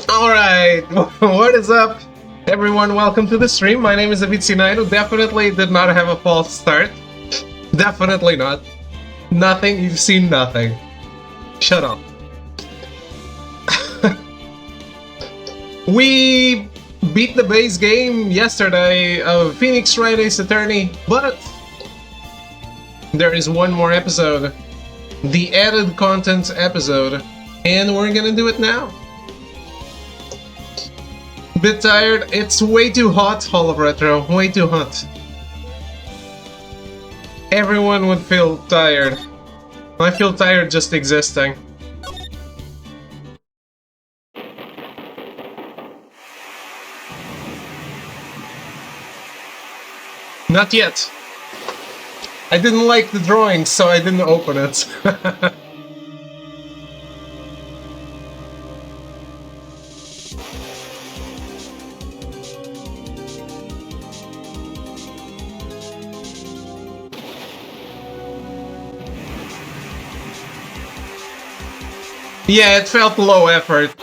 Alright, what is up? Everyone, welcome to the stream. My name is Avicii9, who definitely did not have a false start. Definitely not. Nothing, you've seen nothing. Shut up. We beat the base game yesterday of Phoenix Wright Ace Attorney, but there is one more episode. The added content episode, and we're gonna do it now. Bit tired. It's way too hot, Hall of Retro. Way too hot. Everyone would feel tired. I feel tired just existing. Not yet. I didn't like the drawing, so I didn't open it. Yeah, it felt low effort.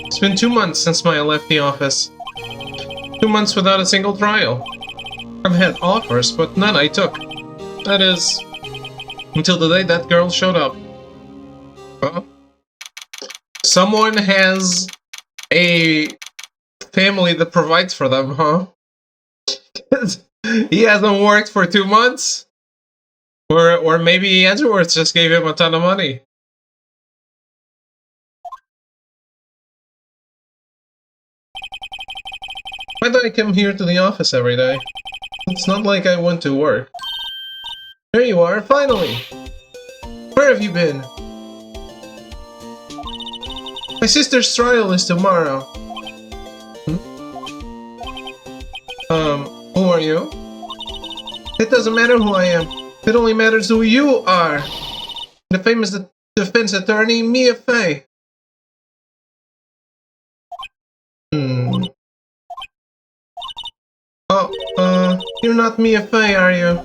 It's been 2 months since I left the office. 2 months without a single trial. I've had offers, but none I took. That is, until the day that girl showed up. Someone has a family that provides for them, huh? He hasn't worked for 2 months? Or maybe Edgeworth just gave him a ton of money. Why do I come here to the office every day? It's not like I want to work. There you are, finally! Where have you been? My sister's trial is tomorrow. Who are you? It doesn't matter who I am. It only matters who you are. The famous defense attorney, Mia Fey. Oh, you're not Mia Fey, are you?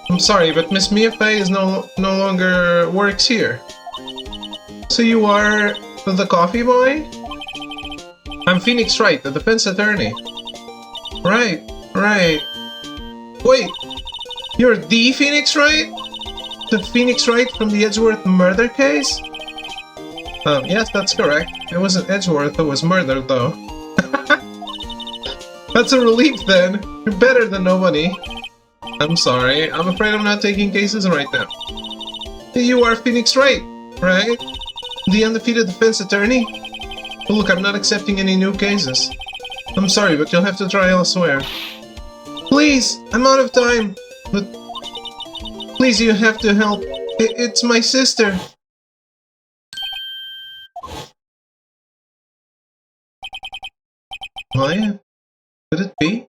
I'm sorry, but Miss Mia Fey is no longer works here. So you are the coffee boy? I'm Phoenix Wright, the defense attorney. Right. Wait, you're the Phoenix Wright? The Phoenix Wright from the Edgeworth murder case? Yes, that's correct. It wasn't Edgeworth who was murdered, though. That's a relief, then. You're better than nobody. I'm sorry. I'm afraid I'm not taking cases right now. You are Phoenix Wright, right? The undefeated defense attorney? Well, look, I'm not accepting any new cases. I'm sorry, but you'll have to try elsewhere. Please! I'm out of time! But... please, you have to help. It's my sister. Maya? Could it be?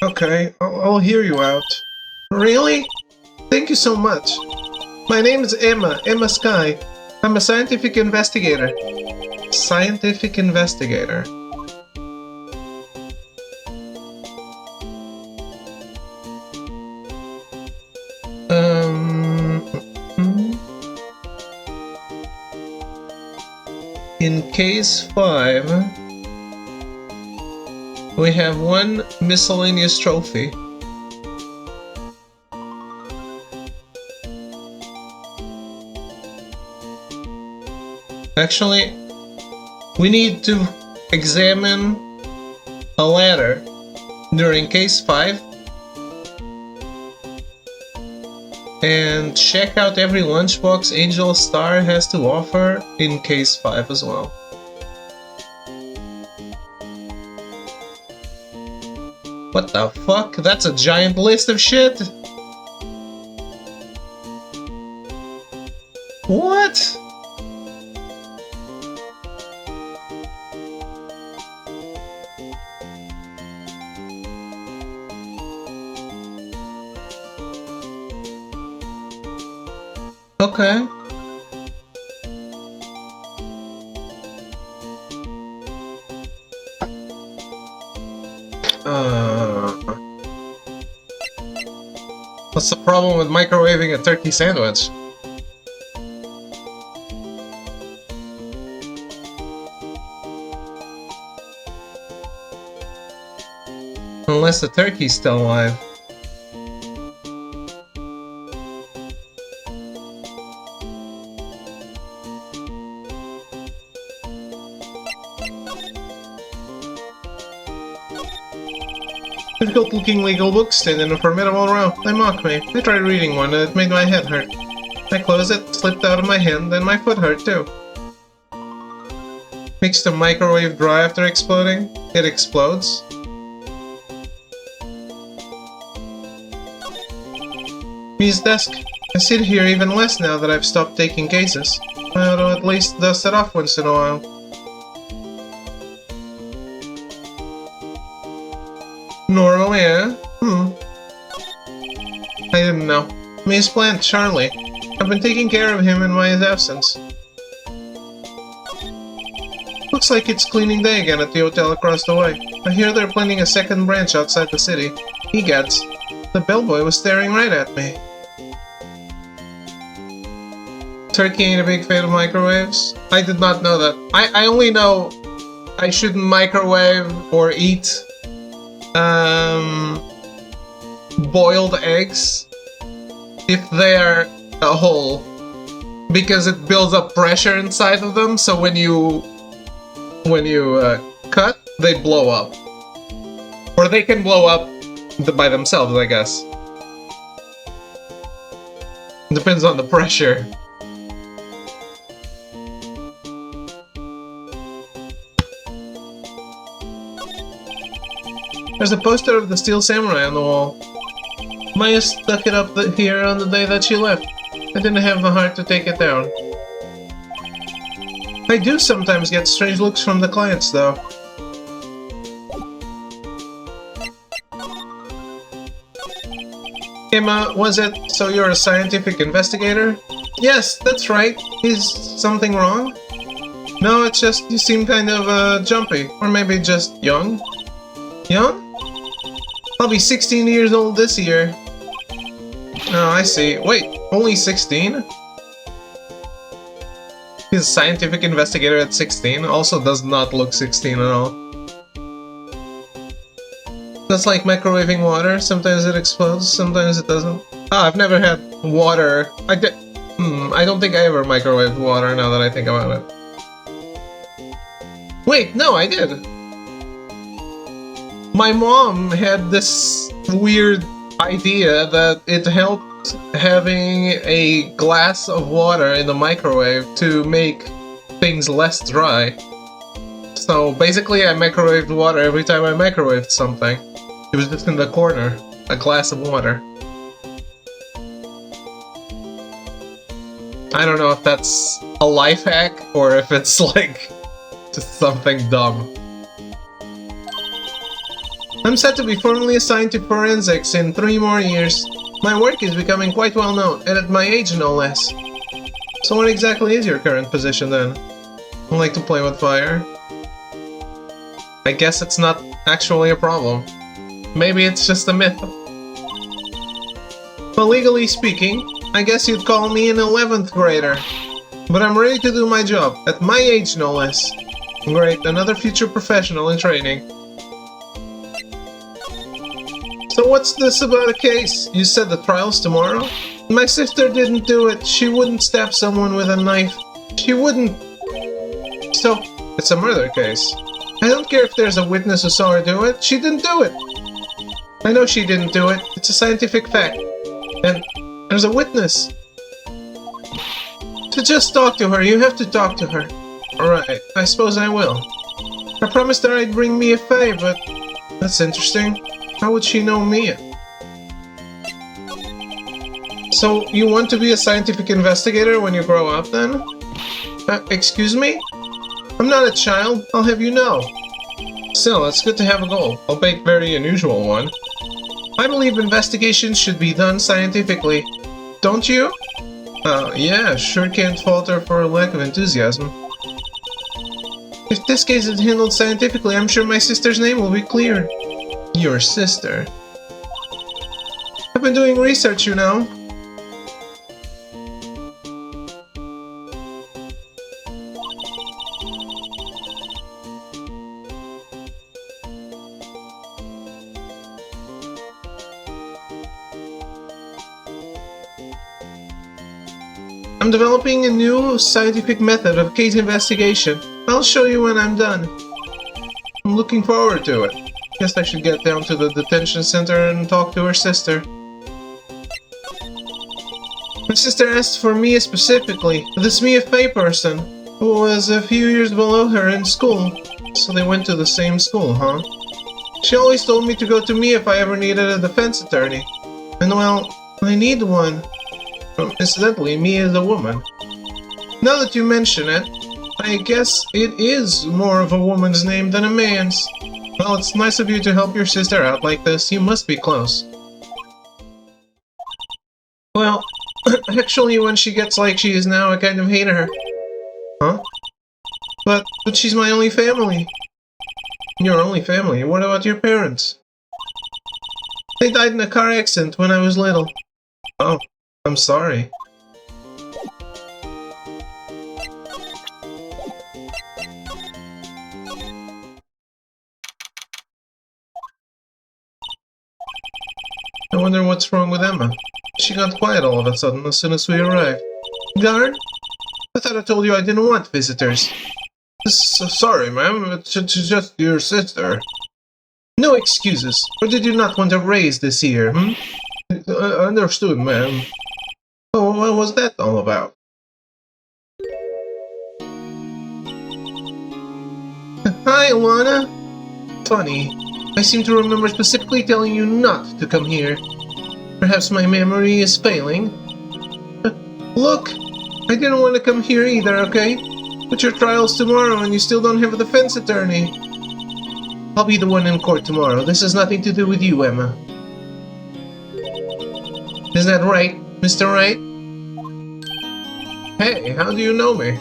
Okay, I'll hear you out. Really? Thank you so much. My name is Emma Sky. I'm a scientific investigator. Scientific investigator. In case 5, we have one miscellaneous trophy. Actually, we need to examine a ladder during case 5 and check out every lunchbox Angel Star has to offer in case 5 as well. What the fuck? That's a giant list of shit! What? Okay. What's the problem with microwaving a turkey sandwich? Unless the turkey's still alive. Difficult-looking legal books stand in a formidable row. They mock me. I tried reading one and it made my head hurt. I closed it, slipped out of my hand, then my foot hurt too. Makes the microwave dry after exploding. It explodes. Me's desk. I sit here even less now that I've stopped taking cases. I ought to at least dust it off once in a while. Normal, yeah? I didn't know. May's plant, Charlie. I've been taking care of him in my absence. Looks like it's cleaning day again at the hotel across the way. I hear they're planning a second branch outside the city. Egads. The bellboy was staring right at me. Turkey ain't a big fan of microwaves? I did not know that. I only know I shouldn't microwave or eat boiled eggs if they are whole, because it builds up pressure inside of them, so when you cut, they blow up. Or they can blow up by themselves, I guess. Depends on the pressure. There's a poster of the Steel Samurai on the wall. Maya stuck it up here on the day that she left. I didn't have the heart to take it down. I do sometimes get strange looks from the clients, though. Emma, was it so you're a scientific investigator? Yes, that's right. Is something wrong? No, it's just you seem kind of jumpy. Or maybe just young? Young? I'll be 16 years old this year. Oh, I see. Wait, only 16? He's a scientific investigator at 16. Also does not look 16 at all. That's like microwaving water. Sometimes it explodes, sometimes it doesn't. Ah, I've never had water. I don't think I ever microwaved water now that I think about it. Wait, no, I did. My mom had this weird idea that it helped having a glass of water in the microwave to make things less dry. So basically I microwaved water every time I microwaved something. It was just in the corner, a glass of water. I don't know if that's a life hack or if it's like just something dumb. I'm set to be formally assigned to forensics in 3 more years. My work is becoming quite well known, and at my age no less. So what exactly is your current position then? I like to play with fire. I guess it's not actually a problem. Maybe it's just a myth. Well, legally speaking, I guess you'd call me an 11th grader. But I'm ready to do my job, at my age no less. Great, another future professional in training. So what's this about a case? You said the trial's tomorrow? My sister didn't do it. She wouldn't stab someone with a knife. She wouldn't. So, it's a murder case. I don't care if there's a witness who saw her do it. She didn't do it. I know she didn't do it. It's a scientific fact. And there's a witness. To just talk to her, you have to talk to her. Alright, I suppose I will. I promised her I'd bring Mia Faye, but that's interesting. How would she know Mia? So, you want to be a scientific investigator when you grow up, then? Excuse me? I'm not a child, I'll have you know. Still, it's good to have a goal, albeit a very unusual one. I believe investigations should be done scientifically. Don't you? Yeah, sure can't falter for a lack of enthusiasm. If this case is handled scientifically, I'm sure my sister's name will be cleared. Your sister? I've been doing research, you know. I'm developing a new scientific method of case investigation. I'll show you when I'm done. I'm looking forward to it. Guess I should get down to the detention center and talk to her sister. My sister asked for Mia specifically, this Mia Fey person, who was a few years below her in school. So they went to the same school, huh? She always told me to go to Mia if I ever needed a defense attorney. And well, I need one. Incidentally, Mia is a woman. Now that you mention it, I guess it is more of a woman's name than a man's. Well, it's nice of you to help your sister out like this. You must be close. Well, actually, when she gets like she is now, I kind of hate her. Huh? But she's my only family. Your only family? What about your parents? They died in a car accident when I was little. Oh, I'm sorry. I wonder what's wrong with Emma. She got quiet all of a sudden as soon as we arrived. Guard? I thought I told you I didn't want visitors. Sorry, ma'am. It's just your sister. No excuses. Or did you not want a raise this year, hmm? Understood, ma'am. Oh, what was that all about? Hi, Lana. Funny. I seem to remember specifically telling you not to come here. Perhaps my memory is failing. Look, I didn't want to come here either, okay? But your trial's tomorrow and you still don't have a defense attorney. I'll be the one in court tomorrow. This has nothing to do with you, Emma. Is that right, Mr. Wright? Hey, how do you know me?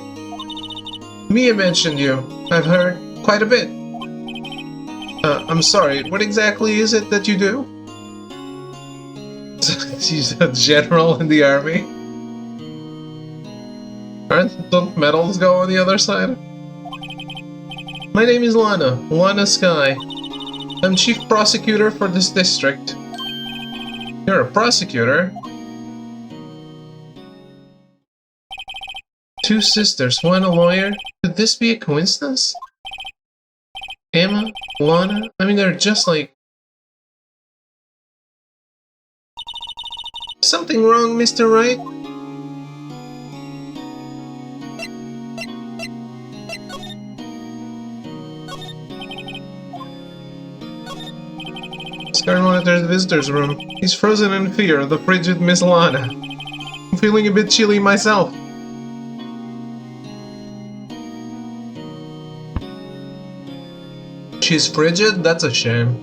Mia mentioned you. I've heard quite a bit. I'm sorry, what exactly is it that you do? She's a general in the army. Don't medals go on the other side? My name is Lana, Lana Sky. I'm chief prosecutor for this district. You're a prosecutor? Two sisters, one a lawyer? Could this be a coincidence? Emma? Lana? I mean, they're just like... Something wrong, Mr. Wright? Scar monitors the visitor's room. He's frozen in fear of the frigid Miss Lana. I'm feeling a bit chilly myself. She's frigid? That's a shame.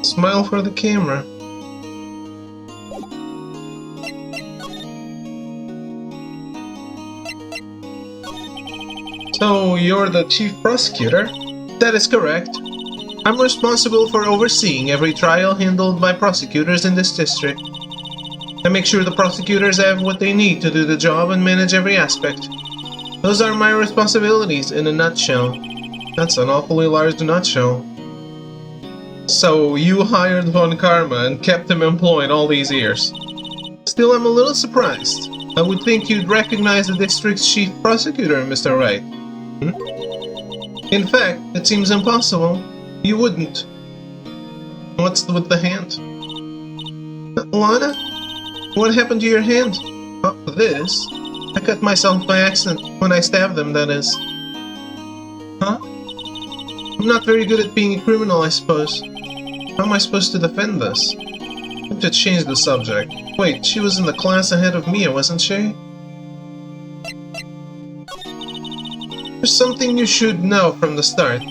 Smile for the camera. So, you're the chief prosecutor? That is correct. I'm responsible for overseeing every trial handled by prosecutors in this district. I make sure the prosecutors have what they need to do the job and manage every aspect. Those are my responsibilities in a nutshell. That's an awfully large nutshell. So, you hired Von Karma and kept him employed all these years. Still, I'm a little surprised. I would think you'd recognize the district's chief prosecutor, Mr. Wright. In fact, it seems impossible. You wouldn't. What's with the hand? Lana? What happened to your hand? Oh, this? I cut myself by accident, when I stabbed them, that is. Huh? I'm not very good at being a criminal, I suppose. How am I supposed to defend this? I have to change the subject. Wait, she was in the class ahead of Mia, wasn't she? There's something you should know from the start.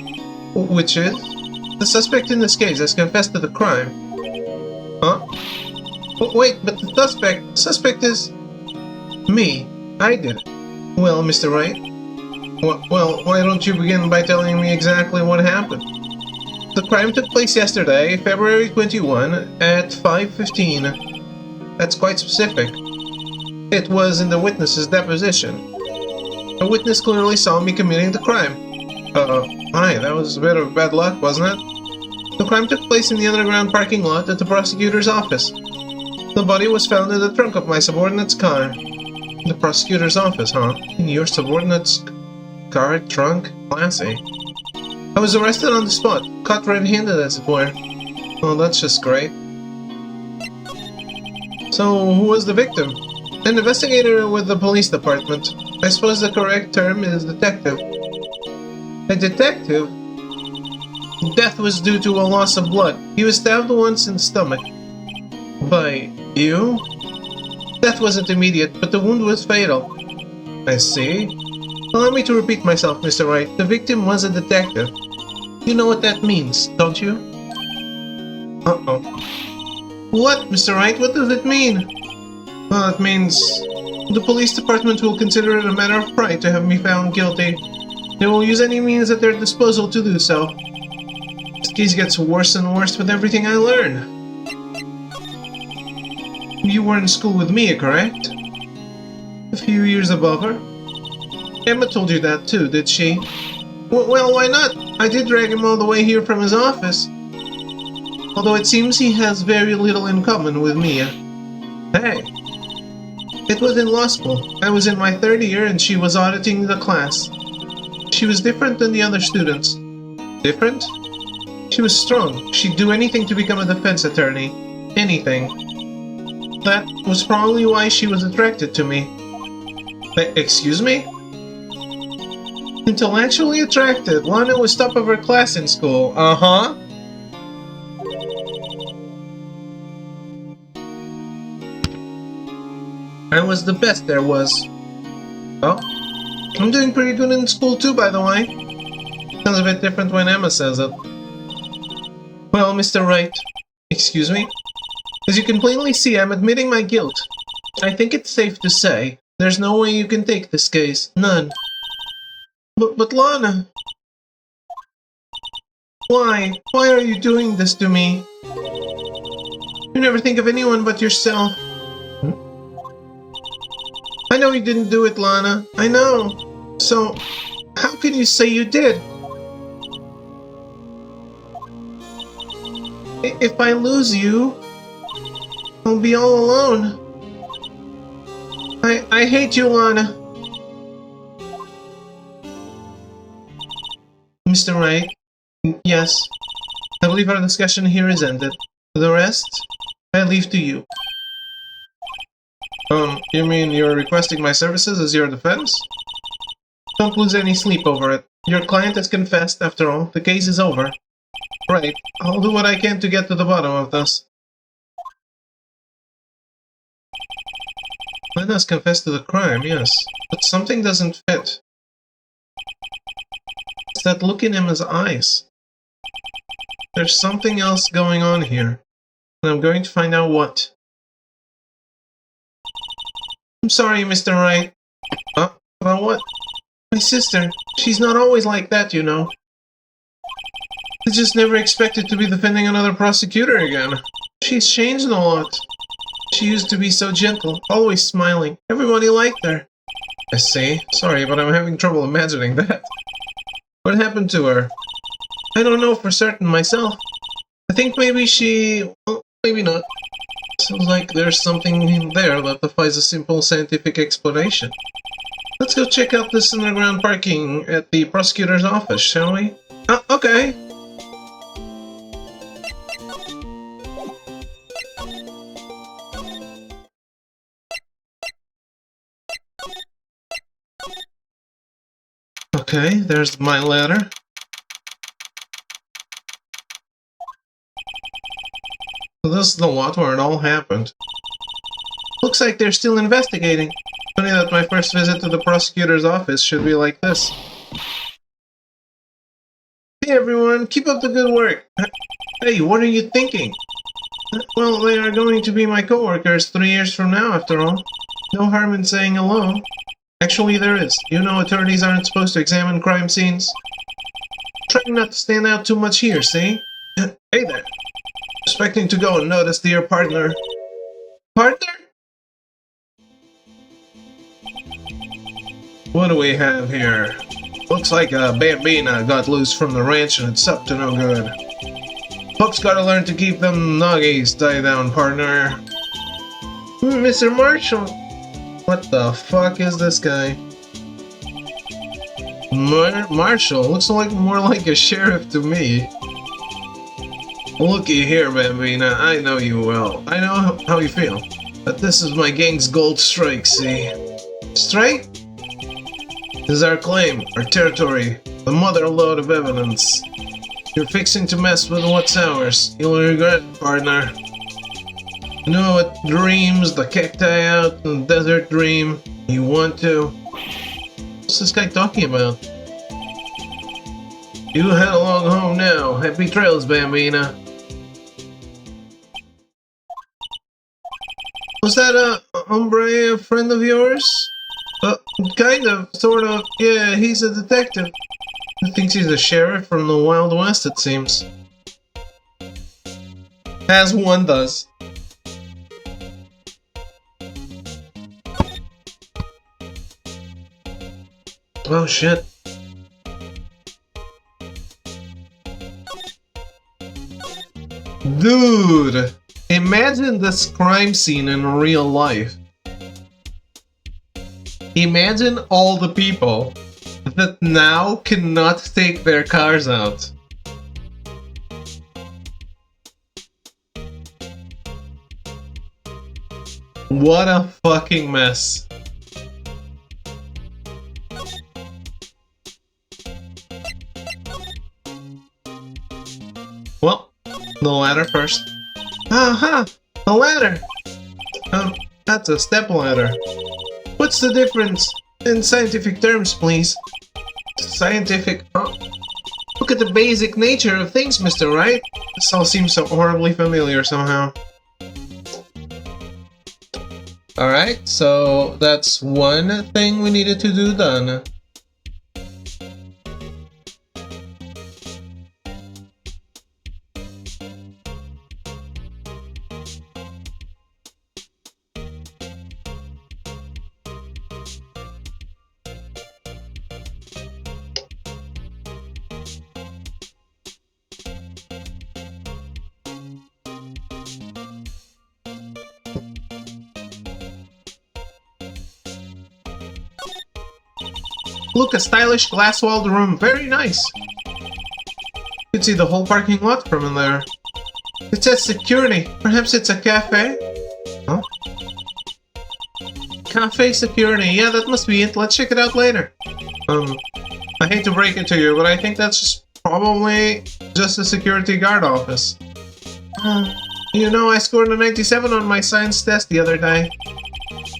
Which is? The suspect in this case has confessed to the crime. Huh? Wait, but the suspect is me. I did it. Well, Mr. Wright, well, why don't you begin by telling me exactly what happened? The crime took place yesterday, February 21, at 5:15. That's quite specific. It was in the witness's deposition. A witness clearly saw me committing the crime. Hi, that was a bit of bad luck, wasn't it? The crime took place in the underground parking lot at the prosecutor's office. The body was found in the trunk of my subordinate's car. The prosecutor's office, huh? In your subordinate's car trunk? Classy. I was arrested on the spot, caught red-handed as it were. Well, that's just great. So, who was the victim? An investigator with the police department. I suppose the correct term is detective. A detective? Death was due to a loss of blood. He was stabbed once in the stomach. By you? Death wasn't immediate, but the wound was fatal. I see. Allow me to repeat myself, Mr. Wright. The victim was a detective. You know what that means, don't you? Uh-oh. What, Mr. Wright? What does it mean? Well, it means the police department will consider it a matter of pride to have me found guilty. They will use any means at their disposal to do so. This case gets worse and worse with everything I learn. You were in school with Mia, correct? A few years above her? Emma told you that too, did she? Well, why not? I did drag him all the way here from his office. Although it seems he has very little in common with Mia. Hey! It was in law school. I was in my third year and she was auditing the class. She was different than the other students. Different? She was strong. She'd do anything to become a defense attorney. Anything. That was probably why she was attracted to me. Excuse me? Intellectually attracted. Lana was top of her class in school. Uh-huh. I was the best there was. Oh? I'm doing pretty good in school too, by the way. Sounds a bit different when Emma says it. Well, Mr. Wright. Excuse me? As you can plainly see, I'm admitting my guilt. I think it's safe to say, there's no way you can take this case. None. But Lana... Why? Why are you doing this to me? You never think of anyone but yourself. I know you didn't do it, Lana. I know. So, how can you say you did? If I lose you, I'll be all alone. I hate you, Lana. Mr. Wright? Yes. I believe our discussion here is ended. The rest, I leave to you. You mean you're requesting my services as your defense? Don't lose any sleep over it. Your client has confessed, after all. The case is over. Right. I'll do what I can to get to the bottom of this. Lena's confessed to the crime, yes. But something doesn't fit. It's that look in Emma's eyes. There's something else going on here. And I'm going to find out what. I'm sorry, Mr. Wright. About what? My sister. She's not always like that, you know. I just never expected to be defending another prosecutor again. She's changed a lot. She used to be so gentle, always smiling. Everybody liked her. I see. Sorry, but I'm having trouble imagining that. What happened to her? I don't know for certain myself. I think maybe she... well, maybe not. Sounds like there's something in there that defies a simple scientific explanation. Let's go check out this underground parking at the prosecutor's office, shall we? Okay. Okay, there's my letter. So this is the lot where it all happened. Looks like they're still investigating. Funny that my first visit to the prosecutor's office should be like this. Hey everyone, keep up the good work. Hey, what are you thinking? Well, they are going to be my coworkers 3 years from now, after all. No harm in saying hello. Actually, there is. You know attorneys aren't supposed to examine crime scenes. Trying not to stand out too much here, see? Hey there. Expecting to go and notice dear partner. Partner? What do we have here? Looks like a bambina got loose from the ranch and it's up to no good. Pups gotta learn to keep them nuggies tied down, partner. Mr. Marshall. What the fuck is this guy? Marshall? Looks like more like a sheriff to me. Looky here, Bambina, I know you well. I know how you feel. But this is my gang's gold strike, see? Strike? This is our claim, our territory, the mother lode of evidence. You're fixing to mess with what's ours. You'll regret it, partner. You know what dreams, the cacti out in the desert dream? You want to? What's this guy talking about? You head along home now. Happy trails, Bambina. Was that a hombre a friend of yours? Kind of, sort of. Yeah, he's a detective. He thinks he's a sheriff from the Wild West, it seems. As one does. Oh shit. Dude! Imagine this crime scene in real life. Imagine all the people that now cannot take their cars out. What a fucking mess. Well, the ladder first. Aha! A ladder! That's a step ladder. What's the difference? In scientific terms, please. Scientific... Oh. Look at the basic nature of things, Mr. Wright. This all seems so horribly familiar somehow. Alright, so that's one thing we needed to do done. Look, a stylish glass-walled room. Very nice. You can see the whole parking lot from in there. It says security. Perhaps it's a cafe? Huh? Cafe security. Yeah, that must be it. Let's check it out later. I hate to break it to you, but I think that's probably just a security guard office. You know, I scored a 97 on my science test the other day.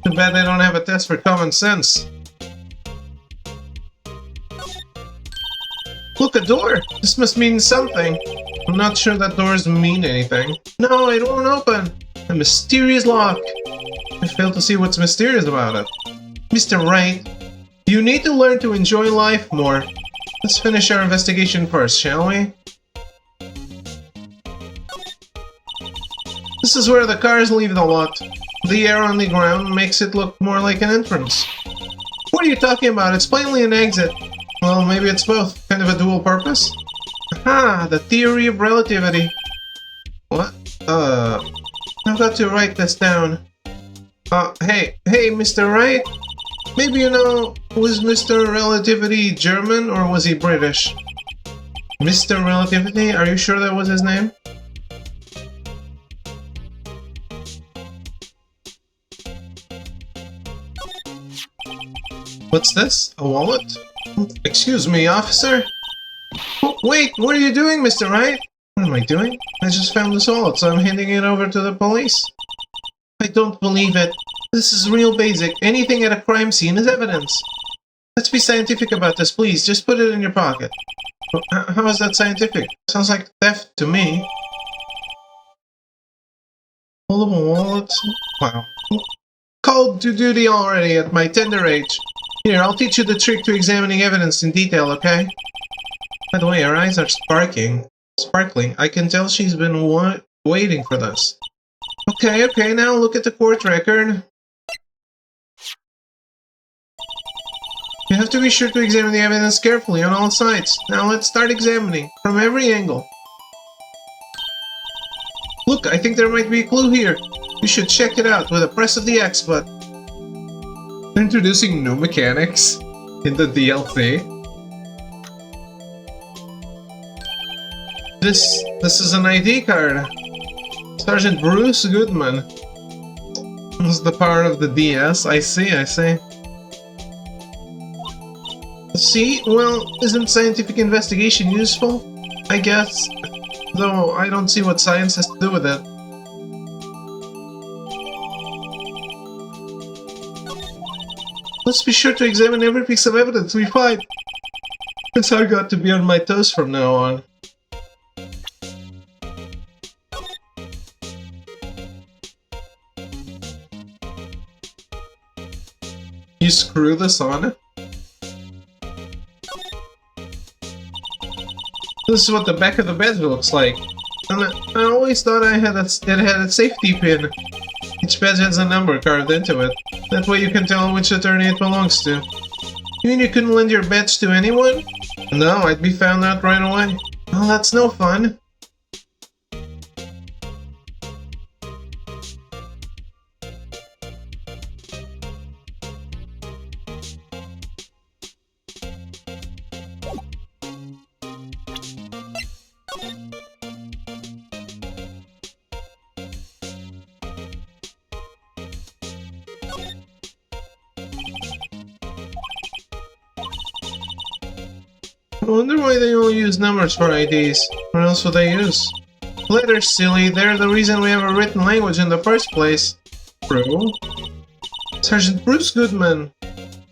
Too bad they don't have a test for common sense. Look, a door! This must mean something. I'm not sure that doors mean anything. No, it won't open. A mysterious lock. I fail to see what's mysterious about it. Mr. Wright, you need to learn to enjoy life more. Let's finish our investigation first, shall we? This is where the cars leave the lot. The air on the ground makes it look more like an entrance. What are you talking about? It's plainly an exit. Well, maybe it's both. Kind of a dual purpose? Aha! The theory of relativity. What? I've got to write this down. Hey, Mr. Wright? Maybe you know, was Mr. Relativity German or was he British? Mr. Relativity? Are you sure that was his name? What's this? A wallet? Excuse me, officer? Oh, wait, what are you doing, Mr. Wright? What am I doing? I just found this wallet, so I'm handing it over to the police. I don't believe it. This is real basic. Anything at a crime scene is evidence. Let's be scientific about this, please. Just put it in your pocket. How is that scientific? Sounds like theft to me. Foldable wallets? Wow. Called to duty already at my tender age. Here, I'll teach you the trick to examining evidence in detail, okay? By the way, her eyes are sparkling. I can tell she's been waiting for this. Okay, now look at the court record. You have to be sure to examine the evidence carefully on all sides. Now let's start examining, from every angle. Look, I think there might be a clue here. You should check it out with a press of the X button. Introducing new mechanics in the DLC. This is an ID card. Sergeant Bruce Goodman. This is the power of the DS. I see. See? Well, isn't scientific investigation useful? I guess. Though I don't see what science has to do with it. Let's be sure to examine every piece of evidence we find. Guess I've got to be on my toes from now on. You screw this on? This is what the back of the bed looks like. And I always thought it had a safety pin. Each bed has a number carved into it. That way you can tell which attorney it belongs to. You mean you couldn't lend your beds to anyone? No, I'd be found out right away. Well, that's no fun. I wonder why they all use numbers for IDs. What else would they use? Letters, silly. They're the reason we have a written language in the first place. True. Sergeant Bruce Goodman.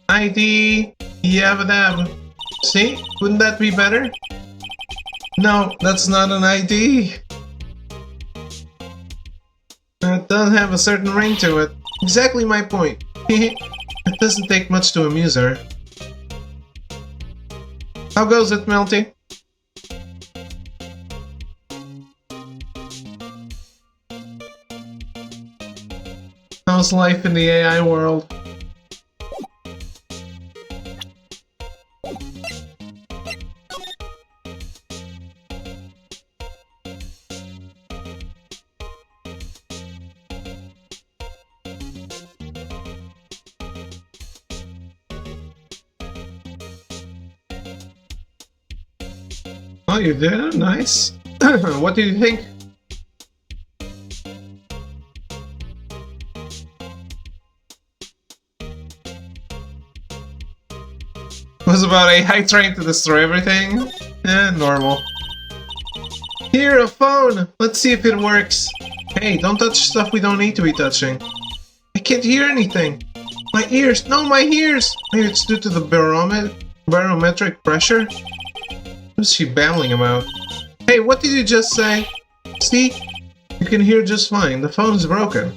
ID. Yabba-dab. See? Wouldn't that be better? No, that's not an ID. It does have a certain ring to it. Exactly my point. It doesn't take much to amuse her. How goes it, Melty? How's life in the AI world? Oh, you did? Nice. What do you think? Was about AI trying to destroy everything? Normal. Here, a phone! Let's see if it works. Hey, don't touch stuff we don't need to be touching. I can't hear anything. My ears! No, my ears! Maybe it's due to the barometric pressure? What's she babbling about? Hey, what did you just say? See? You can hear just fine. The phone's broken.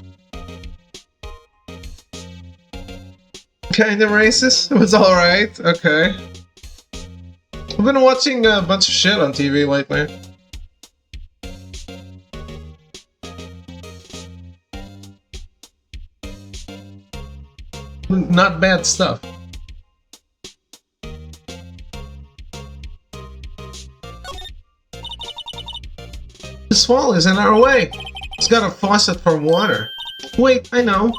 Kinda racist? It was alright. Okay. I've been watching a bunch of shit on TV lately. Not bad stuff. This wall is in our way. It's got a faucet for water. Wait, I know.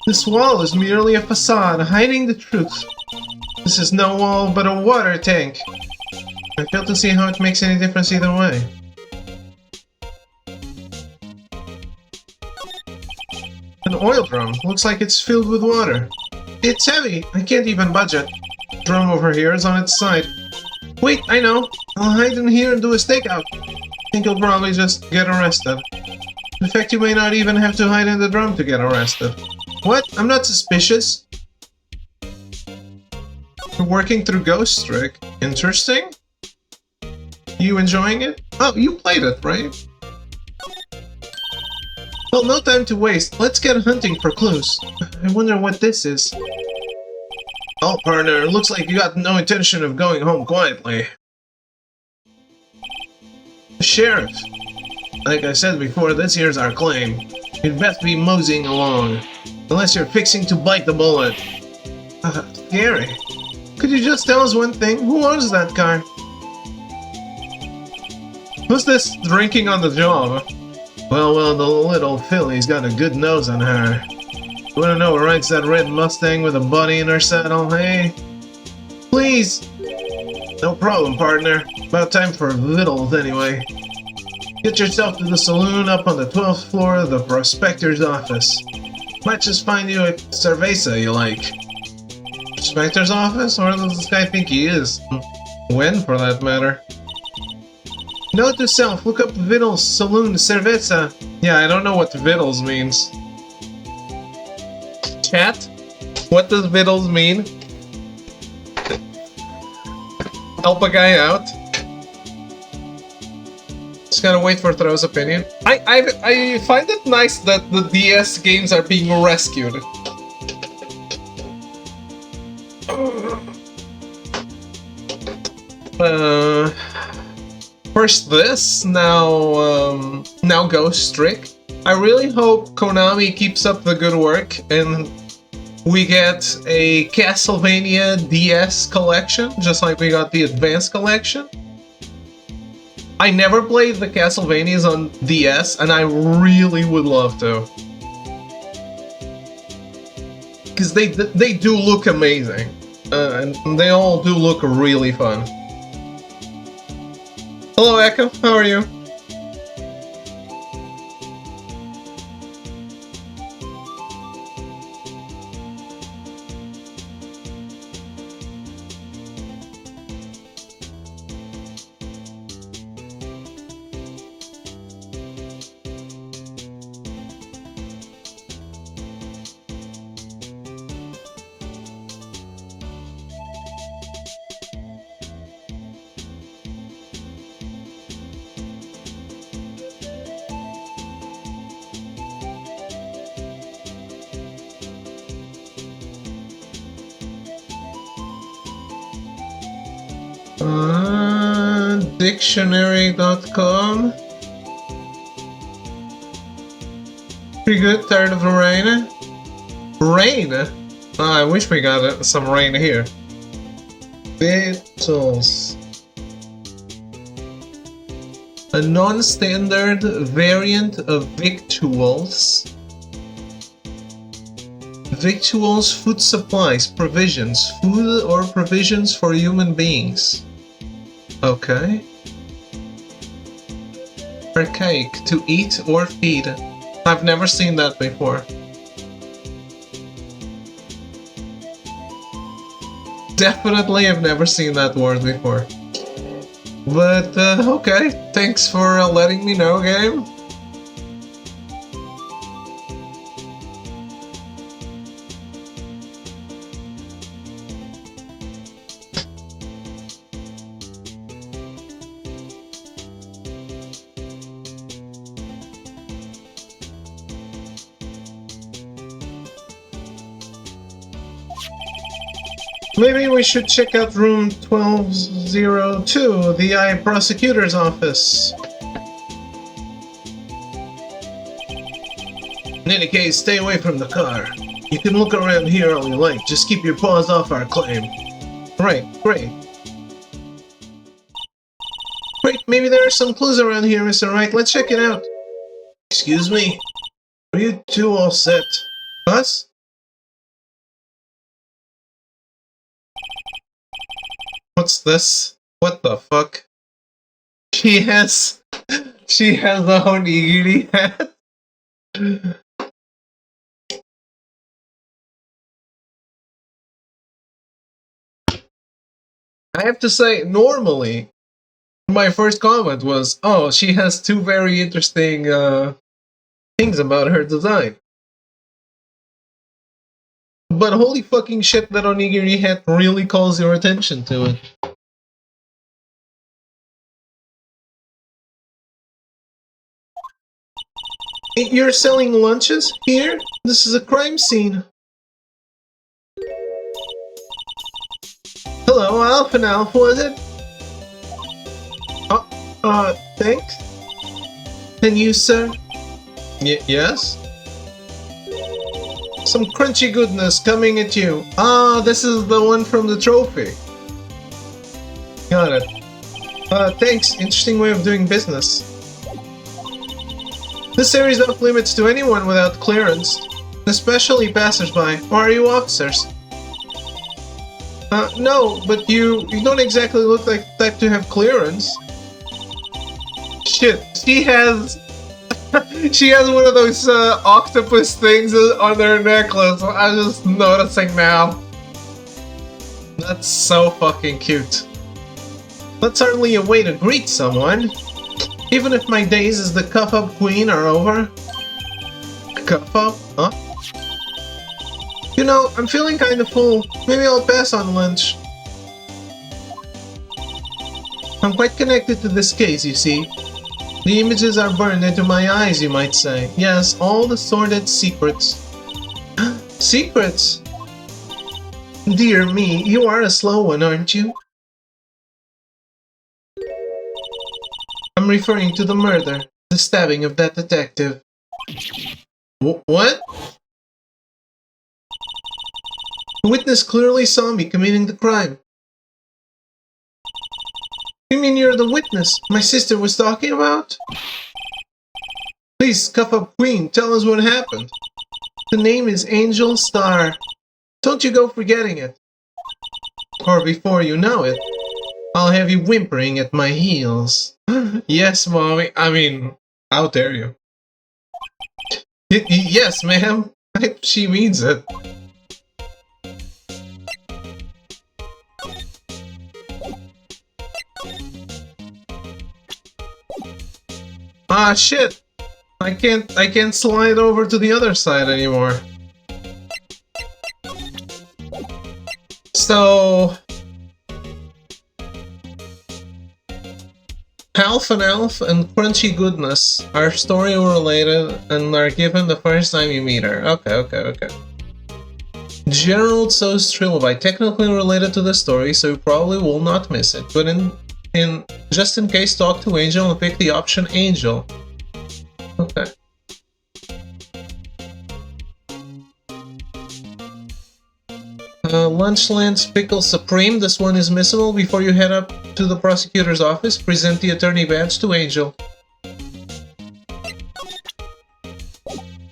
This wall is merely a facade, hiding the truth. This is no wall, but a water tank. I fail to see how it makes any difference either way. An oil drum. Looks like it's filled with water. It's heavy. I can't even budge it. The drum over here is on its side. Wait, I know. I'll hide in here and do a stakeout. I think you'll probably just get arrested. In fact, you may not even have to hide in the drum to get arrested. What? I'm not suspicious. You're working through Ghost Trick. Interesting. You enjoying it? Oh, you played it, right? Well, no time to waste. Let's get hunting for clues. I wonder what this is. Oh, partner, looks like you got no intention of going home quietly. Sheriff. Like I said before, this here's our claim. You'd best be moseying along. Unless you're fixing to bite the bullet. Scary. Could you just tell us one thing? Who owns that car? Who's this drinking on the job? Well, the little filly's got a good nose on her. You wanna know who rides that red Mustang with a buddy in her saddle, hey? Please! No problem, partner. About time for vittles, anyway. Get yourself to the saloon up on the 12th floor of the prospector's office. Might just find you a cerveza you like. Prospector's office? Where does this guy think he is? When, for that matter? Note to self, look up Vittles, Saloon, Cerveza. Yeah, I don't know what Vittles means. Chat? What does Vittles mean? Help a guy out? Just gotta wait for Throw's opinion. I find it nice that the DS games are being rescued. First this, now Ghost Trick. I really hope Konami keeps up the good work and we get a Castlevania DS collection, just like we got the Advanced collection. I never played the Castlevanias on DS, and I really would love to. Because they do look amazing, and they all do look really fun. Hello Echo, how are you? Dictionary.com. Pretty good. Tired of the rain? Rain? Oh, I wish we got some rain here. Victuals. A non-standard variant of victuals. Victuals, food supplies, provisions. Food or provisions for human beings. Okay. Archaic, to eat or feed. I've never seen that before. Definitely I've never seen that word before. But, okay. Thanks for letting me know, game. Maybe we should check out room 1202, the I prosecutor's office. In any case, stay away from the car. You can look around here all you like, just keep your paws off our claim. Right, great. Great, maybe there are some clues around here, Mr. Wright. Let's check it out. Excuse me? Are you two all set? Us? What's this? What the fuck? She has a onigiri hat. I have to say, normally, my first comment was, oh, she has two very interesting things about her design. But holy fucking shit, that onigiri hat really calls your attention to it. You're selling lunches here? This is a crime scene. Hello, Alf and Alf, was it? Thanks. And you, sir? Yes? Some crunchy goodness coming at you. Ah, this is the one from the trophy. Got it. Thanks. Interesting way of doing business. This area is off limits to anyone without clearance, especially passersby. Or are you officers? No, but you don't exactly look like the type to have clearance. Shit, she has one of those octopus things on her necklace. I'm just noticing now. That's so fucking cute. That's certainly a way to greet someone. Even if my days as the cuff-up queen are over. Cuff-up? Huh? You know, I'm feeling kinda full. Maybe I'll pass on lunch. I'm quite connected to this case, you see. The images are burned into my eyes, you might say. Yes, all the sordid secrets. Secrets? Dear me, you are a slow one, aren't you? I'm referring to the murder, the stabbing of that detective. What? The witness clearly saw me committing the crime. You mean you're the witness my sister was talking about? Please, cuff-up queen, tell us what happened. The name is Angel Star. Don't you go forgetting it. Or before you know it, I'll have you whimpering at my heels. Yes, mommy. I mean, how dare you? Yes, ma'am. She means it. Ah, shit. I can't slide over to the other side anymore. So Half and Elf and Crunchy Goodness are story related and are given the first time you meet her. Okay. General So's Trilobite, technically related to the story, so you probably will not miss it. But just in case, talk to Angel and pick the option Angel. Okay. Lunchland's Pickle Supreme. This one is missable. Before you head up to the prosecutor's office, present the attorney badge to Angel.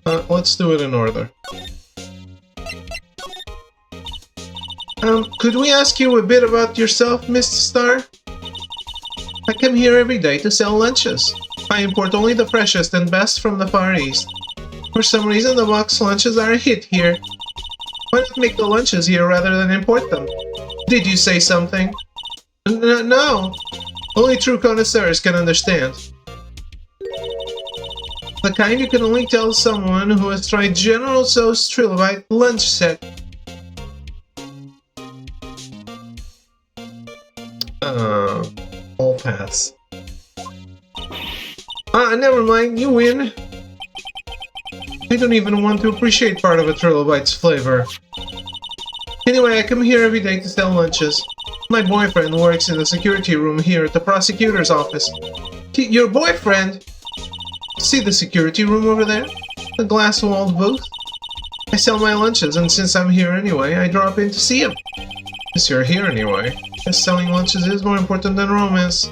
Let's do it in order. Could we ask you a bit about yourself, Mr. Star? I come here every day to sell lunches. I import only the freshest and best from the Far East. For some reason, the box lunches are a hit here. Why not make the lunches here rather than import them? Did you say something? No. Only true connoisseurs can understand. The kind you can only tell someone who has tried General So's Trilobite lunch set. All pass. Never mind, you win. I don't even want to appreciate part of a Trilobite's flavor. Anyway, I come here every day to sell lunches. My boyfriend works in the security room here at the prosecutor's office. Your boyfriend? See the security room over there? The glass-walled booth? I sell my lunches, and since I'm here anyway, I drop in to see him. Since you're here anyway, guess selling lunches is more important than romance.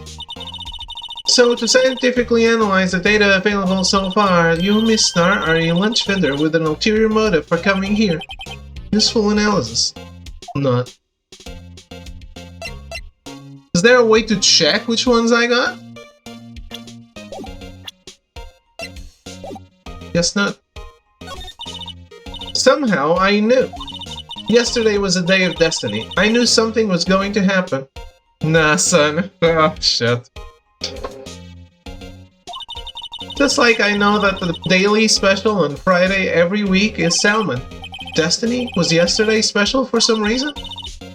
So, to scientifically analyze the data available so far, you, Miss Star, are a lunch vendor with an ulterior motive for coming here. Useful analysis. Not. Is there a way to check which ones I got? Guess not. Somehow, I knew. Yesterday was a day of destiny. I knew something was going to happen. Nah, son. Oh, shit. Just like I know that the daily special on Friday every week is salmon. Destiny? Was yesterday's special for some reason?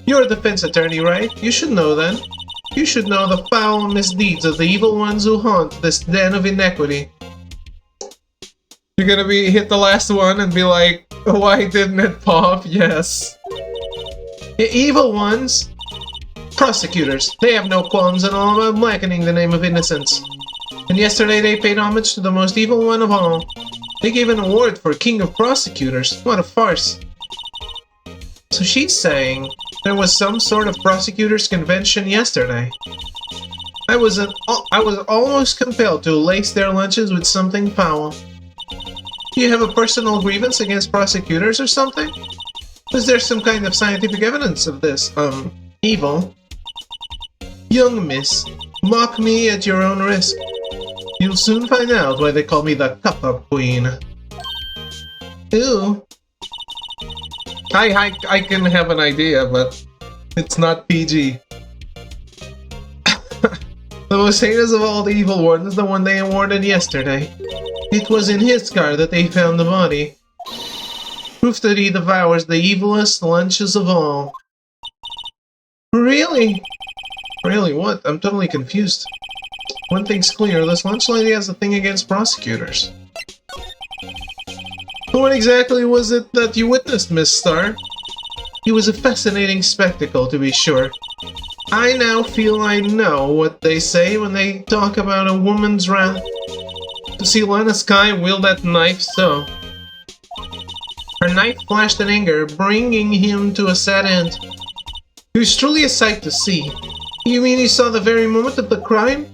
You're a defense attorney, right? You should know then. You should know the foul misdeeds of the evil ones who haunt this den of inequity. You're gonna be hit the last one and be like, why didn't it pop? Yes. The evil ones? Prosecutors. They have no qualms at all about blackening the name of innocence. And yesterday they paid homage to the most evil one of all. They gave an award for King of Prosecutors. What a farce. So she's saying there was some sort of prosecutors' convention yesterday. I was almost compelled to lace their lunches with something foul. Do you have a personal grievance against prosecutors or something? Is there some kind of scientific evidence of this, evil? Young miss, mock me at your own risk. You'll soon find out why they call me the Cup-Up Queen. Ew. I can have an idea, but it's not PG. The most heinous of all the evil ones is the one they awarded yesterday. It was in his car that they found the body. Proof that he devours the evilest lunches of all. Really? Really, what? I'm totally confused. One thing's clear, this lunch lady has a thing against prosecutors. What exactly was it that you witnessed, Miss Star? It was a fascinating spectacle, to be sure. I now feel I know what they say when they talk about a woman's wrath. To see Lana Sky wield that knife so. Her knife flashed in anger, bringing him to a sad end. He was truly a sight to see. You mean he saw the very moment of the crime?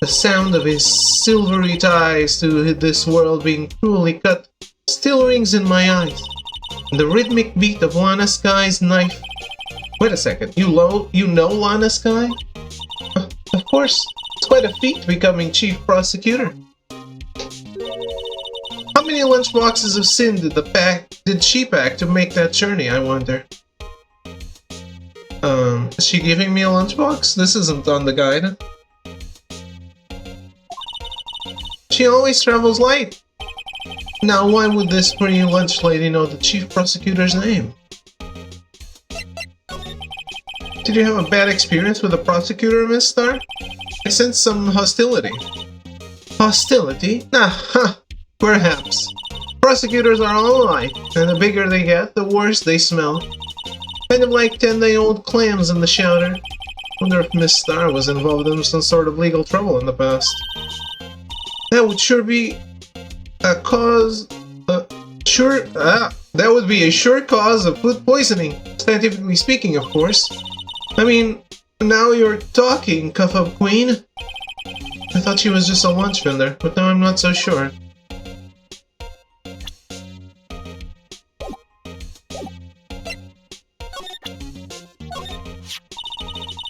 The sound of his silvery ties to this world being cruelly cut still rings in my eyes. And the rhythmic beat of Lana Sky's knife. Wait a second, you know Lana Sky? Of course, it's quite a feat becoming chief prosecutor. How many lunchboxes of sin did she pack to make that journey, I wonder? Is she giving me a lunchbox? This isn't on the guide. She always travels light. Now why would this pretty lunch lady know the chief prosecutor's name? Did you have a bad experience with a prosecutor, Miss Star? I sense some hostility. Hostility? Ah, perhaps. Prosecutors are all alike, and the bigger they get, the worse they smell. Kind of like 10-day-old clams in the shower. Wonder if Miss Star was involved in some sort of legal trouble in the past. That would sure be a cause... that would be a sure cause of food poisoning, scientifically speaking, of course. I mean, now you're talking, Cup-Up Queen. I thought she was just a lunch vendor, but now I'm not so sure.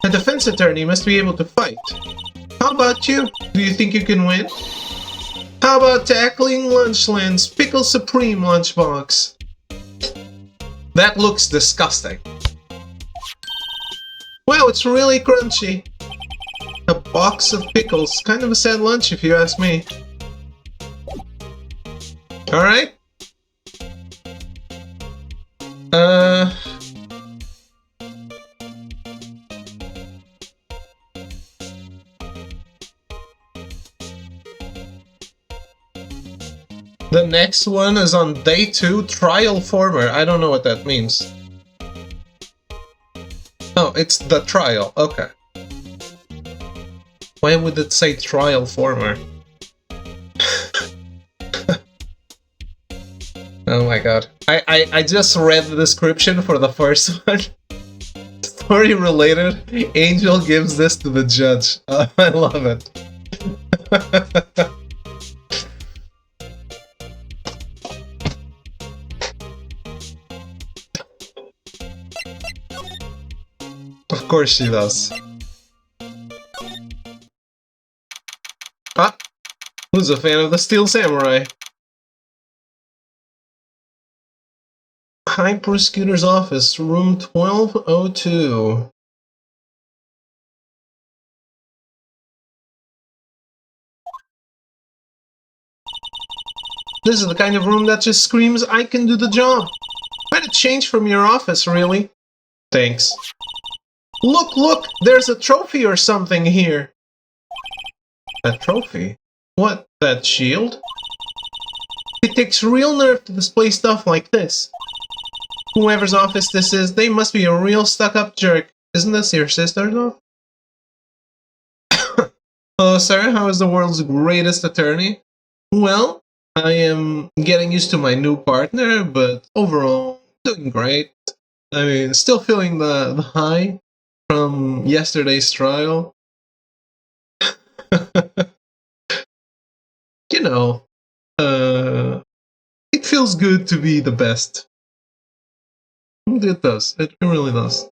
A defense attorney must be able to fight. How about you? Do you think you can win? How about tackling Lunchland's Pickle Supreme lunchbox? That looks disgusting. Wow, it's really crunchy. A box of pickles. Kind of a sad lunch if you ask me. Alright. The next one is on day 2, Trial Former. I don't know what that means. Oh, it's the trial. Okay. Why would it say Trial Former? Oh my god. I just read the description for the first one. Story related. Angel gives this to the judge. I love it. Of course she does. Ah! Who's a fan of the Steel Samurai? High Prosecutor's Office, room 1202. This is the kind of room that just screams, I can do the job. Quite a change from your office, really. Thanks. Look! There's a trophy or something here. A trophy? What, that shield? takes real nerve to display stuff like this. Whoever's office this is, they must be a real stuck-up jerk. Isn't this your sister, though? Hello, sir. How is the world's greatest attorney? Well, I am getting used to my new partner, but overall, doing great. I mean, still feeling the high from yesterday's trial. You know, it feels good to be the best. It does. It really does.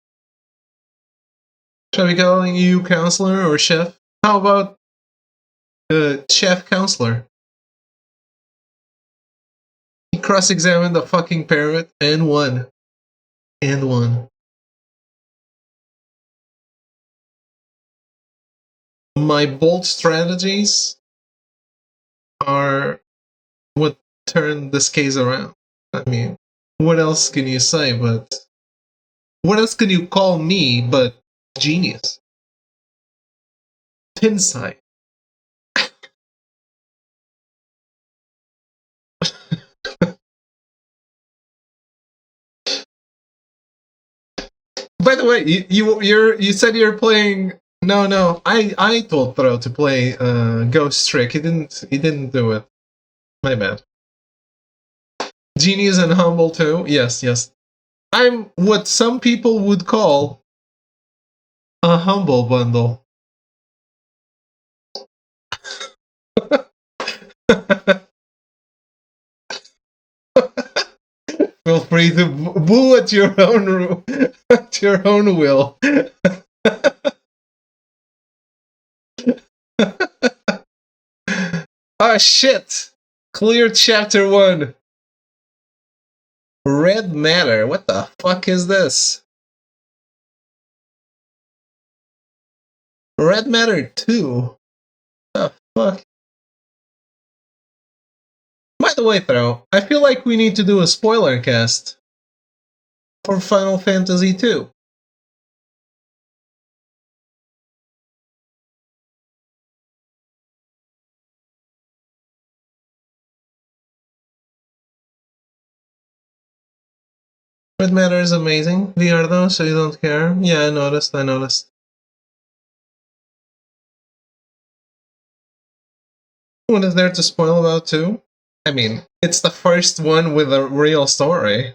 Shall we be calling you counselor or chef? How about chef counselor? He cross-examined the fucking parrot and won. And won. My bold strategies are what turned this case around. I mean, what else can you say but... What else can you call me but genius? Insight. By the way, you said you're playing. No, I told Throw to play Ghost Trick. He didn't do it. My bad. Genius and humble too. Yes. I'm what some people would call a humble bundle. Feel free to boo at your own will. Ah, shit! Clear chapter 1. Red matter. What the fuck is this? Red matter 2. The fuck? By the way, Throw, I feel like we need to do a spoiler cast for Final Fantasy 2. Red matter is amazing. VR though, so you don't care? Yeah, I noticed. What is there to spoil about 2? I mean, it's the first one with a real story.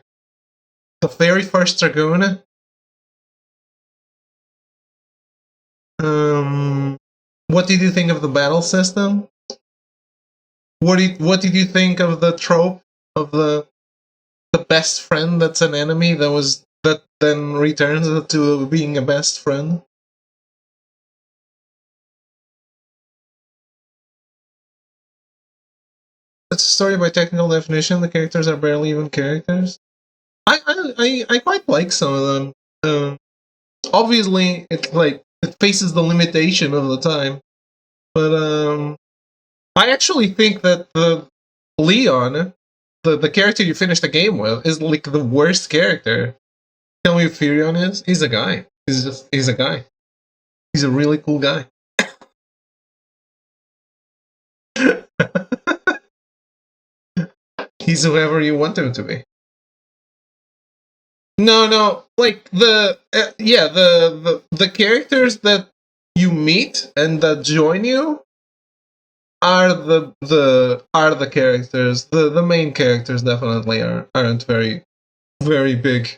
The very first Dragoon. What did you think of the battle system? What did you think of the trope of the best friend that's an enemy that then returns to being a best friend? It's a story by technical definition. The characters are barely even characters. I quite like some of them. Obviously, it faces the limitation of the time, but I actually think that the Leon, the character you finish the game with, is like the worst character. Tell me who Furion is? He's a guy. He's a guy. He's a really cool guy. He's whoever you want him to be. No, like the characters that you meet and that join you are the characters. The main characters definitely aren't very big.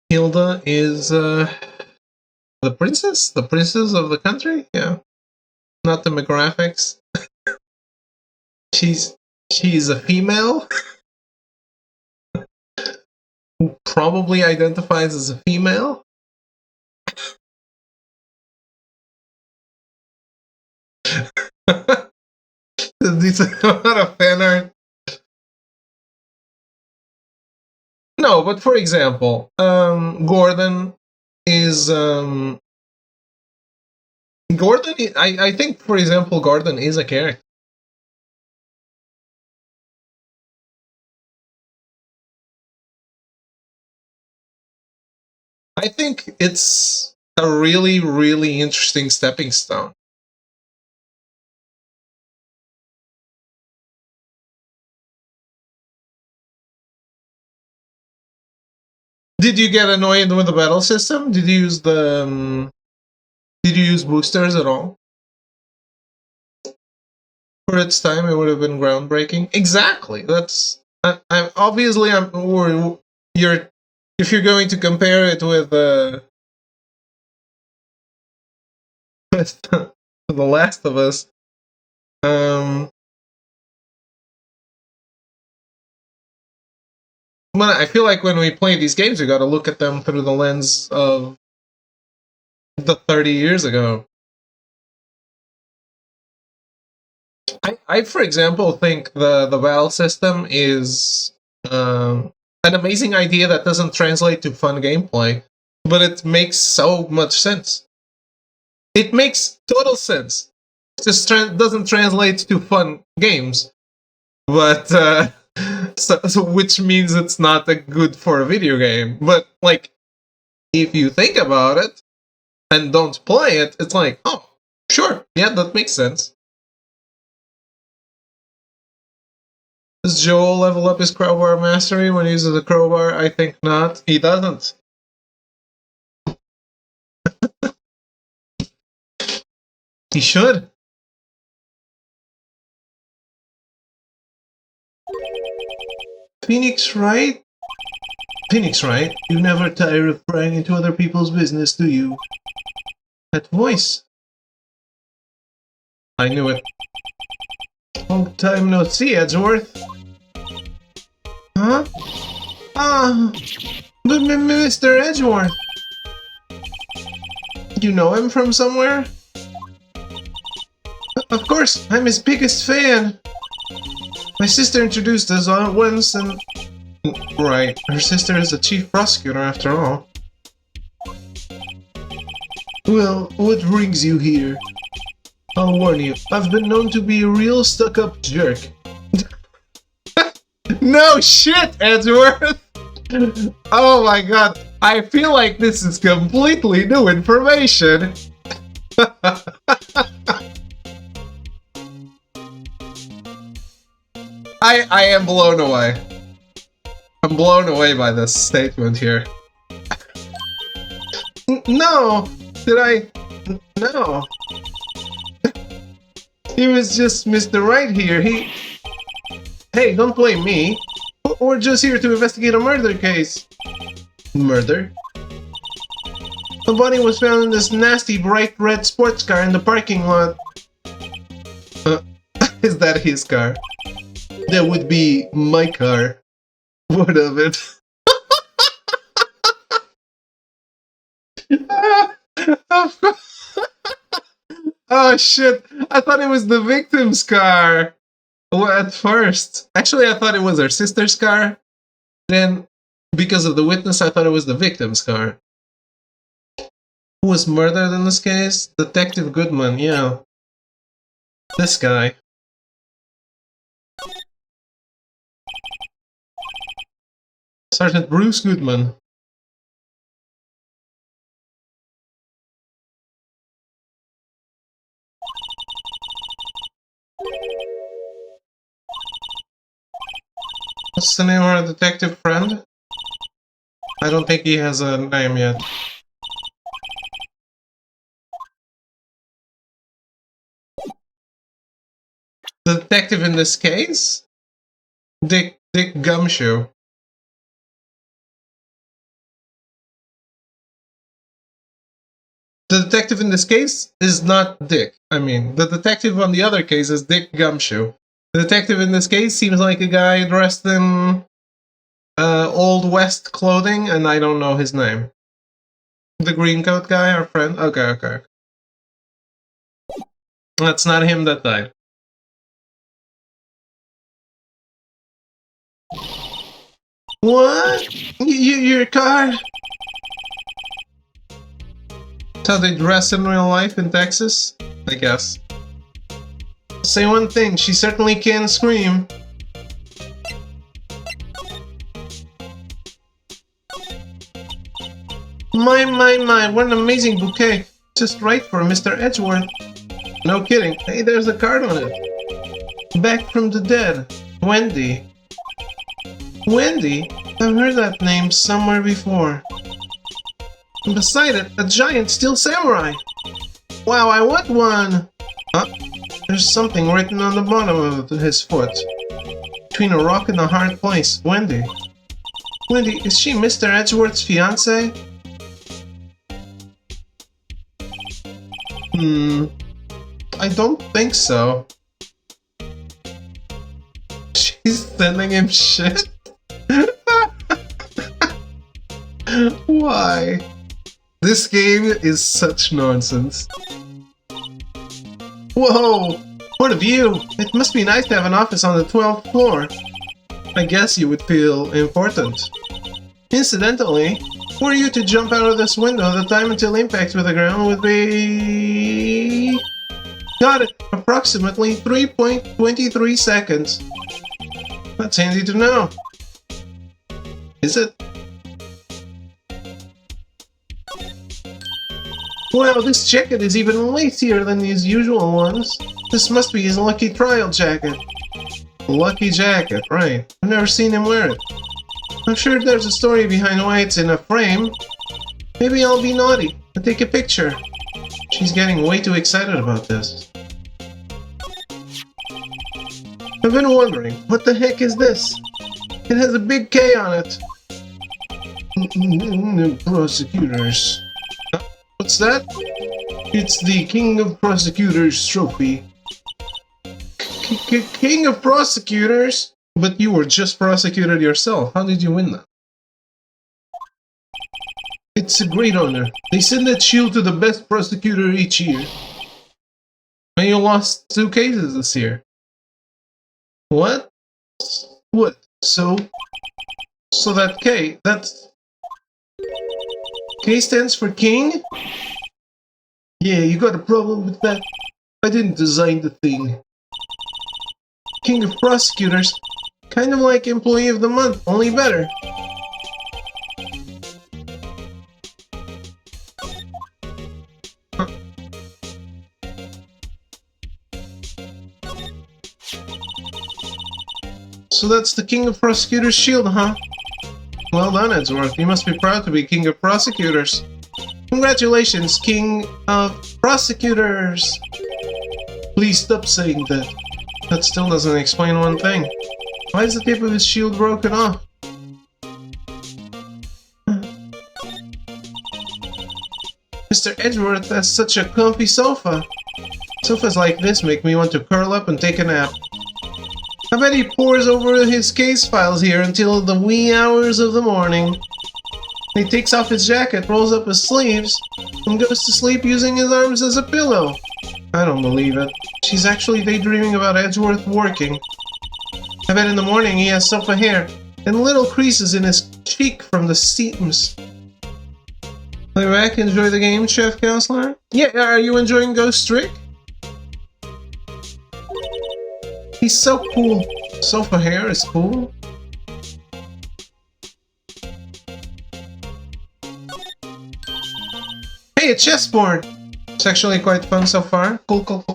Hilda is the princess of the country. Yeah, not demographics. She's a female who probably identifies as a female. This is not a fan art. No, but for example, Gordon is Gordon. I think, for example, Gordon is a character. I think it's a really, really interesting stepping stone. Did you get annoyed with the battle system? Did you use the did you use boosters at all? For its time, it would have been groundbreaking. Exactly. That's I'm obviously or you're if you're going to compare it with with The Last of Us, well, I feel like when we play these games, we got to look at them through the lens of the 30 years ago. I for example, think the battle system is an amazing idea that doesn't translate to fun gameplay, but it makes so much sense. It makes total sense. It just doesn't translate to fun games, but so which means it's not a good for a video game. But like, if you think about it and don't play it, it's like, oh, sure, yeah, that makes sense. Does Joel level up his crowbar mastery when he uses the crowbar? I think not. He doesn't. He should. Phoenix Wright? Phoenix Wright, you never tire of prying into other people's business, do you? That voice. I knew it. Long time no see, Edgeworth. Huh? Ah, Mr. Edgeworth. You know him from somewhere? Of course, I'm his biggest fan. My sister introduced us once and... Right, her sister is the chief prosecutor after all. Well, what brings you here? I'll warn you, I've been known to be a real stuck-up jerk. No shit, Edgeworth! Oh my god, I feel like this is completely new information. I am blown away. I'm blown away by this statement here. No! Did I? No. He was just Mr. Wright here. Hey, don't blame me. We're just here to investigate a murder case. Murder? The body was found in this nasty bright red sports car in the parking lot. Is that his car? That would be my car. What of it? Oh shit, I thought it was the victim's car. Well, at first. Actually, I thought it was her sister's car. Then, because of the witness, I thought it was the victim's car. Who was murdered in this case? Detective Goodman, yeah. This guy. Sergeant Bruce Goodman. What's the name of our detective friend? I don't think he has a name yet. The detective in this case? Dick Gumshoe. The detective in this case is not Dick. I mean, the detective on the other case is Dick Gumshoe. The detective in this case seems like a guy dressed in Old West clothing, and I don't know his name. The green coat guy, our friend? Okay. That's not him that died. What? Your car? That's how they dress in real life in Texas? I guess. Say one thing, she certainly can scream. My, what an amazing bouquet. Just right for Mr. Edgeworth. No kidding. Hey, there's a card on it. Back from the dead. Wendy. Wendy? I've heard that name somewhere before. And beside it, a giant steel samurai. Wow, I want one! Huh? There's something written on the bottom of his foot. Between a rock and a hard place. Wendy. Wendy, is she Mr. Edgeworth's fiancée? I don't think so. She's sending him shit? Why? This game is such nonsense. Whoa! What a view! It must be nice to have an office on the 12th floor. I guess you would feel important. Incidentally, were you to jump out of this window, the time until impact with the ground would be... Got it! Approximately 3.23 seconds. That's handy to know. Is it? Wow, this jacket is even lacier than these usual ones. This must be his lucky trial jacket. Lucky jacket, right. I've never seen him wear it. I'm sure there's a story behind why it's in a frame. Maybe I'll be naughty and take a picture. She's getting way too excited about this. I've been wondering, what the heck is this? It has a big K on it. Prosecutors. What's that? It's the King of Prosecutors trophy. King of Prosecutors? But you were just prosecuted yourself. How did you win that? It's a great honor. They send that shield to the best prosecutor each year. And you lost 2 cases this year. What? What? So that K, that's... K stands for king? Yeah, you got a problem with that? I didn't design the thing. King of Prosecutors. Kind of like Employee of the Month, only better. Huh. So that's the King of Prosecutors shield, huh? Well done, Edgeworth. You must be proud to be King of Prosecutors. Congratulations, King of Prosecutors! Please stop saying that. That still doesn't explain one thing. Why is the tip of his shield broken off? Mr. Edgeworth has such a comfy sofa. Sofas like this make me want to curl up and take a nap. I bet he pores over his case files here until the wee hours of the morning. He takes off his jacket, rolls up his sleeves, and goes to sleep using his arms as a pillow. I don't believe it. She's actually daydreaming about Edgeworth working. I bet in the morning he has sofa hair and little creases in his cheek from the seams. Play back, enjoy the game, Chef Counselor? Yeah, are you enjoying Ghost Trick? He's so cool. Sofa hair is cool. Hey, a chessboard! It's actually quite fun so far. Cool.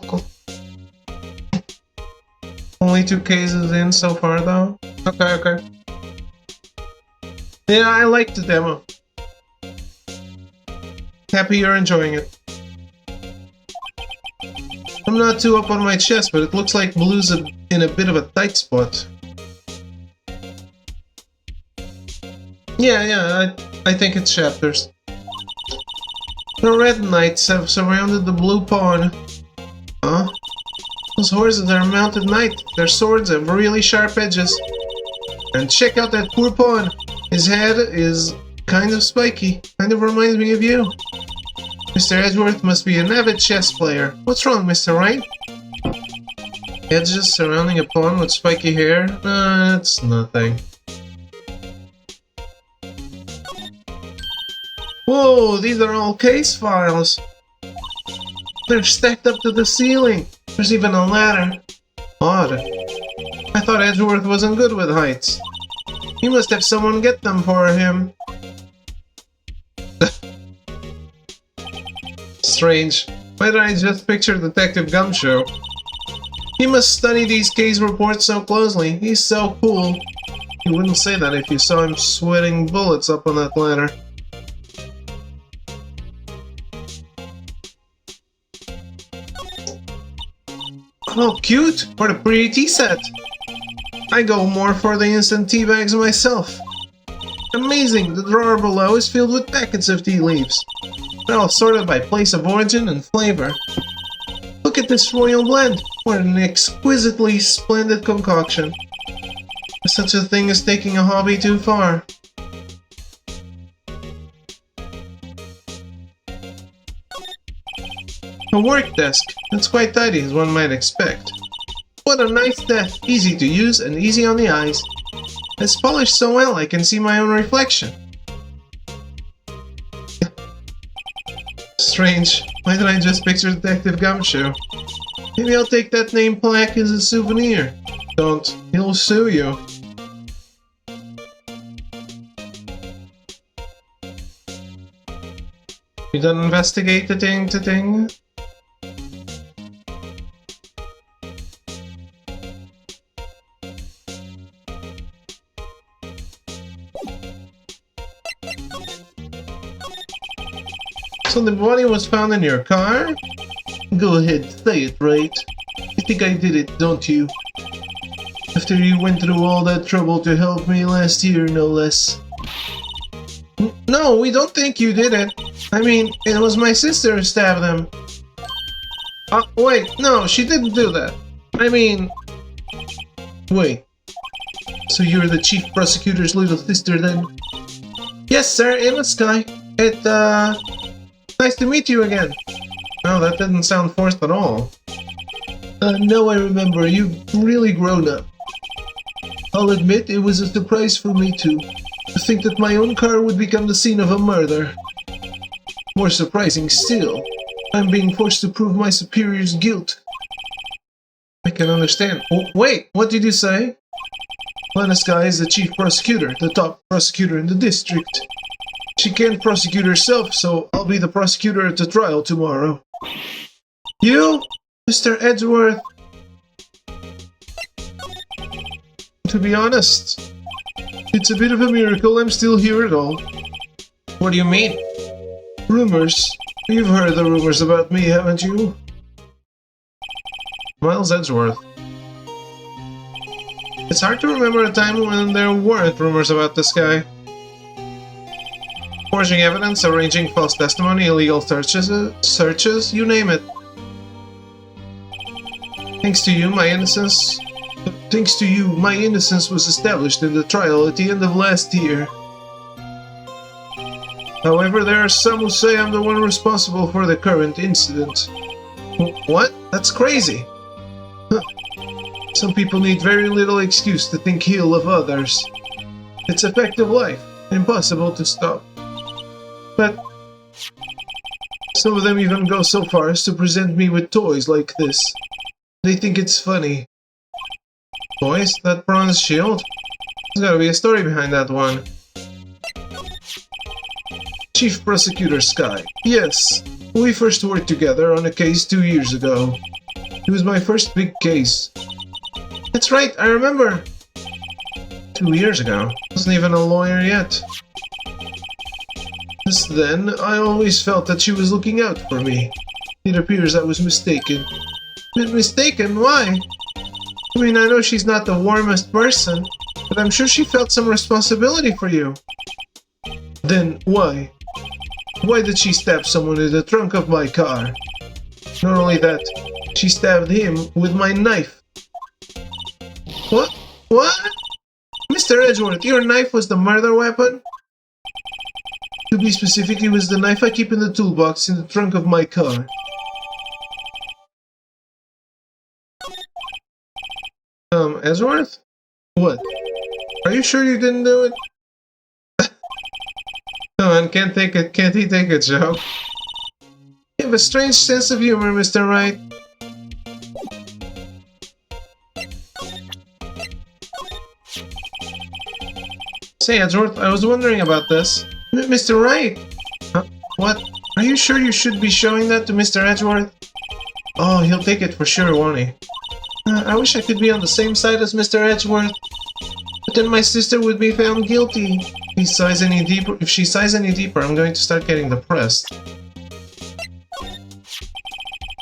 Only 2 cases in so far though. Okay. Yeah, I liked the demo. Happy you're enjoying it. I'm not too up on my chess, but it looks like Blue's in a bit of a tight spot. Yeah, I think it's chapters. The red knights have surrounded the blue pawn. Huh? Those horses are mounted knights. Their swords have really sharp edges. And check out that poor pawn. His head is kind of spiky. Kind of reminds me of you. Mr. Edgeworth must be an avid chess player. What's wrong, Mr. Wright? Edges surrounding a pawn with spiky hair? It's nothing. Whoa, these are all case files. They're stacked up to the ceiling. There's even a ladder. Odd. I thought Edgeworth wasn't good with heights. He must have someone get them for him. Strange. Why did I just picture Detective Gumshoe? He must study these case reports so closely. He's so cool. You wouldn't say that if you saw him sweating bullets up on that ladder. Oh, cute! What a pretty tea set! I go more for the instant tea bags myself. Amazing! The drawer below is filled with packets of tea leaves. They're all sorted by place of origin and flavor. Look at this royal blend! What an exquisitely splendid concoction. Such a thing as taking a hobby too far. A work desk. That's quite tidy as one might expect. What a nice desk! Easy to use and easy on the eyes. It's polished so well I can see my own reflection. Strange. Why did I just picture Detective Gumshoe? Maybe I'll take that name plaque as a souvenir. Don't. He'll sue you. You done investigating? So the body was found in your car? Go ahead, say it, Wright. You think I did it, don't you? After you went through all that trouble to help me last year, no less. No, we don't think you did it. I mean, it was my sister who stabbed him. Wait, no, she didn't do that. I mean... Wait. So you're the chief prosecutor's little sister then? Yes, sir, Emma Sky. Nice to meet you again. Oh, that didn't sound forced at all. Now I remember, you've really grown up. I'll admit it was a surprise for me too. To think that my own car would become the scene of a murder. More surprising still, I'm being forced to prove my superior's guilt. I can understand. Oh, wait, what did you say? Lana Sky is the chief prosecutor, the top prosecutor in the district. She can't prosecute herself, so I'll be the prosecutor at the trial tomorrow. You? Mr. Edgeworth? To be honest, it's a bit of a miracle I'm still here at all. What do you mean? Rumors. You've heard the rumors about me, haven't you? Miles Edgeworth. It's hard to remember a time when there weren't rumors about this guy. Forging evidence, arranging false testimony, illegal searches, you name it. Thanks to you, my innocence was established in the trial at the end of last year. However, there are some who say I'm the one responsible for the current incident. What? That's crazy. Huh. Some people need very little excuse to think ill of others. It's a fact of life, impossible to stop. But some of them even go so far as to present me with toys like this. They think it's funny. Toys? That bronze shield? There's gotta be a story behind that one. Chief Prosecutor Sky. Yes, we first worked together on a case 2 years ago. It was my first big case. That's right, I remember. 2 years ago. Wasn't even a lawyer yet. Since then, I always felt that she was looking out for me. It appears I was mistaken. Mistaken? Why? I mean, I know she's not the warmest person, but I'm sure she felt some responsibility for you. Then, why? Why did she stab someone in the trunk of my car? Not only that, she stabbed him with my knife. What? What? Mr. Edgeworth, your knife was the murder weapon? To be specific, it was the knife I keep in the toolbox in the trunk of my car. Edgeworth? What? Are you sure you didn't do it? Come on, can't he take a joke? You have a strange sense of humor, Mr. Wright. Say, Edgeworth, I was wondering about this. Mr. Wright! What? Are you sure you should be showing that to Mr. Edgeworth? Oh, he'll take it for sure, won't he? I wish I could be on the same side as Mr. Edgeworth. But then my sister would be found guilty. If she sighs any deeper, I'm going to start getting depressed.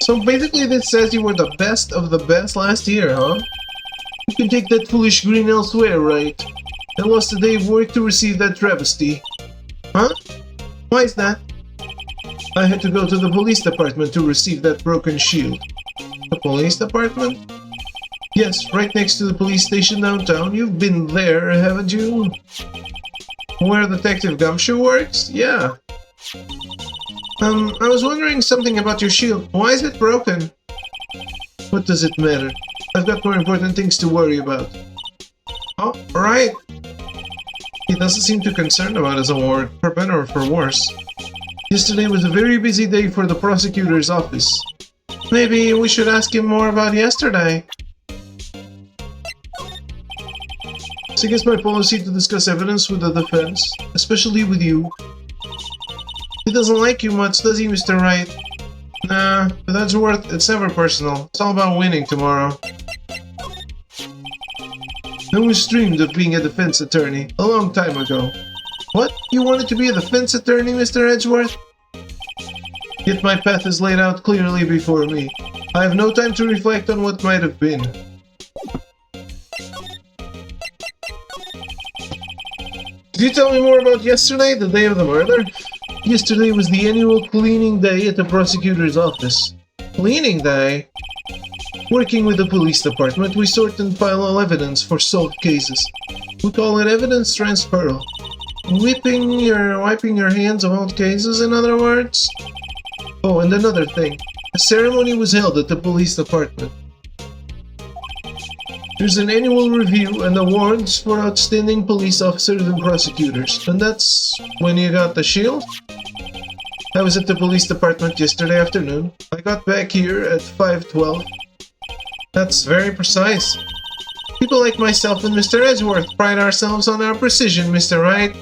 So basically this says you were the best of the best last year, huh? You can take that foolish grin elsewhere, right? I lost a day of work to receive that travesty. Huh? Why is that? I had to go to the police department to receive that broken shield. The police department? Yes, right next to the police station downtown. You've been there, haven't you? Where Detective Gumshoe works? Yeah. I was wondering something about your shield. Why is it broken? What does it matter? I've got more important things to worry about. Oh, right. He doesn't seem too concerned about his award, for better or for worse. Yesterday was a very busy day for the prosecutor's office. Maybe we should ask him more about yesterday. It's against my policy to discuss evidence with the defense, especially with you. He doesn't like you much, does he, Mr. Wright? Nah, but that's worth it's never personal. It's all about winning tomorrow. I always dreamed of being a defense attorney, a long time ago. What? You wanted to be a defense attorney, Mr. Edgeworth? Yet my path is laid out clearly before me. I have no time to reflect on what might have been. Could you tell me more about yesterday, the day of the murder? Yesterday was the annual cleaning day at the prosecutor's office. Cleaning day? Working with the police department, we sort and file all evidence for solved cases. We call it evidence transfer. Wiping your hands of old cases, in other words? Oh, and another thing. A ceremony was held at the police department. There's an annual review and awards for outstanding police officers and prosecutors. And that's when you got the shield? I was at the police department yesterday afternoon. I got back here at 5:12. That's very precise. People like myself and Mr. Edgeworth pride ourselves on our precision, Mr. Wright.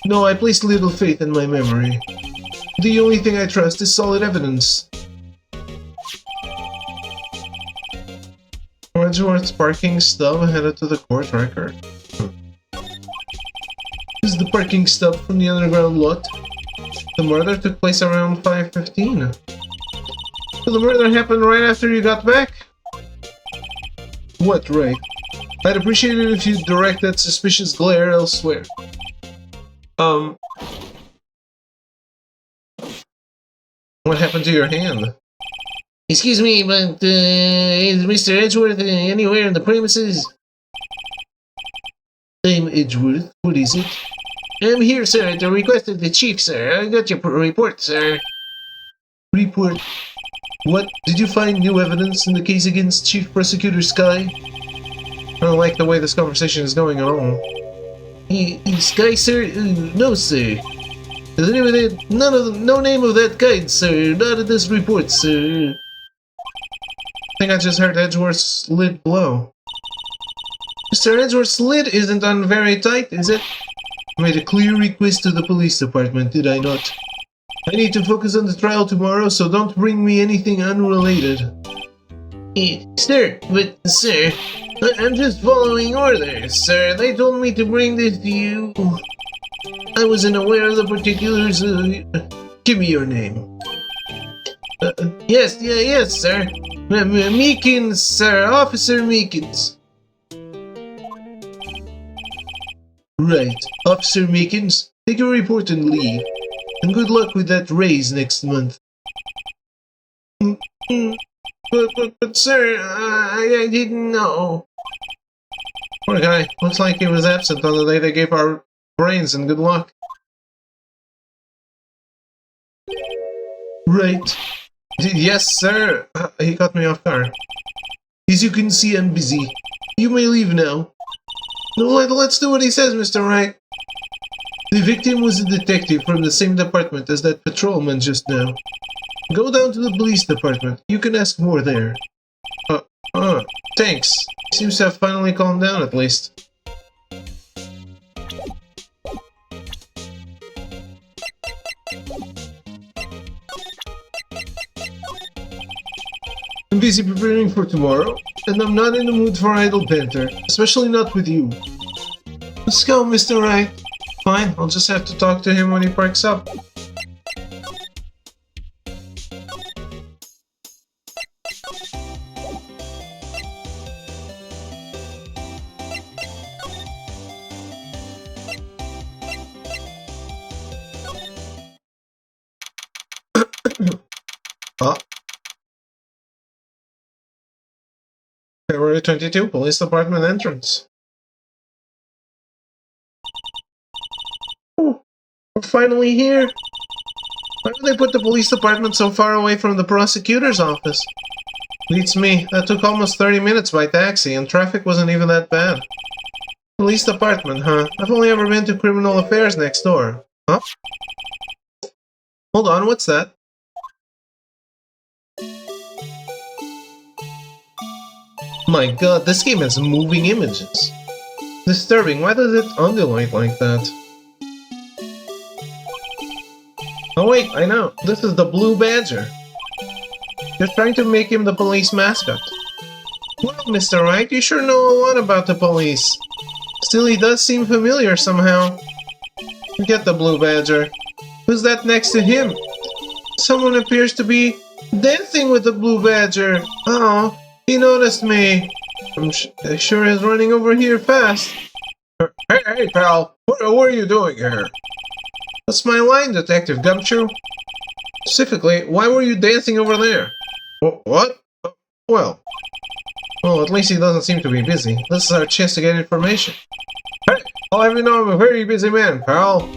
No, I place little faith in my memory. The only thing I trust is solid evidence. Edgeworth's parking stub headed to the court record. This is the parking stub from the underground lot. The murder took place around 5:15. So the murder happened right after you got back? What, right? I'd appreciate it if you'd direct that suspicious glare elsewhere. What happened to your hand? Excuse me, but is Mr. Edgeworth anywhere in the premises? I'm Edgeworth. What is it? I'm here, sir, at the request of the chief, sir. I got your report, sir. Report? What? Did you find new evidence in the case against Chief Prosecutor Sky? I don't like the way this conversation is going at all. Sky, sir? No, sir. The name of that, no name of that kind, sir. Not in this report, sir. I think I just heard Edgeworth's lid blow. Mr. Edgeworth's lid isn't on very tight, is it? I made a clear request to the police department, did I not? I need to focus on the trial tomorrow, so don't bring me anything unrelated. Sir, I'm just following orders, sir. They told me to bring this to you. I wasn't aware of the particulars. Give me your name. Yes, sir. Meekins, sir. Officer Meekins. Right. Officer Meekins, take your report and leave. And good luck with that raise next month. But sir, I didn't know. Poor guy. Looks like he was absent on the day they gave our brains, and good luck. Right. Yes, sir. He caught me off guard. As you can see, I'm busy. You may leave now. No, let's do what he says, Mr. Wright. The victim was a detective from the same department as that patrolman just now. Go down to the police department. You can ask more there. Thanks. Seems to have finally calmed down at least. I'm busy preparing for tomorrow, and I'm not in the mood for idle banter, especially not with you. Let's go, Mr. Wright. Fine, I'll just have to talk to him when he parks up. Ah. February 22, Police Department entrance. Oh, we're finally here. Why would they put the police department so far away from the prosecutor's office? Beats me. That took almost 30 minutes by taxi, and traffic wasn't even that bad. Police department, huh? I've only ever been to criminal affairs next door. Huh? Hold on, what's that? My god, this game has moving images. Disturbing, why does it undulate like that? Oh wait, I know. This is the Blue Badger. You're trying to make him the police mascot. Well, Mr. Wright, you sure know a lot about the police. Still, he does seem familiar somehow. Get the Blue Badger. Who's that next to him? Someone appears to be dancing with the Blue Badger. Oh, he noticed me. I'm sure he's running over here fast. Hey, pal. What are you doing here? That's my line, Detective Gumshoe. Specifically, why were you dancing over there? What? Well, at least he doesn't seem to be busy. This is our chance to get information. Hey, I'll have you know I'm a very busy man, pal.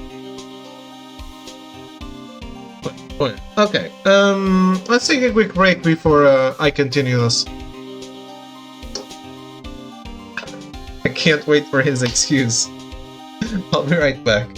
Wait, okay, let's take a quick break before I continue this. I can't wait for his excuse. I'll be right back.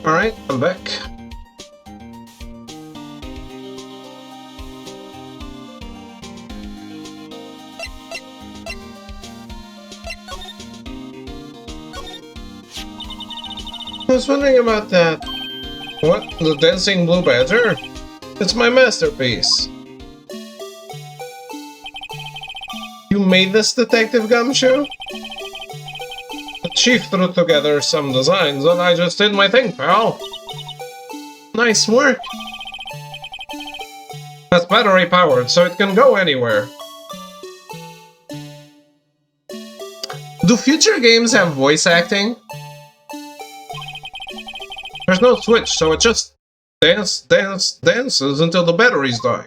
Alright, I'm back. I was wondering about that. What? The dancing blue badger? It's my masterpiece. You made this, Detective Gumshoe? The chief threw together some designs and I just did my thing, pal. Nice work. That's battery powered, so it can go anywhere. Do future games have voice acting? There's no switch, so it just dances until the batteries die.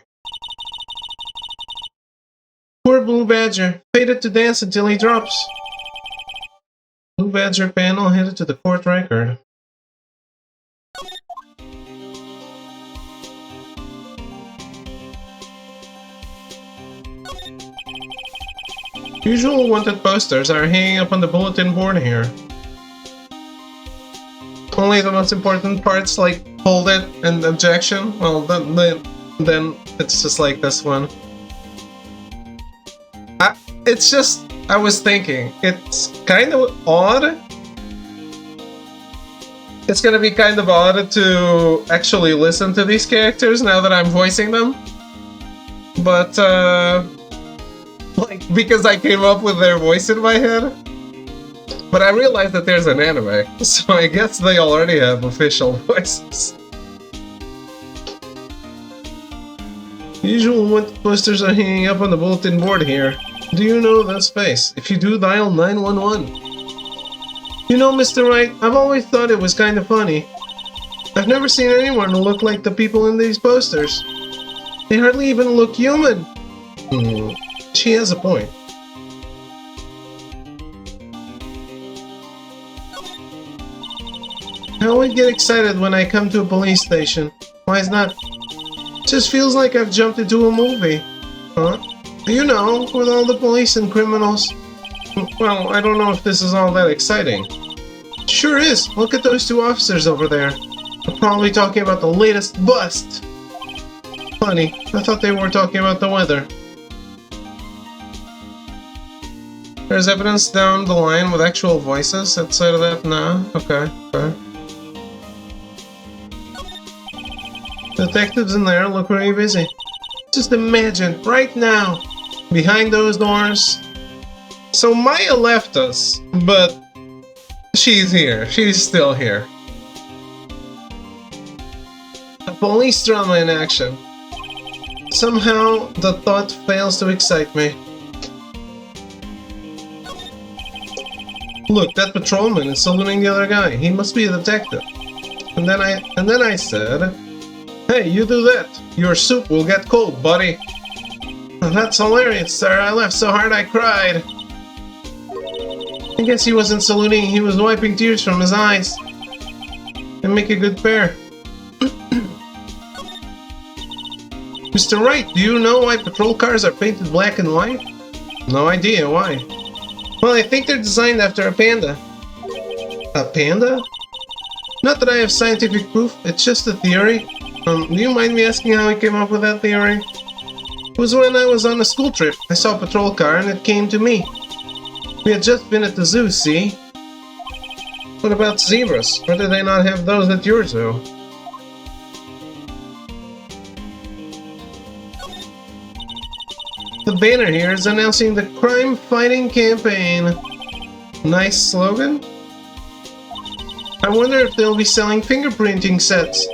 Poor Blue Badger, fated to dance until he drops. Blue Badger panel headed to the court record. Usual wanted posters are hanging up on the bulletin board here. Only the most important parts like hold it and objection, well then it's just like this one. It's just, I was thinking, it's kind of odd. It's gonna be kind of odd to actually listen to these characters now that I'm voicing them. But, like, because I came up with their voice in my head. But I realized that there's an anime, so I guess they already have official voices. Usual wanted posters are hanging up on the bulletin board here. Do you know that space? If you do, dial 911. You know, Mr. Wright, I've always thought it was kind of funny. I've never seen anyone look like the people in these posters. They hardly even look human. She has a point. I always get excited when I come to a police station. Why is that? It just feels like I've jumped into a movie. Huh? You know, with all the police and criminals. Well, I don't know if this is all that exciting. Sure is. Look at those two officers over there. They're probably talking about the latest bust. Funny, I thought they were talking about the weather. There's evidence down the line with actual voices outside of that? Nah, okay. Detectives in there look very busy. Just imagine, right now, behind those doors. So Maya left us, but she's here. She's still here. A police drama in action. Somehow, the thought fails to excite me. Look, that patrolman is saluting the other guy. He must be a detective. And then I said, "Hey, you do that. Your soup will get cold, buddy." That's hilarious, sir. I laughed so hard I cried. I guess he wasn't saluting, he was wiping tears from his eyes. They make a good pair. Mr. Wright, do you know why patrol cars are painted black and white? No idea, why? Well, I think they're designed after a panda. A panda? Not that I have scientific proof, it's just a theory. Do you mind me asking how he came up with that theory? It was when I was on a school trip. I saw a patrol car and it came to me. We had just been at the zoo, see? What about zebras? Or do they not have those at your zoo? The banner here is announcing the crime-fighting campaign. Nice slogan? I wonder if they'll be selling fingerprinting sets.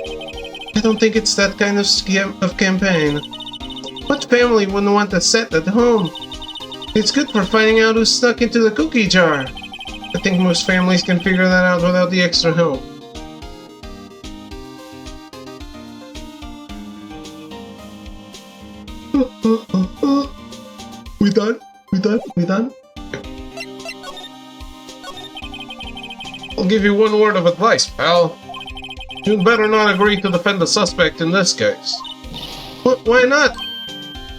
I don't think it's that kind of campaign. What family wouldn't want a set at home? It's good for finding out who's stuck into the cookie jar. I think most families can figure that out without the extra help. We done? We done? I'll give you one word of advice, pal. You'd better not agree to defend the suspect in this case. Why not?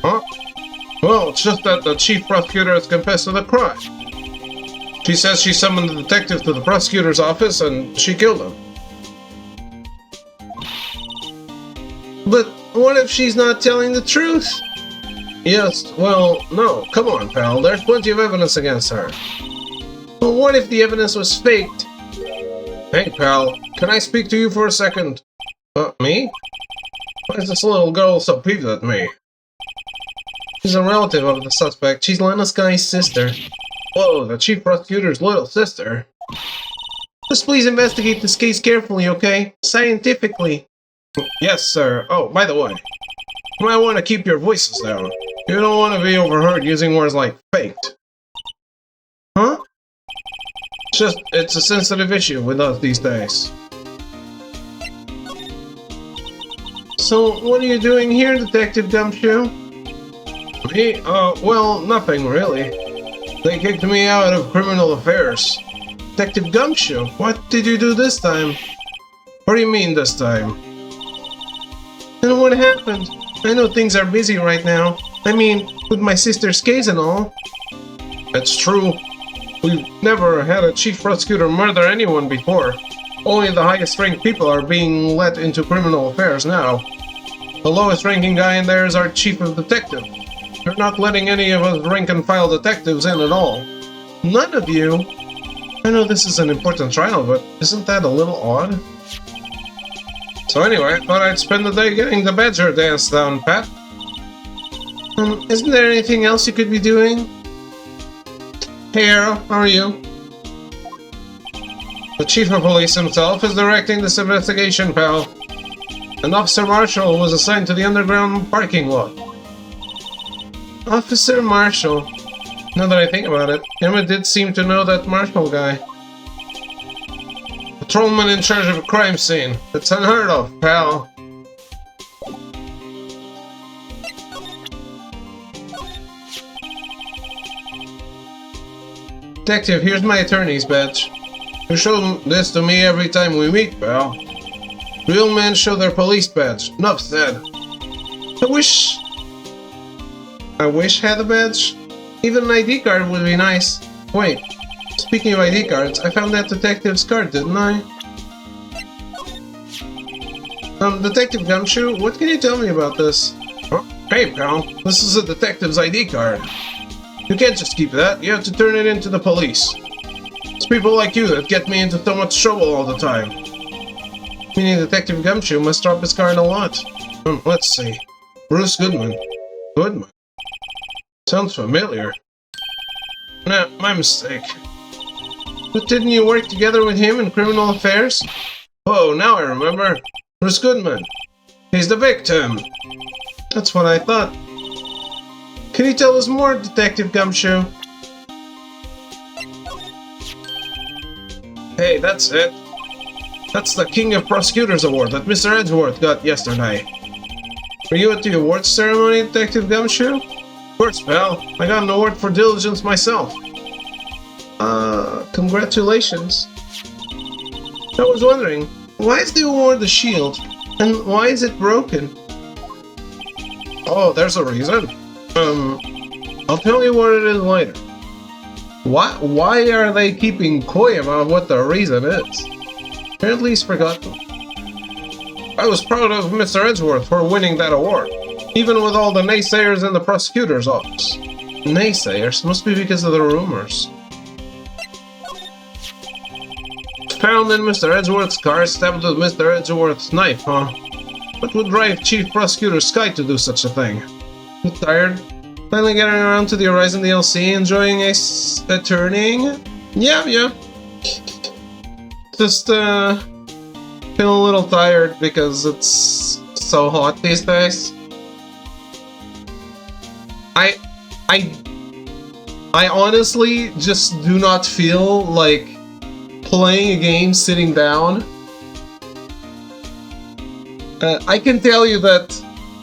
Huh? Well, it's just that the chief prosecutor has confessed to the crime. She says she summoned the detective to the prosecutor's office and she killed him. But what if she's not telling the truth? Yes, well, no. Come on, pal. There's plenty of evidence against her. But what if the evidence was faked? Hey, pal. Can I speak to you for a second? Me? Why is this little girl so peeved at me? She's a relative of the suspect. She's Lena's guy's sister. Whoa, the chief prosecutor's little sister. Just please investigate this case carefully, okay? Scientifically. Yes, sir. Oh, by the way, you might want to keep your voices down. You don't want to be overheard using words like faked. Huh? It's a sensitive issue with us these days. So, what are you doing here, Detective Gumshoe? Me? Well, nothing really. They kicked me out of criminal affairs. Detective Gumshoe, what did you do this time? What do you mean this time? And what happened? I know things are busy right now. I mean, with my sister's case and all. That's true. We've never had a chief prosecutor murder anyone before. Only the highest ranked people are being let into criminal affairs now. The lowest ranking guy in there is our chief of detective. They're not letting any of us rank and file detectives in at all. None of you? I know this is an important trial, but isn't that a little odd? So anyway, I thought I'd spend the day getting the badger dance down, Pat. Isn't there anything else you could be doing? Hey Arrow, how are you? The chief of police himself is directing this investigation, pal. And Officer Marshall was assigned to the underground parking lot. Officer Marshall. Now that I think about it, Emma did seem to know that Marshall guy. Patrolman in charge of a crime scene. It's unheard of, pal. Detective, here's my attorney's badge. You show this to me every time we meet, pal. Real men show their police badge. Enough said. I wish I had a badge. Even an ID card would be nice. Wait, speaking of ID cards, I found that detective's card, didn't I? Detective Gumshoe, what can you tell me about this? Oh, hey, pal, this is a detective's ID card. You can't just keep that, you have to turn it into the police. It's people like you that get me into so much trouble all the time. Meaning Detective Gumshoe must drop his card a lot. Let's see. Bruce Goodman. Goodman? Sounds familiar. Nah, my mistake. But didn't you work together with him in criminal affairs? Oh, now I remember. Bruce Goodman. He's the victim. That's what I thought. Can you tell us more, Detective Gumshoe? Hey, that's it. That's the King of Prosecutors Award that Mr. Edgeworth got yesterday. Were you at the awards ceremony, Detective Gumshoe? Of course, pal. I got an award for diligence myself. Congratulations. I was wondering, why is the award the shield? And why is it broken? Oh, there's a reason. I'll tell you what it is later. Why are they keeping coy about what the reason is? Apparently he's forgotten. I was proud of Mr. Edgeworth for winning that award, even with all the naysayers in the prosecutor's office. Naysayers? Must be because of the rumors. Found in Mr. Edgeworth's car, stabbed with Mr. Edgeworth's knife, huh? What would drive Chief Prosecutor Sky to do such a thing? You tired? Finally getting around to the Horizon DLC, enjoying a turning? Yeah. Just, feel a little tired because it's so hot these days. I honestly just do not feel like playing a game sitting down. I can tell you that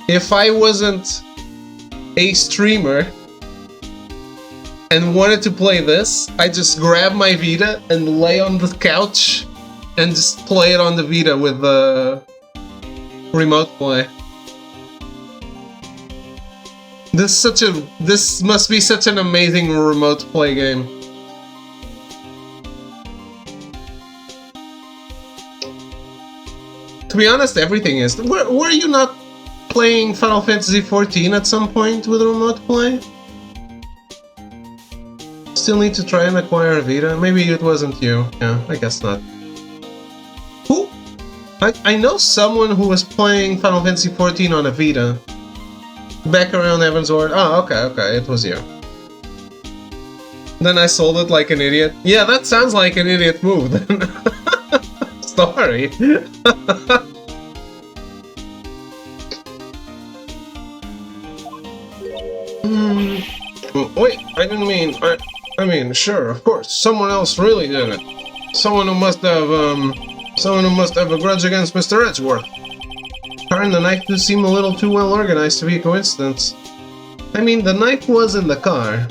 if I wasn't a streamer and wanted to play this, I just grab my Vita and lay on the couch and just play it on the Vita with the remote play. This must be such an amazing remote play game. To be honest, everything is. Were you not playing Final Fantasy XIV at some point with remote play? Still need to try and acquire a Vita? Maybe it wasn't you. Yeah, I guess not. Who? I know someone who was playing Final Fantasy XIV on a Vita. Back around Evansward. Oh, okay, it was you. Then I sold it like an idiot. Yeah, that sounds like an idiot move then. Sorry. Wait, I didn't mean... I mean, sure, of course, someone else really did it. Someone who must have a grudge against Mr. Edgeworth. Car and the knife do seem a little too well organized to be a coincidence. I mean, the knife was in the car.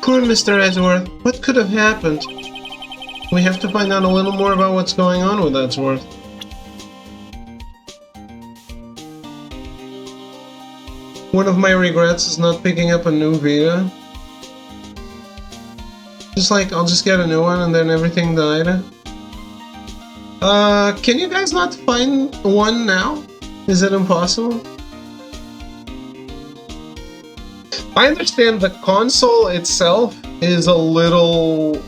Poor Mr. Edgeworth, what could have happened? We have to find out a little more about what's going on with Edgeworth. One of my regrets is not picking up a new Vita. Just like, I'll just get a new one and then everything died. Can you guys not find one now? Is it impossible? I understand the console itself is a little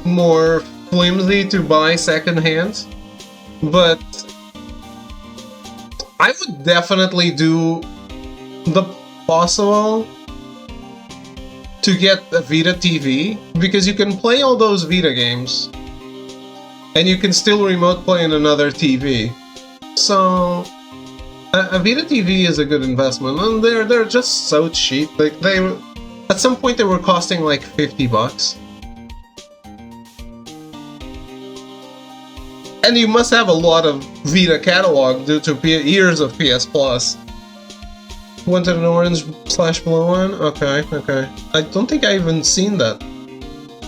more flimsy to buy secondhand, but I would definitely do the possible to get a Vita TV, because you can play all those Vita games and you can still remote play in another TV. So a Vita TV is a good investment, and they're just so cheap. Like at some point they were costing like $50. And you must have a lot of Vita catalog due to years of PS Plus. Wanted an orange/blue one? Okay. I don't think I even seen that.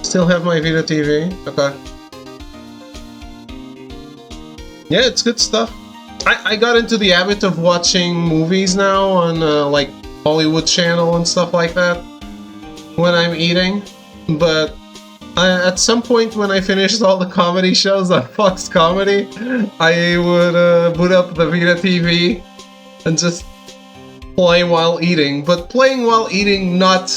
Still have my Vita TV? Okay. Yeah, it's good stuff. I got into the habit of watching movies now on like Hollywood Channel and stuff like that when I'm eating, but at some point when I finished all the comedy shows on Fox Comedy, I would boot up the Vita TV and just play while eating, but playing while eating not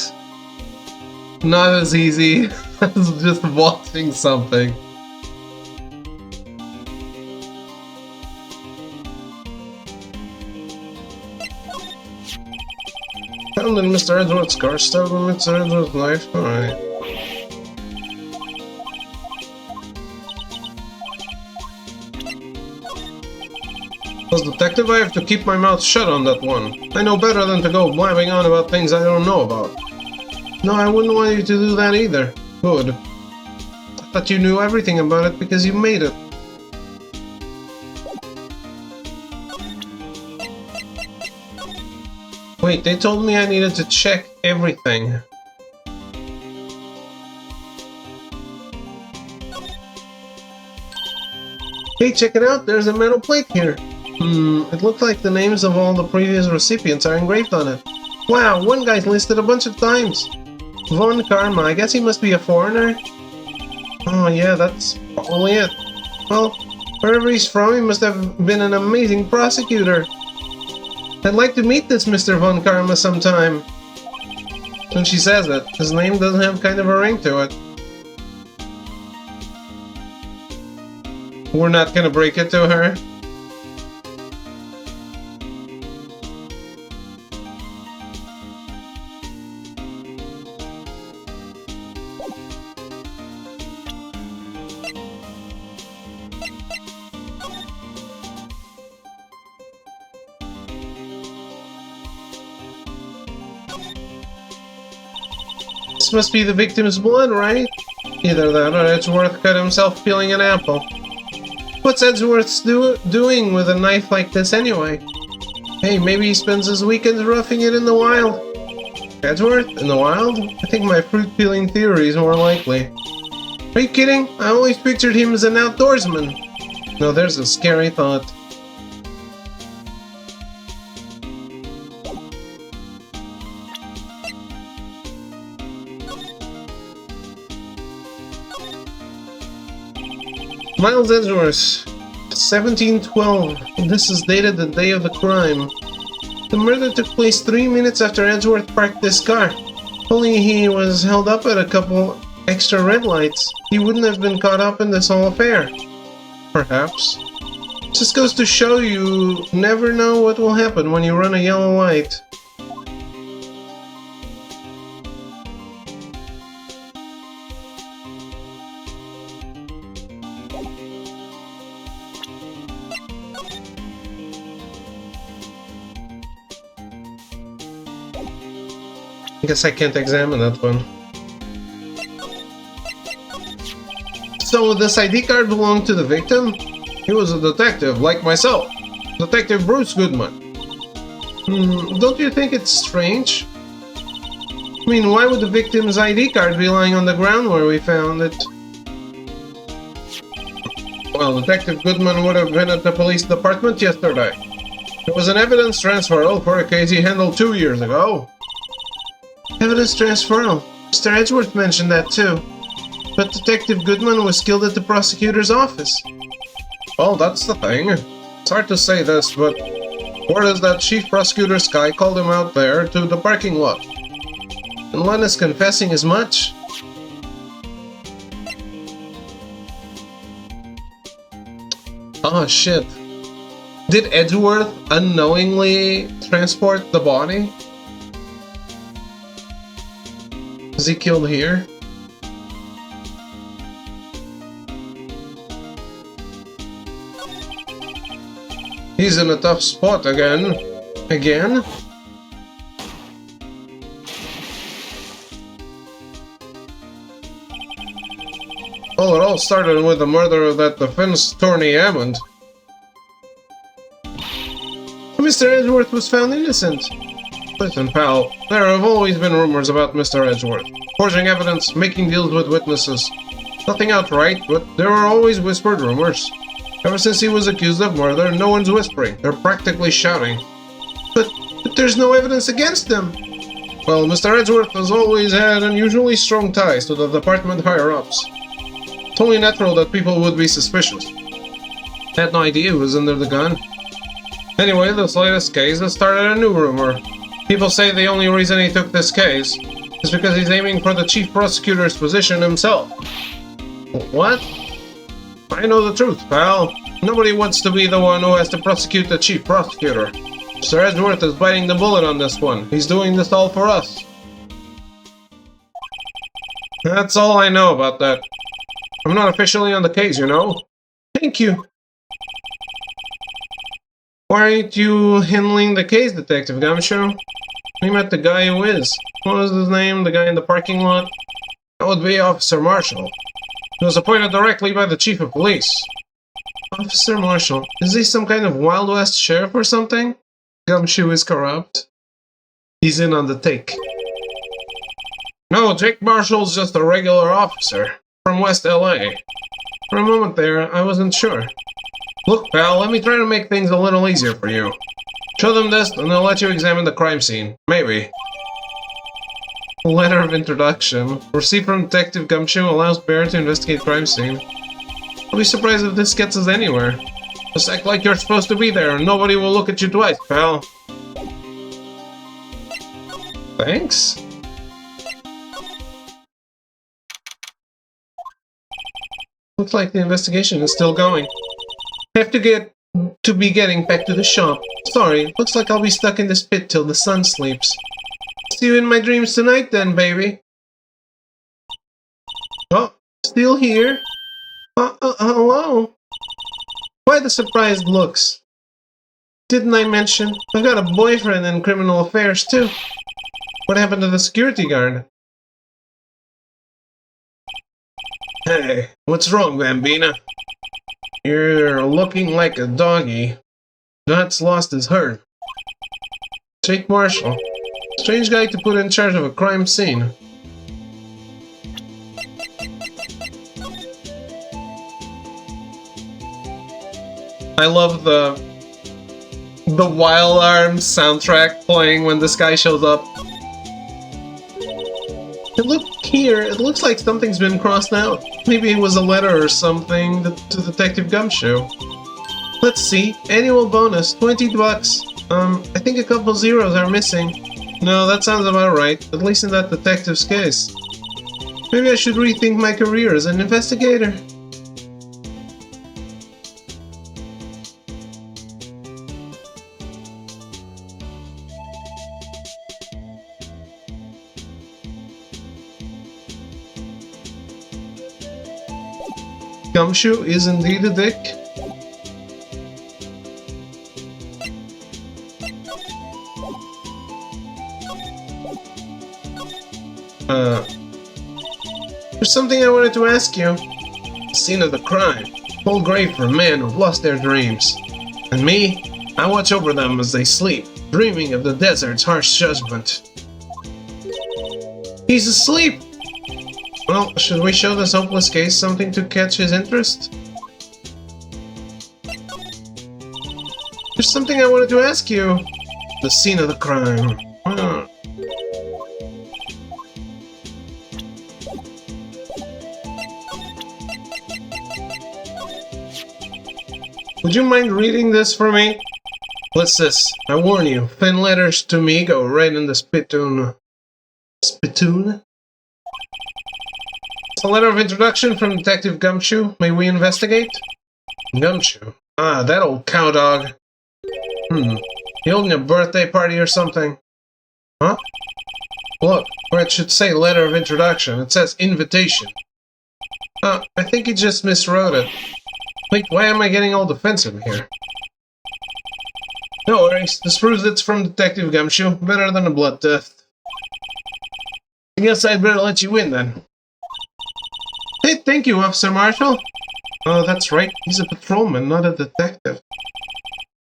as easy as just watching something. Found in Mr. Edgeworth's car, stowed in Mr. Edgeworth's knife. Alright. As detective, I have to keep my mouth shut on that one. I know better than to go blabbing on about things I don't know about. No, I wouldn't want you to do that either. Good. I thought you knew everything about it because you made it. Wait, they told me I needed to check everything. Hey, check it out, there's a metal plate here. It looked like the names of all the previous recipients are engraved on it. Wow, one guy's listed a bunch of times. Von Karma, I guess he must be a foreigner? Oh yeah, that's probably it. Well, wherever he's from, he must have been an amazing prosecutor. I'd like to meet this Mr. Von Karma sometime. When she says it, his name doesn't have kind of a ring to it. We're not gonna break it to her. This must be the victim's blood, right? Either that or Edgeworth cut himself peeling an apple. What's Edgeworth doing with a knife like this anyway? Hey, maybe he spends his weekends roughing it in the wild. Edgeworth? In the wild? I think my fruit peeling theory is more likely. Are you kidding? I always pictured him as an outdoorsman. No, there's a scary thought. Miles Edgeworth 1712. This is dated the day of the crime. The murder took place 3 minutes after Edgeworth parked this car. Only he was held up at a couple extra red lights. He wouldn't have been caught up in this whole affair. Perhaps. Just goes to show you never know what will happen when you run a yellow light. I guess I can't examine that one. So this ID card belonged to the victim? He was a detective, like myself. Detective Bruce Goodman. Don't you think it's strange? I mean, why would the victim's ID card be lying on the ground where we found it? Well, Detective Goodman would have been at the police department yesterday. It was an evidence transferal for a case he handled 2 years ago. Evidence transferal? Mr. Edgeworth mentioned that too. But Detective Goodman was killed at the prosecutor's office. Well, that's the thing. It's hard to say this, but word is that Chief Prosecutor Sky called him out there to the parking lot. And Len is confessing as much. Oh shit. Did Edgeworth unknowingly transport the body? Is he killed here? He's in a tough spot again. Again? Well, it all started with the murder of that defense attorney Hammond. Mr. Edgeworth was found innocent. Listen, pal, there have always been rumors about Mr. Edgeworth. Forging evidence, making deals with witnesses. Nothing outright, but there are always whispered rumors. Ever since he was accused of murder, no one's whispering. They're practically shouting. But there's no evidence against him. Well, Mr. Edgeworth has always had unusually strong ties to the department higher-ups. It's only natural that people would be suspicious. Had no idea who was under the gun. Anyway, this latest case has started a new rumor. People say the only reason he took this case is because he's aiming for the chief prosecutor's position himself. What? I know the truth, pal. Nobody wants to be the one who has to prosecute the chief prosecutor. Mr. Edgeworth is biting the bullet on this one. He's doing this all for us. That's all I know about that. I'm not officially on the case, you know. Thank you. Why aren't you handling the case, Detective Gumshoe? We met the guy who is. What was his name? The guy in the parking lot? That would be Officer Marshall. He was appointed directly by the Chief of Police. Officer Marshall? Is he some kind of Wild West sheriff or something? Gumshoe is corrupt. He's in on the take. No, Jake Marshall's just a regular officer. From West LA. For a moment there, I wasn't sure. Look, pal, let me try to make things a little easier for you. Show them this, and they'll let you examine the crime scene. Maybe. Letter of introduction. Receipt from Detective Gumshoe allows Bear to investigate crime scene. I'll be surprised if this gets us anywhere. Just act like you're supposed to be there, and nobody will look at you twice, pal. Thanks? Looks like the investigation is still going. I have to be getting back to the shop. Sorry, looks like I'll be stuck in this pit till the sun sleeps. See you in my dreams tonight then, baby. Oh, still here? Hello? Why the surprised looks? Didn't I mention? I've got a boyfriend in criminal affairs too. What happened to the security guard? Hey, what's wrong, Bambina? You're looking like a doggy. God's lost his herd. Jake Marshall. Strange guy to put in charge of a crime scene. I love the Wild Arms soundtrack playing when this guy shows up. And look here, it looks like something's been crossed out. Maybe it was a letter or something to Detective Gumshoe. Let's see. Annual bonus, 20 bucks. I think a couple zeros are missing. No, that sounds about right, at least in that detective's case. Maybe I should rethink my career as an investigator. Gumshoe is indeed a dick. There's something I wanted to ask you. The scene of the crime. Full grave for men who've lost their dreams. And me? I watch over them as they sleep, dreaming of the desert's harsh judgment. He's asleep! Well, should we show this hopeless case something to catch his interest? There's something I wanted to ask you. The scene of the crime. Would you mind reading this for me? What's this? I warn you, thin letters to me go right in the spittoon. Spittoon? It's a letter of introduction from Detective Gumshoe. May we investigate? Gumshoe? Ah, that old cowdog. He holding a birthday party or something. Huh? Look, where it should say letter of introduction, it says invitation. I think he just miswrote it. Wait, why am I getting all defensive here? No worries, this proves it's from Detective Gumshoe. Better than a blood test. I guess I'd better let you in then. Hey, thank you, Officer Marshall. Oh, that's right, he's a patrolman, not a detective.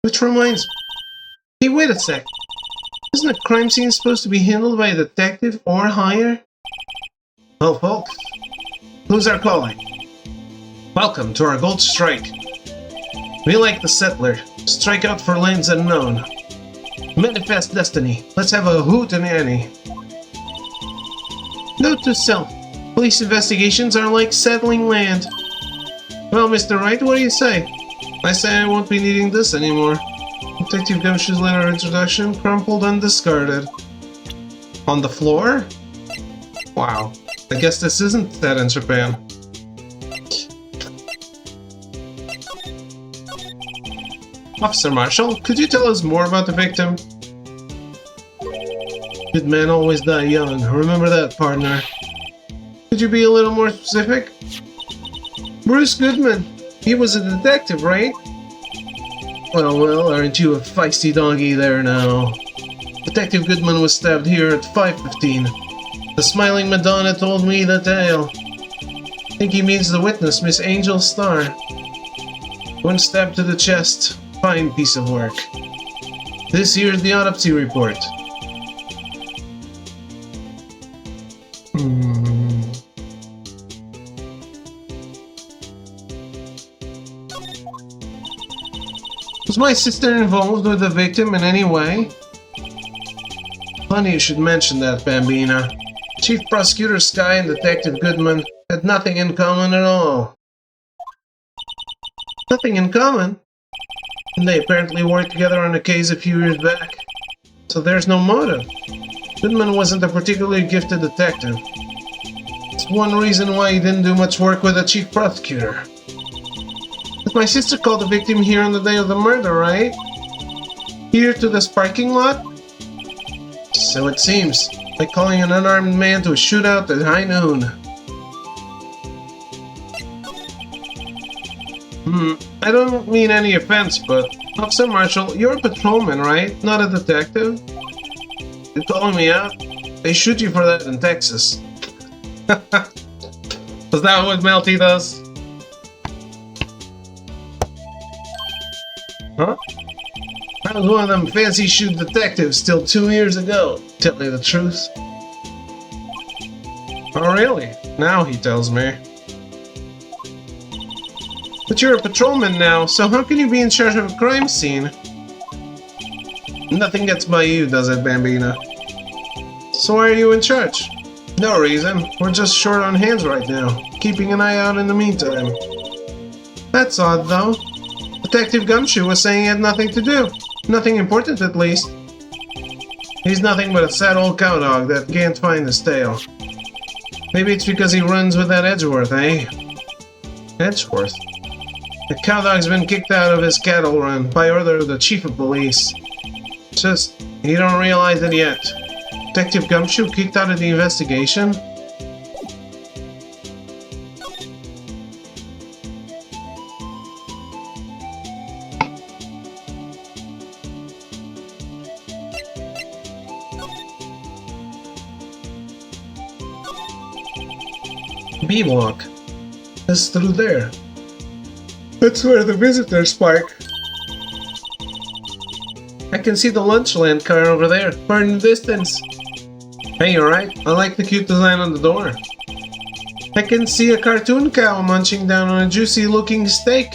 Which reminds me. Hey, wait a sec. Isn't a crime scene supposed to be handled by a detective or higher? Oh, folks. Who's our calling? Welcome to our Gold Strike. We like the settler. Strike out for lands unknown. Manifest destiny. Let's have a hoot and Annie. Note to self. Police investigations are like settling land. Well, Mr. Wright, what do you say? I say I won't be needing this anymore. Detective Gumshoe's letter of introduction, crumpled and discarded. On the floor? Wow. I guess this isn't that in Japan. Officer Marshall, could you tell us more about the victim? Good men always die young. Remember that, partner. Could you be a little more specific? Bruce Goodman. He was a detective, right? Well, aren't you a feisty doggy there now? Detective Goodman was stabbed here at 5:15. The Smiling Madonna told me the tale. I think he means the witness, Miss Angel Starr. One stab to the chest. Fine piece of work. This here's the autopsy report. Was my sister involved with the victim in any way? Funny you should mention that, Bambina. Chief Prosecutor Sky and Detective Goodman had nothing in common at all. Nothing in common? And they apparently worked together on a case a few years back. So there's no motive. Goodman wasn't a particularly gifted detective. It's one reason why he didn't do much work with the chief prosecutor. But my sister called the victim here on the day of the murder, right? Here to this parking lot? So it seems. Like calling an unarmed man to a shootout at high noon. I don't mean any offense, but Officer Marshall, you're a patrolman, right? Not a detective? You calling me out? They shoot you for that in Texas. Was that what Melty does? Huh? I was one of them fancy shoot detectives till 2 years ago, tell you the truth. Oh really? Now he tells me. But you're a patrolman now, so how can you be in charge of a crime scene? Nothing gets by you, does it, Bambina? So why are you in charge? No reason. We're just short on hands right now, keeping an eye out in the meantime. That's odd, though. Detective Gumshoe was saying he had nothing to do. Nothing important, at least. He's nothing but a sad old cowdog that can't find his tail. Maybe it's because he runs with that Edgeworth, eh? Edgeworth? The cowdog's been kicked out of his cattle run by order of the chief of police. Just, you don't realize it yet. Detective Gumshoe kicked out of the investigation? B-Block. It's through there. That's where the visitors park. I can see the Lunchland car over there, far in the distance. Hey, you're right. I like the cute design on the door. I can see a cartoon cow munching down on a juicy-looking steak.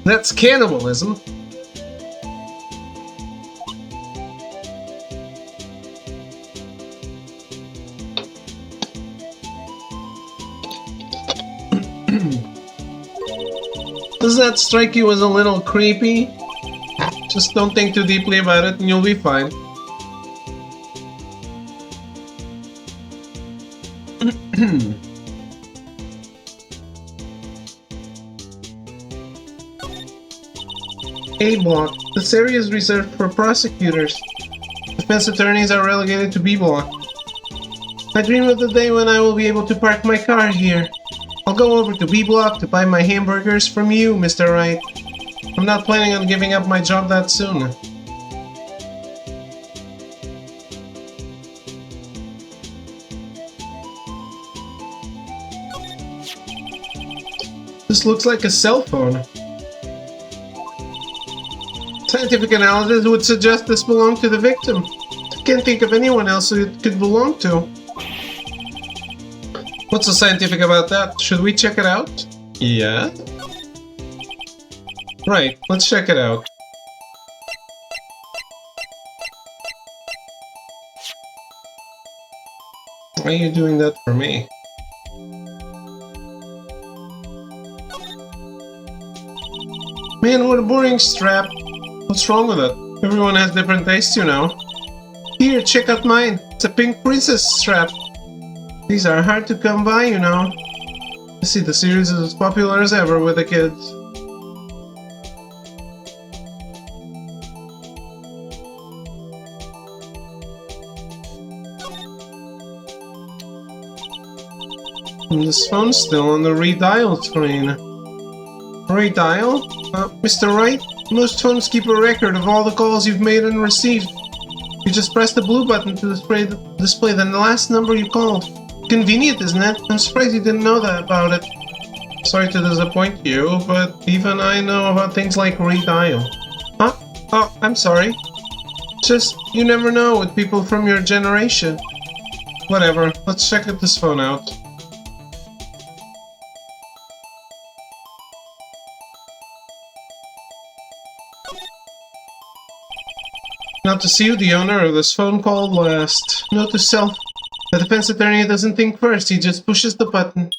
That's cannibalism. Does that strike you as a little creepy? Just don't think too deeply about it and you'll be fine. A block. This area is reserved for prosecutors. Defense attorneys are relegated to B block. I dream of the day when I will be able to park my car here. I'll go over to B block to buy my hamburgers from you, Mr. Wright. I'm not planning on giving up my job that soon. This looks like a cell phone. Scientific analysis would suggest this belonged to the victim. I can't think of anyone else who it could belong to. What's so scientific about that? Should we check it out? Yeah? Right, let's check it out. Why are you doing that for me? Man, what a boring strap. What's wrong with it? Everyone has different tastes, you know. Here, check out mine. It's a pink princess strap. These are hard to come by, you know. I see the series is as popular as ever with the kids. And this phone's still on the redial screen. Redial? Mr. Wright? Most phones keep a record of all the calls you've made and received. You just press the blue button to display the last number you called. Convenient, isn't it? I'm surprised you didn't know that about it. Sorry to disappoint you, but even I know about things like redial. Huh? Oh, I'm sorry. Just, you never know with people from your generation. Whatever, let's check this phone out. Not to see who the owner of this phone called last. Note to self. The defense attorney doesn't think first, he just pushes the button.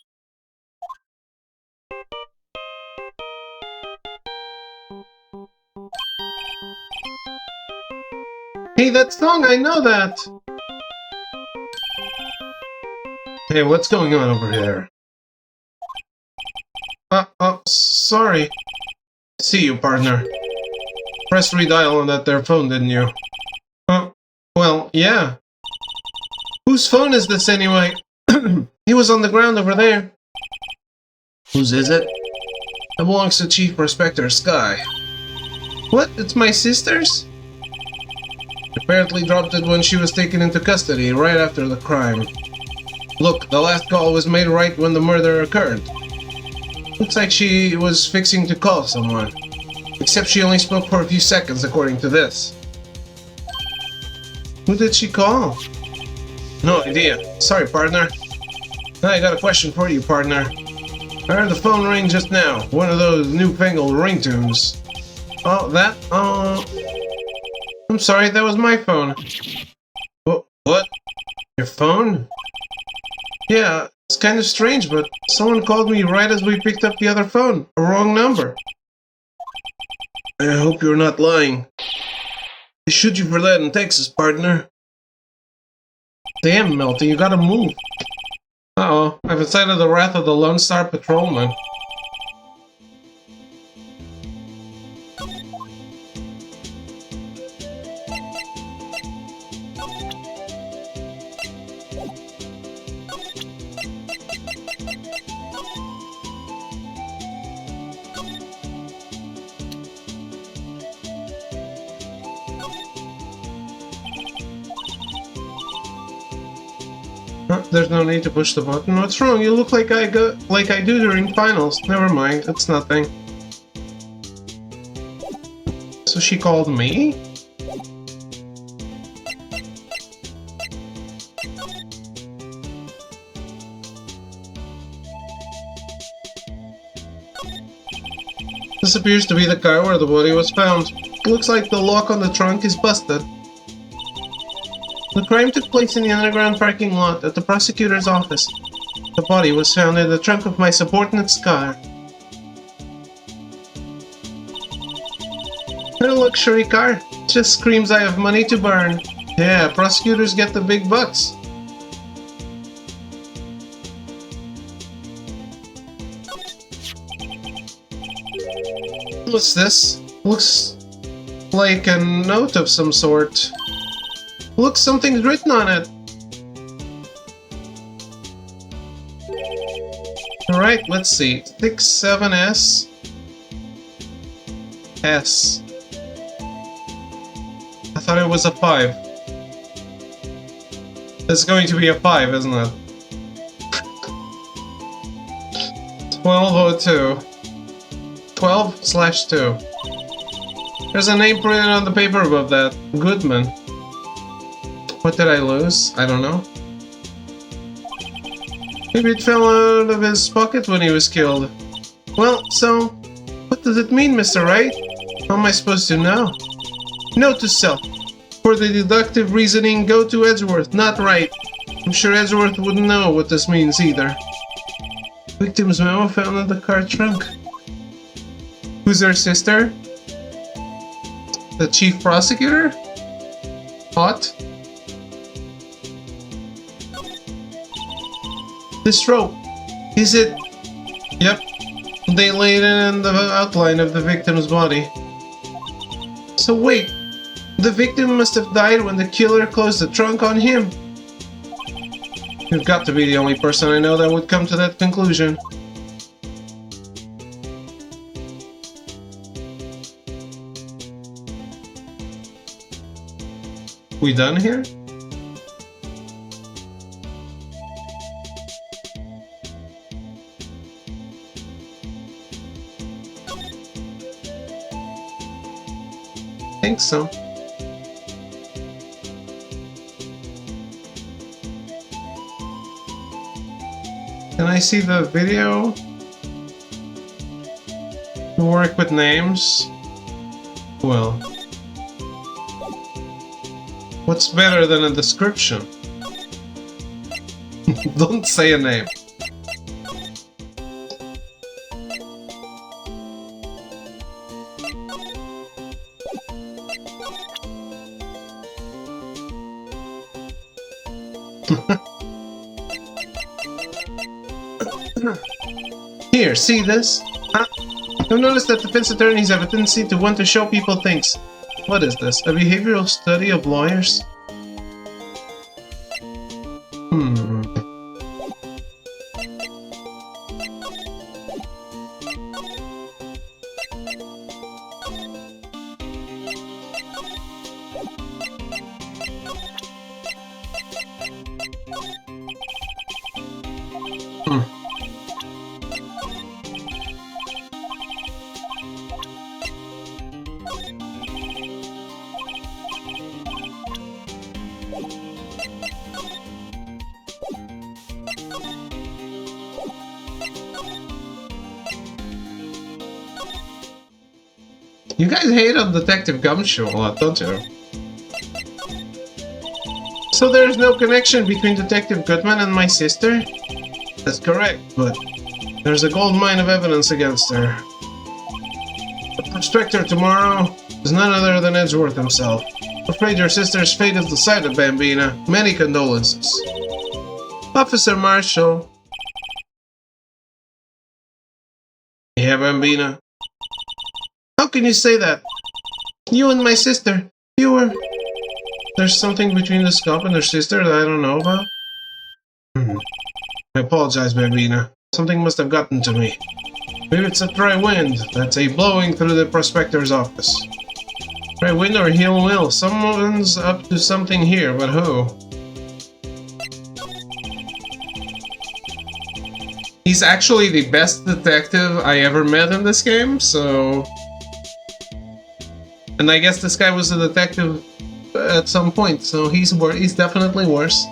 Hey, that song, I know that! Hey, what's going on over there? Sorry. See you, partner. Pressed redial on that there phone, didn't you? Well, yeah. Whose phone is this anyway? He was on the ground over there. Whose is it? It belongs to Chief Prospector Sky. What? It's my sister's? Apparently dropped it when she was taken into custody right after the crime. Look, the last call was made right when the murder occurred. Looks like she was fixing to call someone. Except she only spoke for a few seconds, according to this. Who did she call? No idea. Sorry, partner. I got a question for you, partner. I heard the phone ring just now. One of those newfangled ringtones. Oh, that? I'm sorry, that was my phone. What? Your phone? Yeah, It's kind of strange, but someone called me right as we picked up the other phone. A wrong number. I hope you're not lying. They shoot you for that in Texas, partner. Damn, Melty, you gotta move. Uh-oh, I've incited the wrath of the Lone Star Patrolman. There's no need to push the button. What's wrong? You look like I do during finals. Never mind, it's nothing. So she called me? This appears to be the car where the body was found. Looks like the lock on the trunk is busted. The crime took place in the underground parking lot at the prosecutor's office. The body was found in the trunk of my subordinate's car. A luxury car. Just screams I have money to burn. Yeah, prosecutors get the big bucks. What's this? Looks like a note of some sort. Look, something's written on it. Alright, let's see. 67S. S. I thought it was a 5. It's going to be a 5, isn't it? 1202. 12/2. There's a name printed on the paper above that. Goodman. What did I lose? I don't know. Maybe it fell out of his pocket when he was killed. Well, so, what does it mean, Mr. Wright? How am I supposed to know? Note to self. For the deductive reasoning, go to Edgeworth, not Wright. I'm sure Edgeworth wouldn't know what this means either. Victim's memo found in the car trunk. Who's her sister? The chief prosecutor? Hot? This rope. Is it? Yep. They laid it in the outline of the victim's body. So wait. The victim must have died when the killer closed the trunk on him. You've got to be the only person I know that would come to that conclusion. We done here? I think so. Can I see the video? Work with names? Well, what's better than a description? Don't say a name. Here, see this? Huh? I've noticed that defense attorneys have a tendency to want to show people things. What is this? A behavioral study of lawyers? You guys hate on Detective Gumshoe a lot, don't you? So there's no connection between Detective Goodman and my sister? That's correct, but there's a gold mine of evidence against her. The prospector tomorrow is none other than Edgeworth himself. I'm afraid your sister's fate is decided, Bambina. Many condolences. Officer Marshall. Yeah, Bambina. How can you say that? You and my sister. You were... There's something between the Scump and her sister that I don't know about? I apologize, Bambina. Something must have gotten to me. Maybe it's a dry wind that's blowing through the prospector's office. Dry wind or heel will. Someone's up to something here, but who? He's actually the best detective I ever met in this game, so... And I guess this guy was a detective at some point, so he's definitely worse.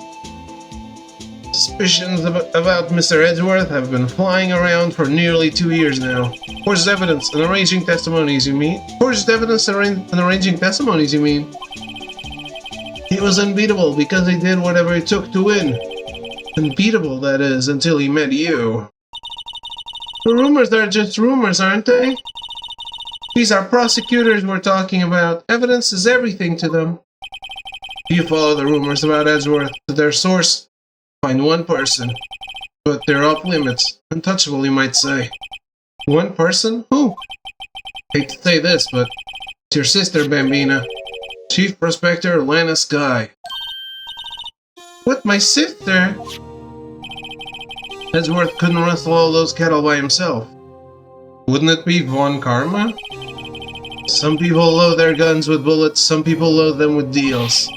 Suspicions about Mr. Edgeworth have been flying around for nearly 2 years now. Forged evidence and arranging testimonies, you mean? Forged evidence and arranging testimonies, you mean? He was unbeatable because he did whatever it took to win. Unbeatable, that is, until he met you. The rumors are just rumors, aren't they? These are prosecutors we're talking about. Evidence is everything to them. You follow the rumors about Edgeworth to their source. Find one person. But they're off limits. Untouchable, you might say. One person? Who? Hate to say this, but it's your sister, Bambina. Chief Prospector Lana Skye. What, my sister? Edgeworth couldn't rustle all those cattle by himself. Wouldn't it be Von Karma? Some people load their guns with bullets, some people load them with deals.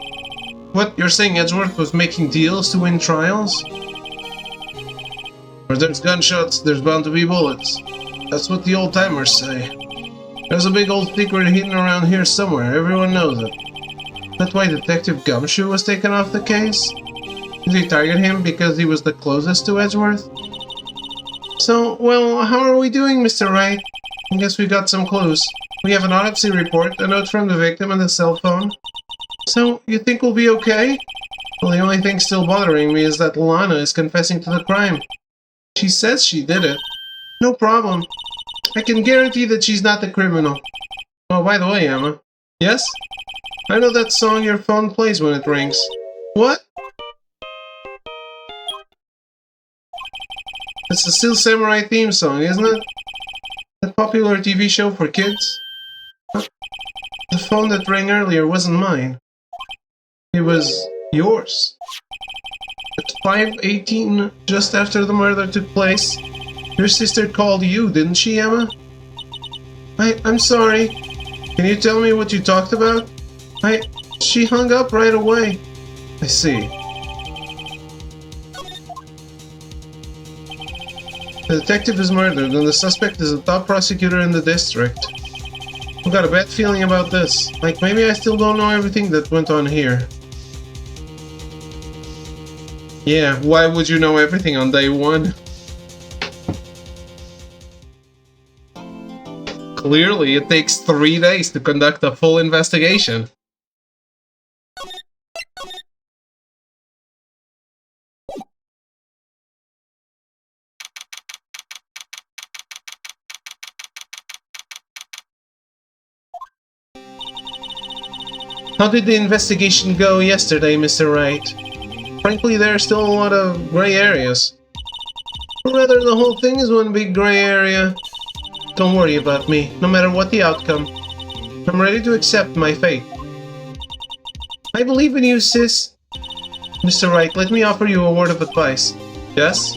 What, you're saying Edgeworth was making deals to win trials? Where there's gunshots, there's bound to be bullets. That's what the old-timers say. There's a big old secret hidden around here somewhere, everyone knows it. That's why Detective Gumshoe was taken off the case? Did they target him because he was the closest to Edgeworth? So, well, how are we doing, Mr. Wright? I guess we got some clues. We have an autopsy report, a note from the victim, and a cell phone. So, you think we'll be okay? Well, the only thing still bothering me is that Lana is confessing to the crime. She says she did it. No problem. I can guarantee that she's not the criminal. Oh, by the way, Emma. Yes? I know that song your phone plays when it rings. What? It's the Steel Samurai theme song, isn't it? That popular TV show for kids? The phone that rang earlier wasn't mine. It was yours. At 5:18, just after the murder took place, your sister called you, didn't she, Emma? I'm sorry. Can you tell me what you talked about? She hung up right away. I see. The detective is murdered, and the suspect is the top prosecutor in the district. I've got a bad feeling about this. Like, maybe I still don't know everything that went on here. Yeah, why would you know everything on day one? Clearly, it takes 3 days to conduct a full investigation. How did the investigation go yesterday, Mr. Wright? Frankly, there are still a lot of gray areas. Or rather, the whole thing is one big gray area. Don't worry about me, no matter what the outcome. I'm ready to accept my fate. I believe in you, sis. Mr. Wright, let me offer you a word of advice. Yes?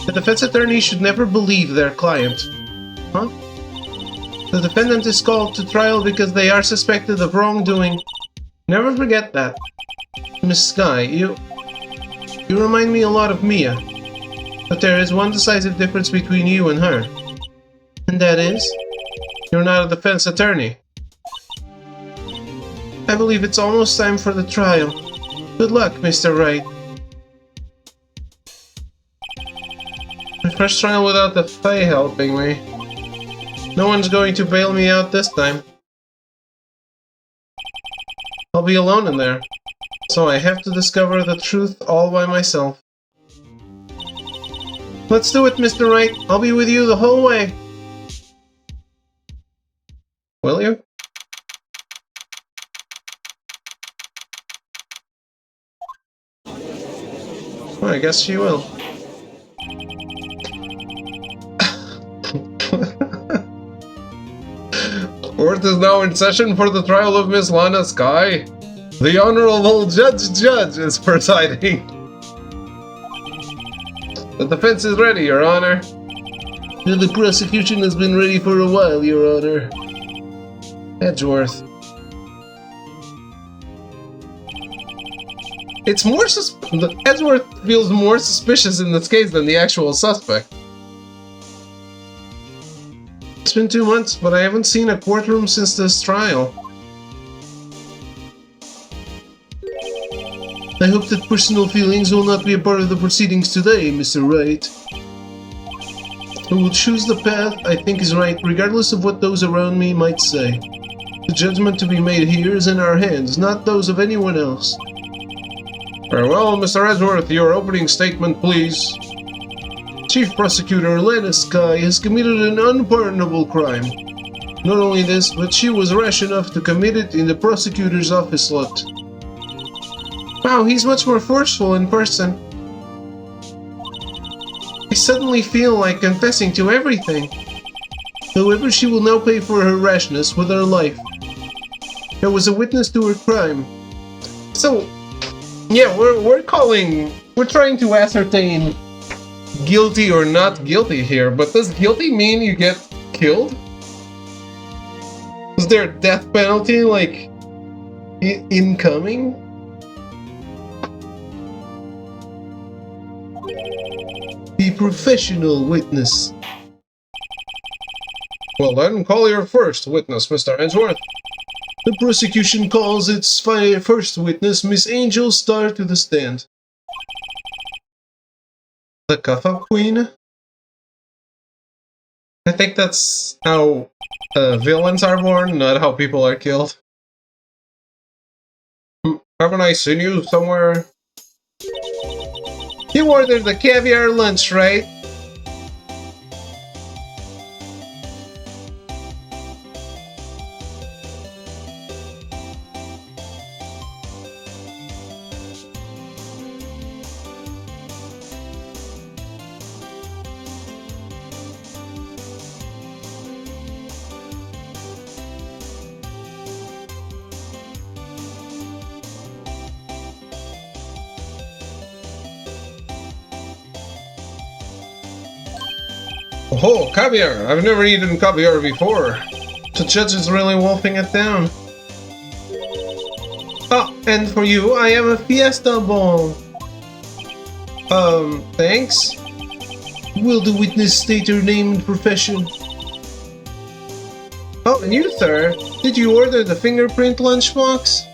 The defense attorney should never believe their client. Huh? The defendant is called to trial because they are suspected of wrongdoing. Never forget that. Miss Skye, you remind me a lot of Mia. But there is one decisive difference between you and her. And that is, you're not a defense attorney. I believe it's almost time for the trial. Good luck, Mr. Wright. My first trial without the Fae helping me. No one's going to bail me out this time. I'll be alone in there, so I have to discover the truth all by myself. Let's do it, Mr. Wright. I'll be with you the whole way. Will you? Well, I guess she will. Court is now in session for the trial of Miss Lana Sky. The Honorable Judge is presiding. The defense is ready, Your Honor. The prosecution has been ready for a while, Your Honor. Edgeworth. It's more Edgeworth feels more suspicious in this case than the actual suspect. It's been 2 months, but I haven't seen a courtroom since this trial. I hope that personal feelings will not be a part of the proceedings today, Mr. Wright. I will choose the path I think is right, regardless of what those around me might say. The judgment to be made here is in our hands, not those of anyone else. Very well, Mr. Edgeworth, your opening statement, please. Chief Prosecutor Lana Sky has committed an unpardonable crime. Not only this, but she was rash enough to commit it in the prosecutor's office lot. Wow, he's much more forceful in person. I suddenly feel like confessing to everything. However, she will now pay for her rashness with her life. I was a witness to her crime. So, yeah, we're trying to ascertain guilty or not guilty here, but does guilty mean you get killed? Is there a death penalty, like, incoming? The professional witness. Well then, call your first witness, Mr. Edgeworth. The prosecution calls its first witness, Miss Angel Starr, to the stand. The Cuff-Up Queen? I think that's how villains are born, not how people are killed. Haven't I seen you somewhere? You ordered the caviar lunch, right? Oh, caviar! I've never eaten caviar before. The judge is really wolfing it down. Oh, and for you, I have a fiesta bowl. Thanks? Will the witness state her name and profession? Oh, and you, sir, did you order the fingerprint lunchbox?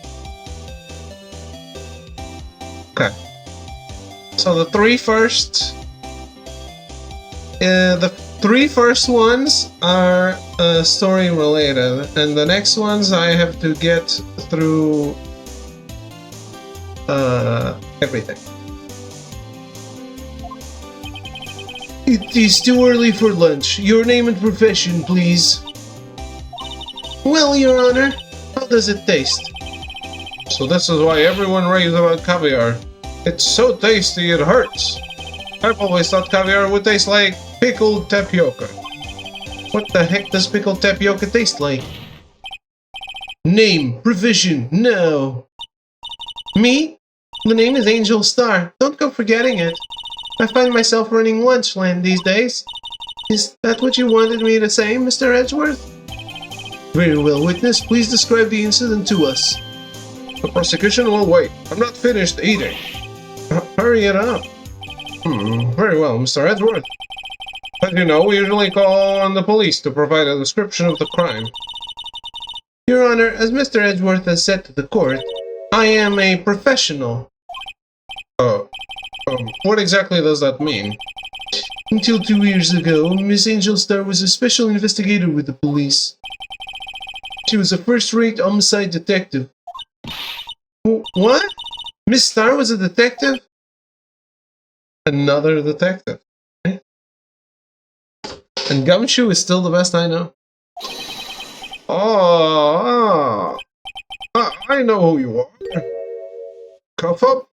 Okay. So the three first ones are story related, and the next ones I have to get through everything. It is too early for lunch. Your name and profession, please. Well, Your Honor, how does it taste? So this is why everyone raves about caviar. It's so tasty it hurts. I've always thought caviar would taste like pickled tapioca. What the heck does pickled tapioca taste like? Name, profession, no. Me? The name is Angel Starr. Don't go forgetting it. I find myself running Lunchland these days. Is that what you wanted me to say, Mr. Edgeworth? Very well, witness. Please describe the incident to us. The prosecution will wait. I'm not finished eating. Hurry it up. Very well, Mr. Edgeworth. As you know, we usually call on the police to provide a description of the crime. Your Honor, as Mr. Edgeworth has said to the court, I am a professional. What exactly does that mean? Until 2 years ago, Miss Angel Starr was a special investigator with the police. She was a first-rate homicide detective. What? Miss Starr was a detective? Another detective. Okay. And Gumshoe is still the best I know. Oh, I know who you are. Cuff up.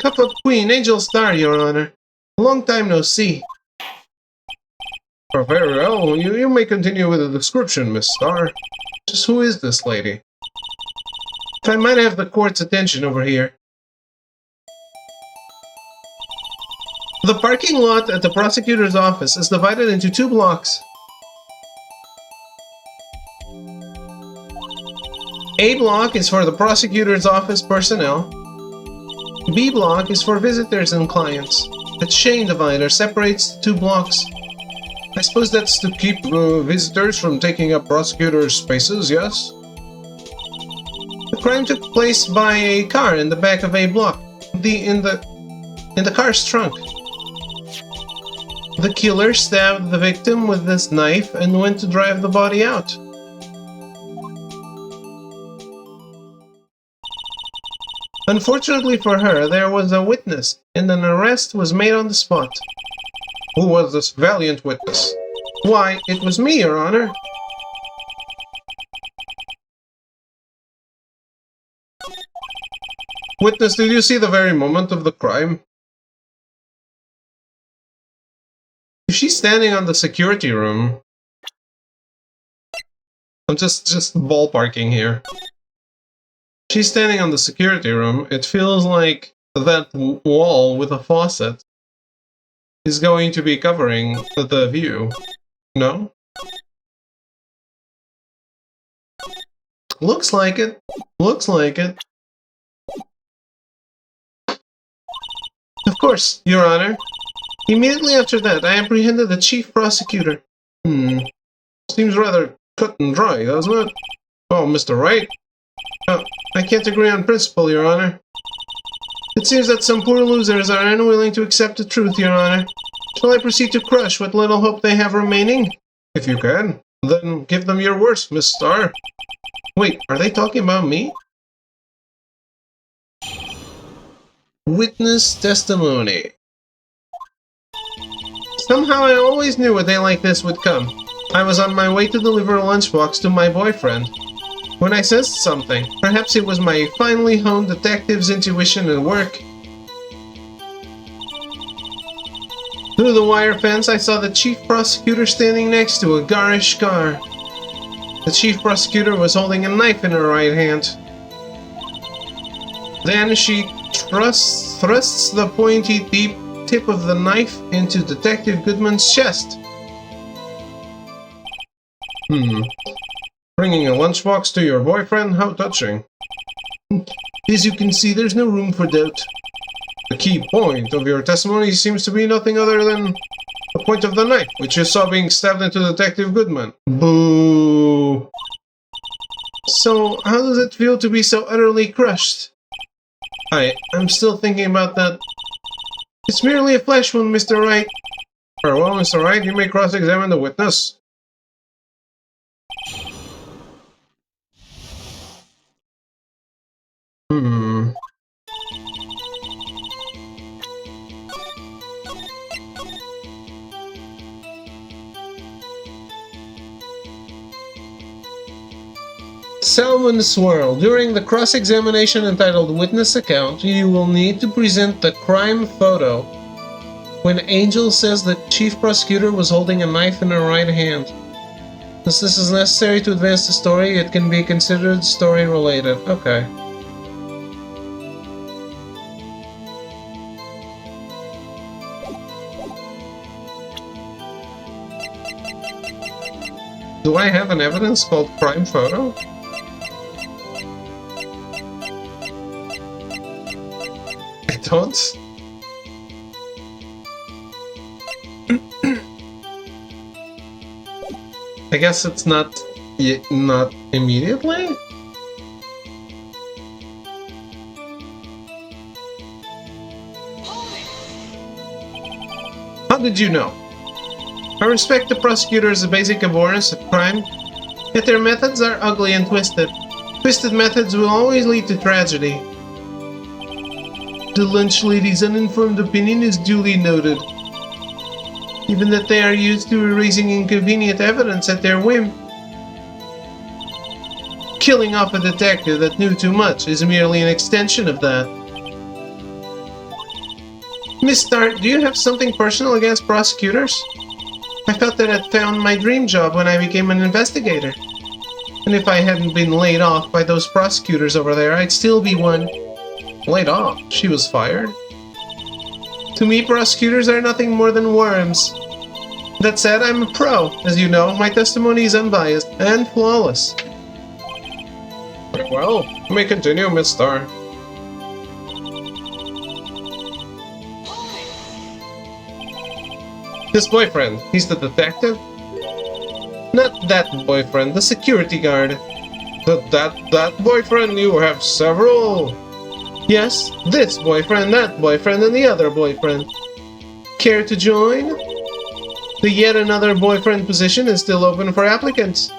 Cuff up Queen, Angel Star, Your Honor. Long time no see. Oh, very well. You may continue with the description, Miss Star. Just who is this lady? If I might have the court's attention over here. The parking lot at the prosecutor's office is divided into 2 blocks. A block is for the prosecutor's office personnel. B block is for visitors and clients. The chain divider separates the 2 blocks. I suppose that's to keep visitors from taking up prosecutors' spaces, yes? The crime took place by a car in the back of A block. In the car's trunk. The killer stabbed the victim with this knife and went to drive the body out. Unfortunately for her, there was a witness, and an arrest was made on the spot. Who was this valiant witness? Why, it was me, Your Honor. Witness, did you see the very moment of the crime? If she's standing on the security room... I'm just ballparking here. She's standing on the security room. It feels like that wall with a faucet is going to be covering the view. No? Looks like it. Looks like it. Of course, Your Honor. Immediately after that, I apprehended the chief prosecutor. Seems rather cut and dry, doesn't it? Oh, Mr. Wright? I can't agree on principle, Your Honor. It seems that some poor losers are unwilling to accept the truth, Your Honor. Shall I proceed to crush what little hope they have remaining? If you can, then give them your worst, Miss Star. Wait, are they talking about me? Witness testimony. Somehow I always knew a day like this would come. I was on my way to deliver a lunchbox to my boyfriend when I sensed something. Perhaps it was my finely honed detective's intuition at work. Through the wire fence, I saw the chief prosecutor standing next to a garish car. The chief prosecutor was holding a knife in her right hand. Then she thrusts the pointy tip of the knife into Detective Goodman's chest. Bringing a lunchbox to your boyfriend? How touching. As you can see, there's no room for doubt. The key point of your testimony seems to be nothing other than the point of the knife, which you saw being stabbed into Detective Goodman. Boo! So, how does it feel to be so utterly crushed? I'm still thinking about that. It's merely a flesh wound, Mr. Wright. Very well, Mr. Wright, you may cross-examine the witness. Salmon Swirl. During the cross-examination entitled Witness Account, you will need to present the crime photo. When Angel says the chief prosecutor was holding a knife in her right hand. Since this is necessary to advance the story, it can be considered story-related. Okay. Do I have an evidence called crime photo? I don't. I guess it's not immediately? How did you know? I respect the prosecutor's basic abhorrence of crime, yet their methods are ugly and twisted. Twisted methods will always lead to tragedy. The lunch lady's uninformed opinion is duly noted. Even that they are used to erasing inconvenient evidence at their whim. Killing off a detective that knew too much is merely an extension of that. Miss Stark, do you have something personal against prosecutors? I felt that I'd found my dream job when I became an investigator. And if I hadn't been laid off by those prosecutors over there, I'd still be one. Laid off? She was fired? To me, prosecutors are nothing more than worms. That said, I'm a pro. As you know, my testimony is unbiased and flawless. Very well. You may continue, Miss Starr. This boyfriend, he's the detective? Not that boyfriend, the security guard. That boyfriend, you have several? Yes, this boyfriend, that boyfriend, and the other boyfriend. Care to join? The yet another boyfriend position is still open for applicants.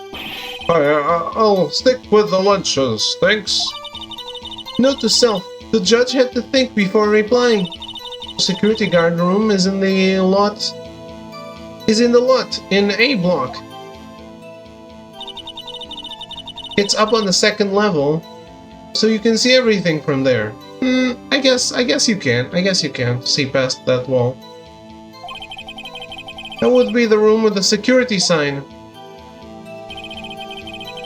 I'll stick with the lunches, thanks. Note to self, the judge had to think before replying. The security guard room is in the lot in A block. It's up on the second level, so you can see everything from there. I guess you can see past that wall. That would be the room with the security sign.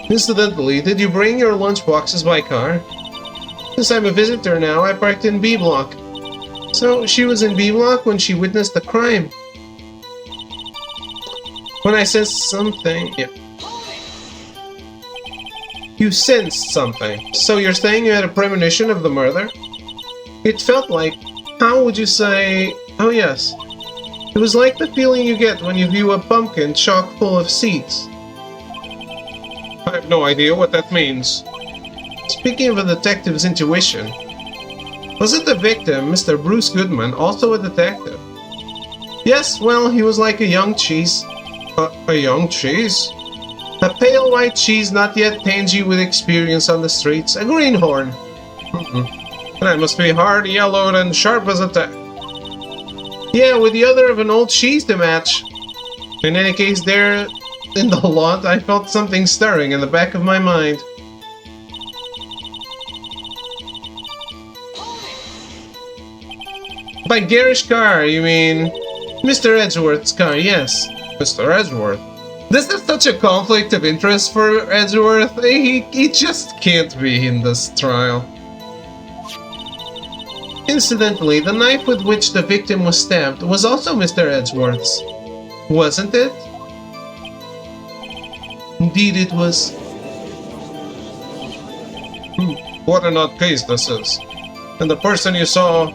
Incidentally, did you bring your lunchboxes by car? Since I'm a visitor now, I parked in B block. So she was in B block when she witnessed the crime. When I sensed something... Yeah. You sensed something. So you're saying you had a premonition of the murder? It felt like... How would you say... Oh yes. It was like the feeling you get when you view a pumpkin chock full of seeds. I have no idea what that means. Speaking of a detective's intuition, wasn't the victim, Mr. Bruce Goodman, also a detective? Yes, well, he was like a young cheese. A young cheese? A pale white cheese not yet tangy with experience on the streets. A greenhorn. And I must be hard, yellowed, and sharp as a tack. Yeah, with the other of an old cheese to match. In any case, there in the lot, I felt something stirring in the back of my mind. By garish car, you mean? Mr. Edgeworth's car, yes. Mr. Edgeworth? This is such a conflict of interest for Edgeworth. He just can't be in this trial. Incidentally, the knife with which the victim was stabbed was also Mr. Edgeworth's. Wasn't it? Indeed it was. What an odd case this is. And the person you saw,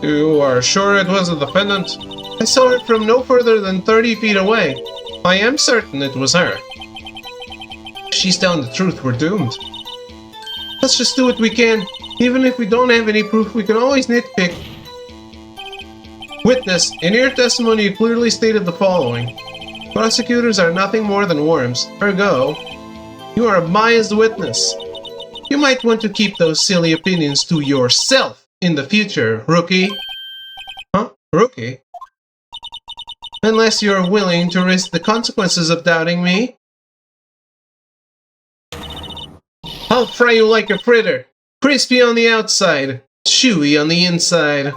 you are sure it was the defendant? I saw her from no further than 30 feet away. I am certain it was her. If she's telling the truth, we're doomed. Let's just do what we can. Even if we don't have any proof, we can always nitpick. Witness, in your testimony you clearly stated the following. Prosecutors are nothing more than worms. Ergo, you are a biased witness. You might want to keep those silly opinions to yourself in the future, rookie. Huh? Rookie? Unless you're willing to risk the consequences of doubting me. I'll fry you like a fritter. Crispy on the outside, chewy on the inside.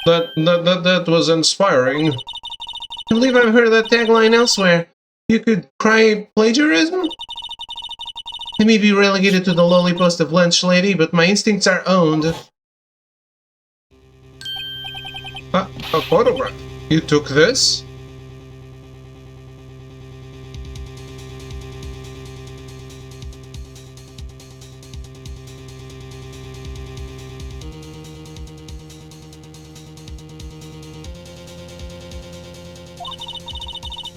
That was inspiring. I believe I've heard that tagline elsewhere. You could cry plagiarism? I may be relegated to the lowly post of lunch lady, but my instincts are owned. A photograph? You took this?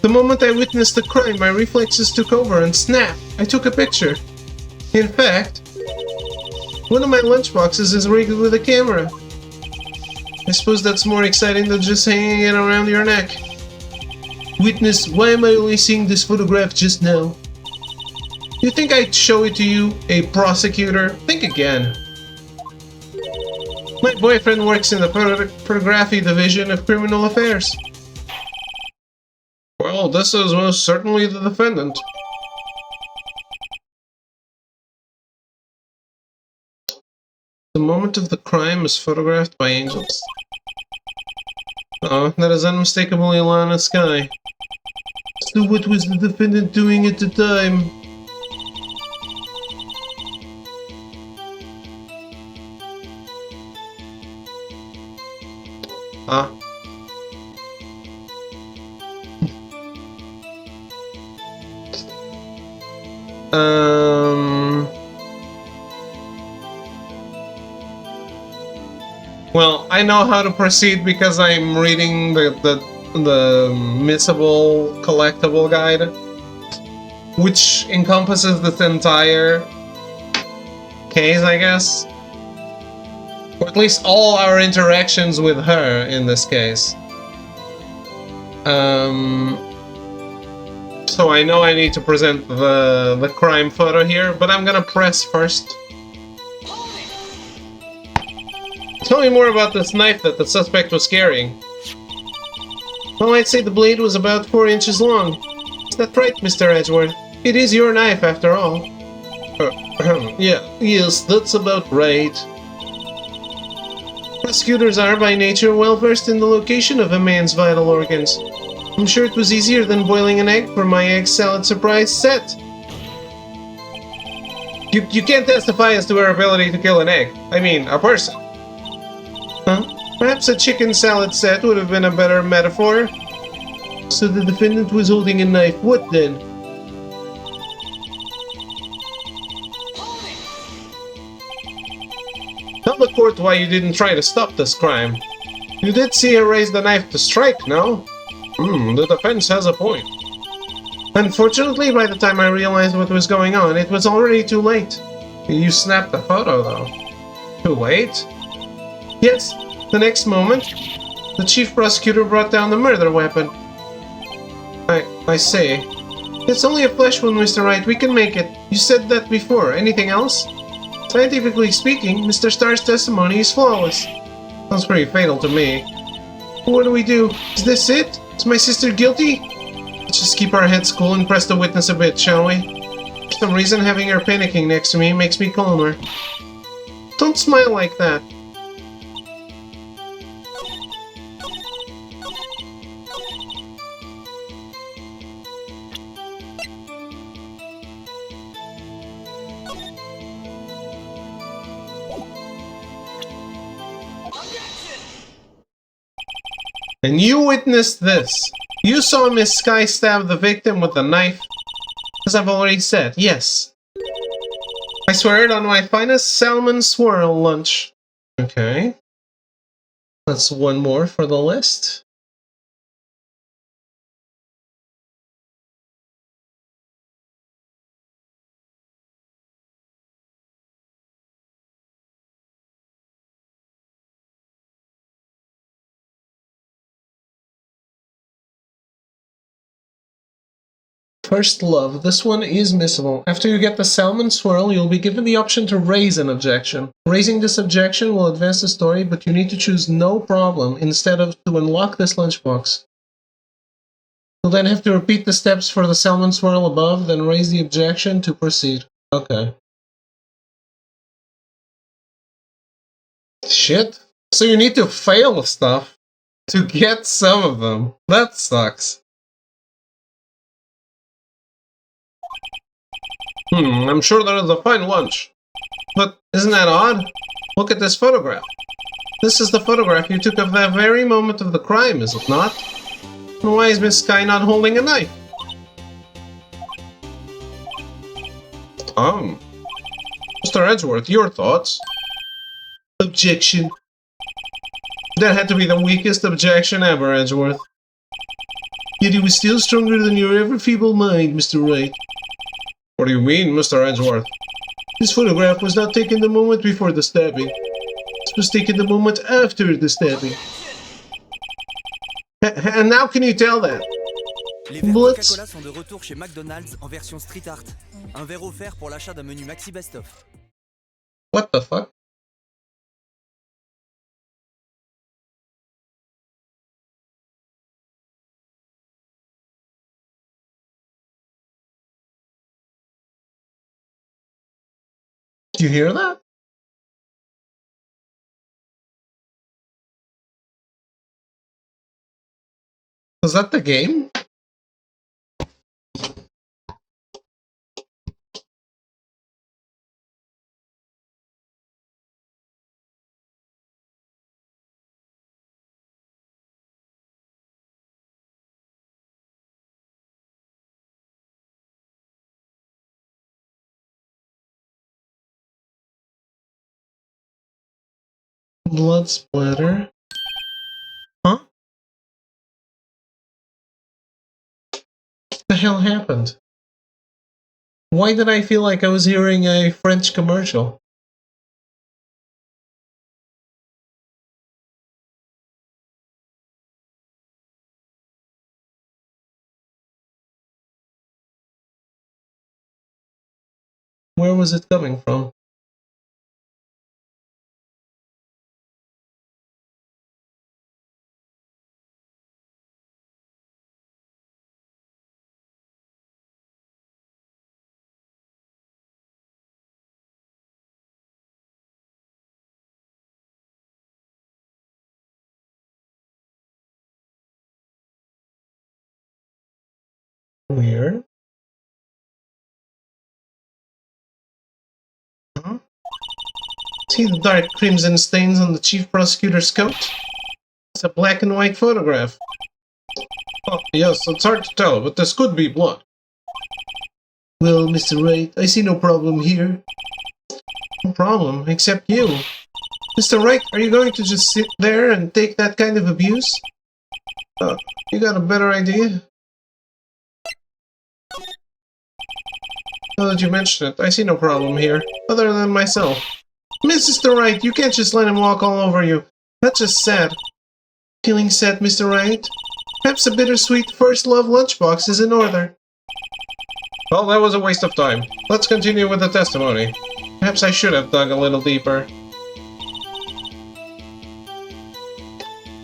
The moment I witnessed the crime, my reflexes took over and snap! I took a picture. In fact, one of my lunchboxes is rigged with a camera. I suppose that's more exciting than just hanging it around your neck. Witness, why am I only seeing this photograph just now? You think I'd show it to you, a prosecutor? Think again. My boyfriend works in the photography division of criminal affairs. Oh, this is most certainly the defendant. The moment of the crime is photographed by angels. Oh, that is unmistakably Lana Sky. So what was the defendant doing at the time? Ah. Well, I know how to proceed because I'm reading the missable collectible guide, which encompasses this entire case, I guess. Or at least all our interactions with her in this case. So I know I need to present the crime photo here, but I'm gonna press first. Tell me more about this knife that the suspect was carrying. Well, I'd say the blade was about 4 inches long. Is that right, Mr. Edgeworth? It is your knife, after all. Yes, that's about right. Prosecutors are, by nature, well versed in the location of a man's vital organs. I'm sure it was easier than boiling an egg for my egg salad surprise set. You can't testify as to her ability to kill an egg. I mean, a person. Huh? Perhaps a chicken salad set would have been a better metaphor. So the defendant was holding a knife. What then? Tell the court why you didn't try to stop this crime. You did see her raise the knife to strike, no? The defense has a point. Unfortunately, by the time I realized what was going on, it was already too late. You snapped the photo, though. Too late? Yes, the next moment, the chief prosecutor brought down the murder weapon. I say. It's only a flesh wound, Mr. Wright. We can make it. You said that before. Anything else? Scientifically speaking, Mr. Starr's testimony is flawless. Sounds pretty fatal to me. What do we do? Is this it? Is my sister guilty? Let's just keep our heads cool and press the witness a bit, shall we? For some reason, having her panicking next to me makes me calmer. Don't smile like that. And you witnessed this. You saw Miss Sky stab the victim with a knife. As I've already said, yes. I swear it on my finest salmon swirl lunch. Okay. That's one more for the list. First love. This one is missable. After you get the salmon swirl, you'll be given the option to raise an objection. Raising this objection will advance the story, but you need to choose no problem instead of to unlock this lunchbox. You'll then have to repeat the steps for the salmon swirl above, then raise the objection to proceed. Okay. Shit. So you need to fail stuff to get some of them. That sucks. I'm sure that is a fine lunch. But isn't that odd? Look at this photograph. This is the photograph you took of that very moment of the crime, is it not? And why is Miss Sky not holding a knife? Mr. Edgeworth, your thoughts? Objection. That had to be the weakest objection ever, Edgeworth. Yet it was still stronger than your ever feeble mind, Mr. Wright. What do you mean, Mr. Edgeworth? This photograph was not taken the moment before the stabbing. It was taken the moment after the stabbing. And how can you tell that? Les verres Coca-Cola sont de retour chez McDonald's en version street art. Un verre offert pour l'achat d'un menu Maxi Best Of. What the fuck? Do you hear that? Was that the game? Blood splatter. Huh? What the hell happened? Why did I feel like I was hearing a French commercial? Where was it coming from? Weird. Huh? See the dark crimson stains on the chief prosecutor's coat? It's a black and white photograph. Oh, yes, it's hard to tell, but this could be blood. Well, Mr. Wright, I see no problem here. No problem, except you. Mr. Wright, are you going to just sit there and take that kind of abuse? You got a better idea? Now that you mention it, I see no problem here, other than myself. Mr. Wright, you can't just let him walk all over you. That's just sad. Feeling sad, Mr. Wright? Perhaps a bittersweet first love lunchbox is in order. Well, that was a waste of time. Let's continue with the testimony. Perhaps I should have dug a little deeper.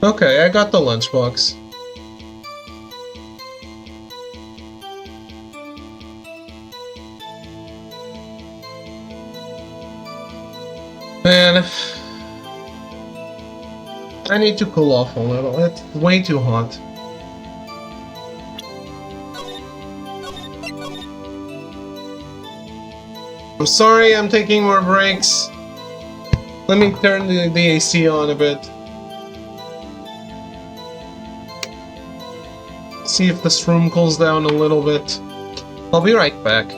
Okay, I got the lunchbox. Man, I need to cool off a little. It's way too hot. I'm sorry I'm taking more breaks. Let me turn the AC on a bit. See if this room cools down a little bit. I'll be right back.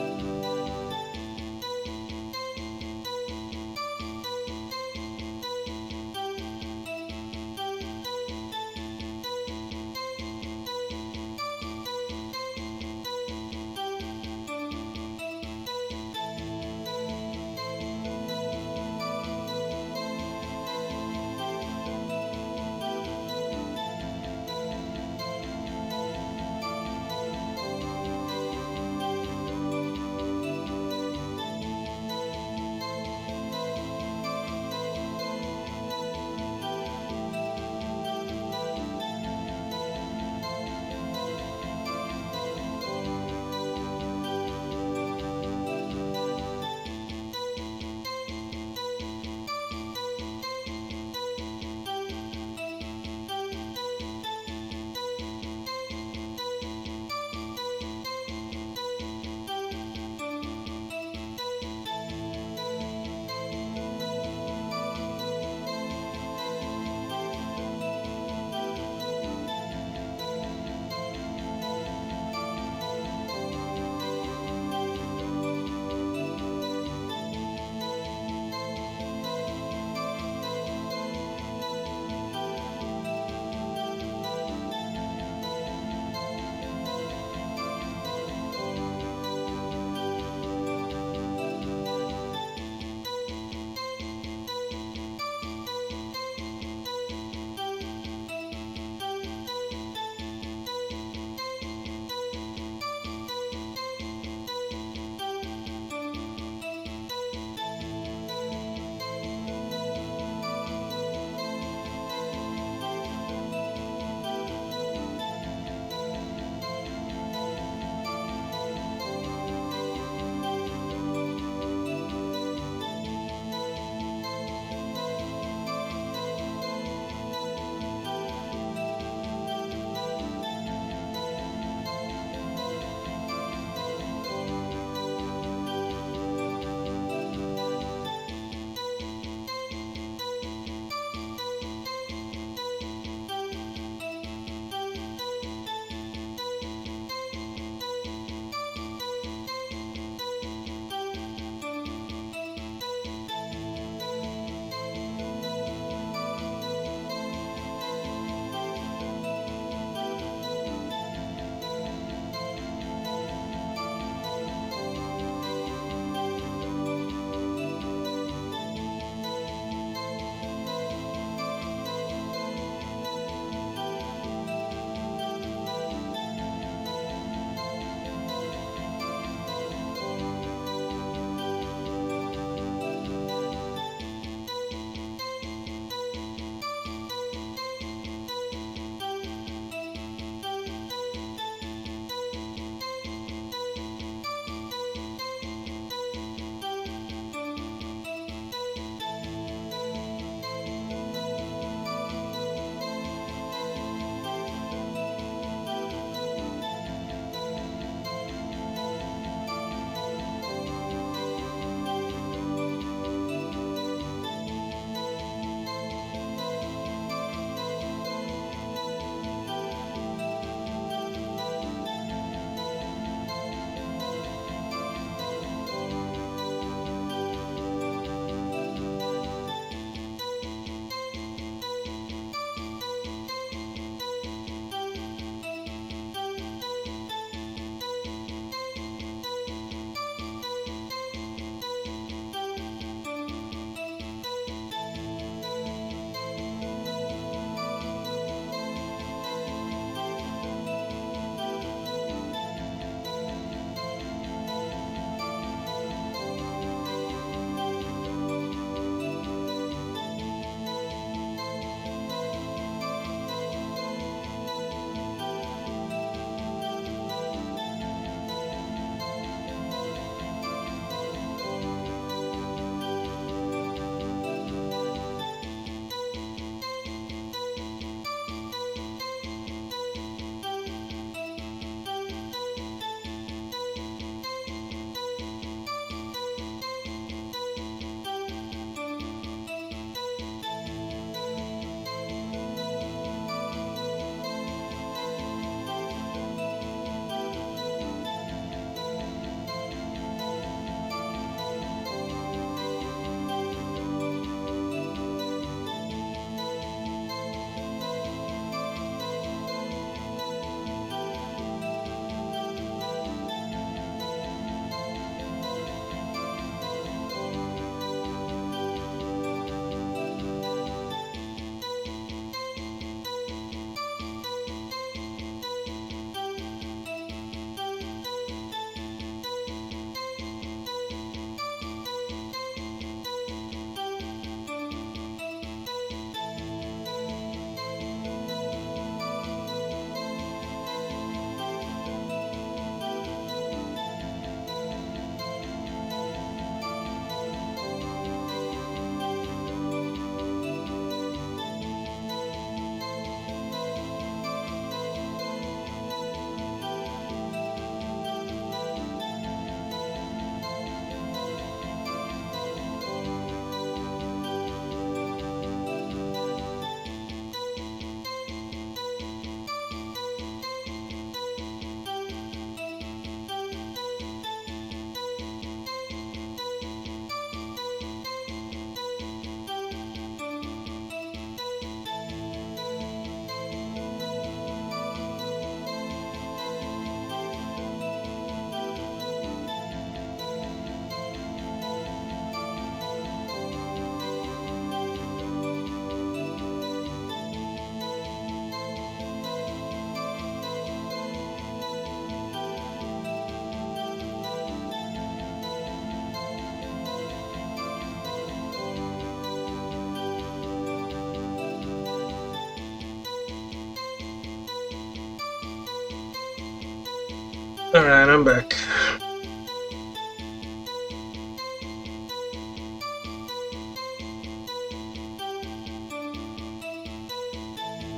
Alright, I'm back.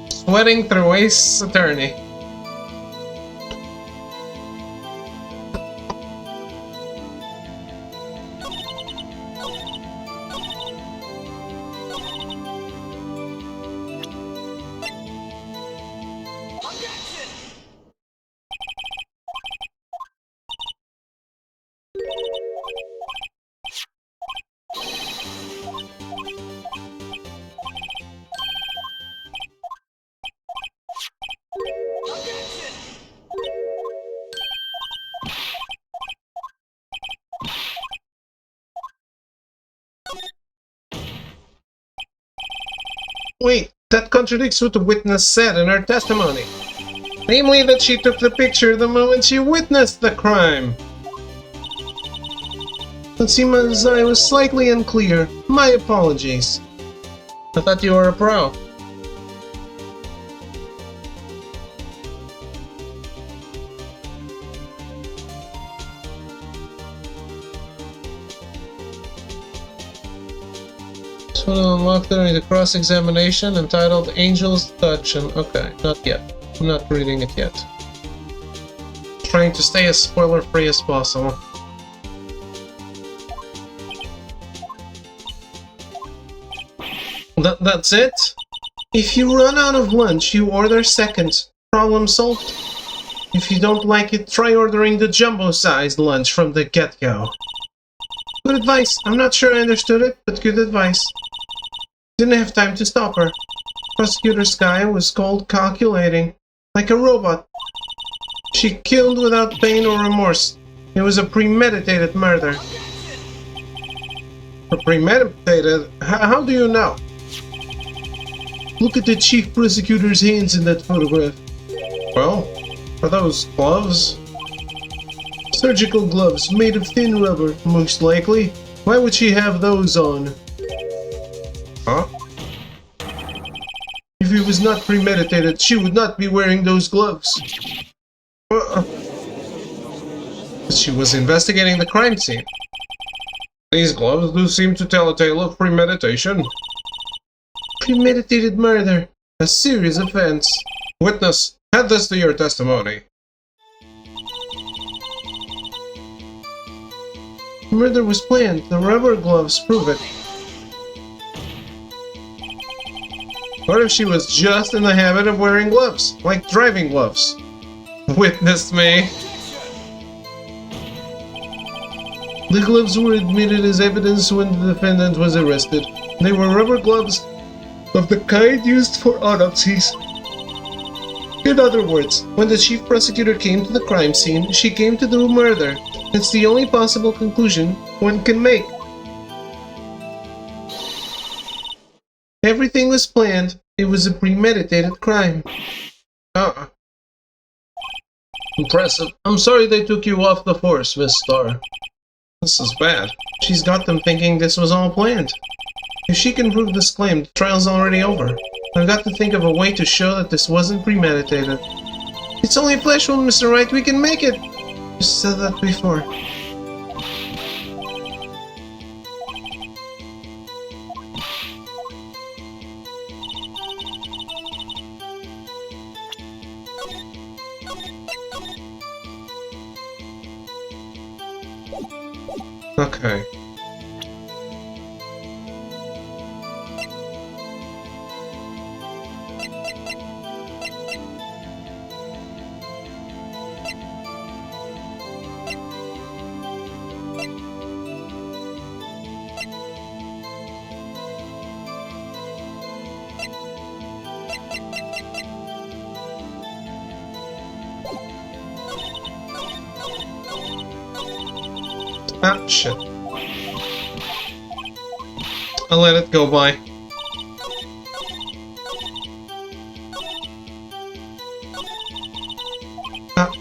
Sweating through Ace Attorney. Wait, that contradicts what the witness said in her testimony. Namely that she took the picture the moment she witnessed the crime. It seems I was slightly unclear. My apologies. I thought you were a pro. So to unlock during the cross-examination entitled Angel's Touch and okay, not yet. I'm not reading it yet. Trying to stay as spoiler-free as possible. That's it? If you run out of lunch, you order second. Problem solved. If you don't like it, try ordering the jumbo-sized lunch from the get-go. Good advice. I'm not sure I understood it, but good advice. Didn't have time to stop her. Prosecutor Sky was cold calculating, like a robot. She killed without pain or remorse. It was a premeditated murder. A premeditated? How do you know? Look at the chief prosecutor's hands in that photograph. Well, are those gloves? Surgical gloves made of thin rubber, most likely. Why would she have those on? Huh? If it was not premeditated, she would not be wearing those gloves. She was investigating the crime scene. These gloves do seem to tell a tale of premeditation. Premeditated murder. A serious offense. Witness, add this to your testimony. Murder was planned. The rubber gloves prove it. What if she was just in the habit of wearing gloves? Like driving gloves? Witness me. The gloves were admitted as evidence when the defendant was arrested. They were rubber gloves of the kind used for autopsies. In other words, when the chief prosecutor came to the crime scene, she came to do murder. It's the only possible conclusion one can make. Everything was planned. It was a premeditated crime. Impressive. I'm sorry they took you off the force, Miss Starr. This is bad. She's got them thinking this was all planned. If she can prove this claim, the trial's already over. I've got to think of a way to show that this wasn't premeditated. It's only a flesh wound, Mr. Wright. We can make it! You said that before. Okay. Ah, shit. I'll let it go by. Ah.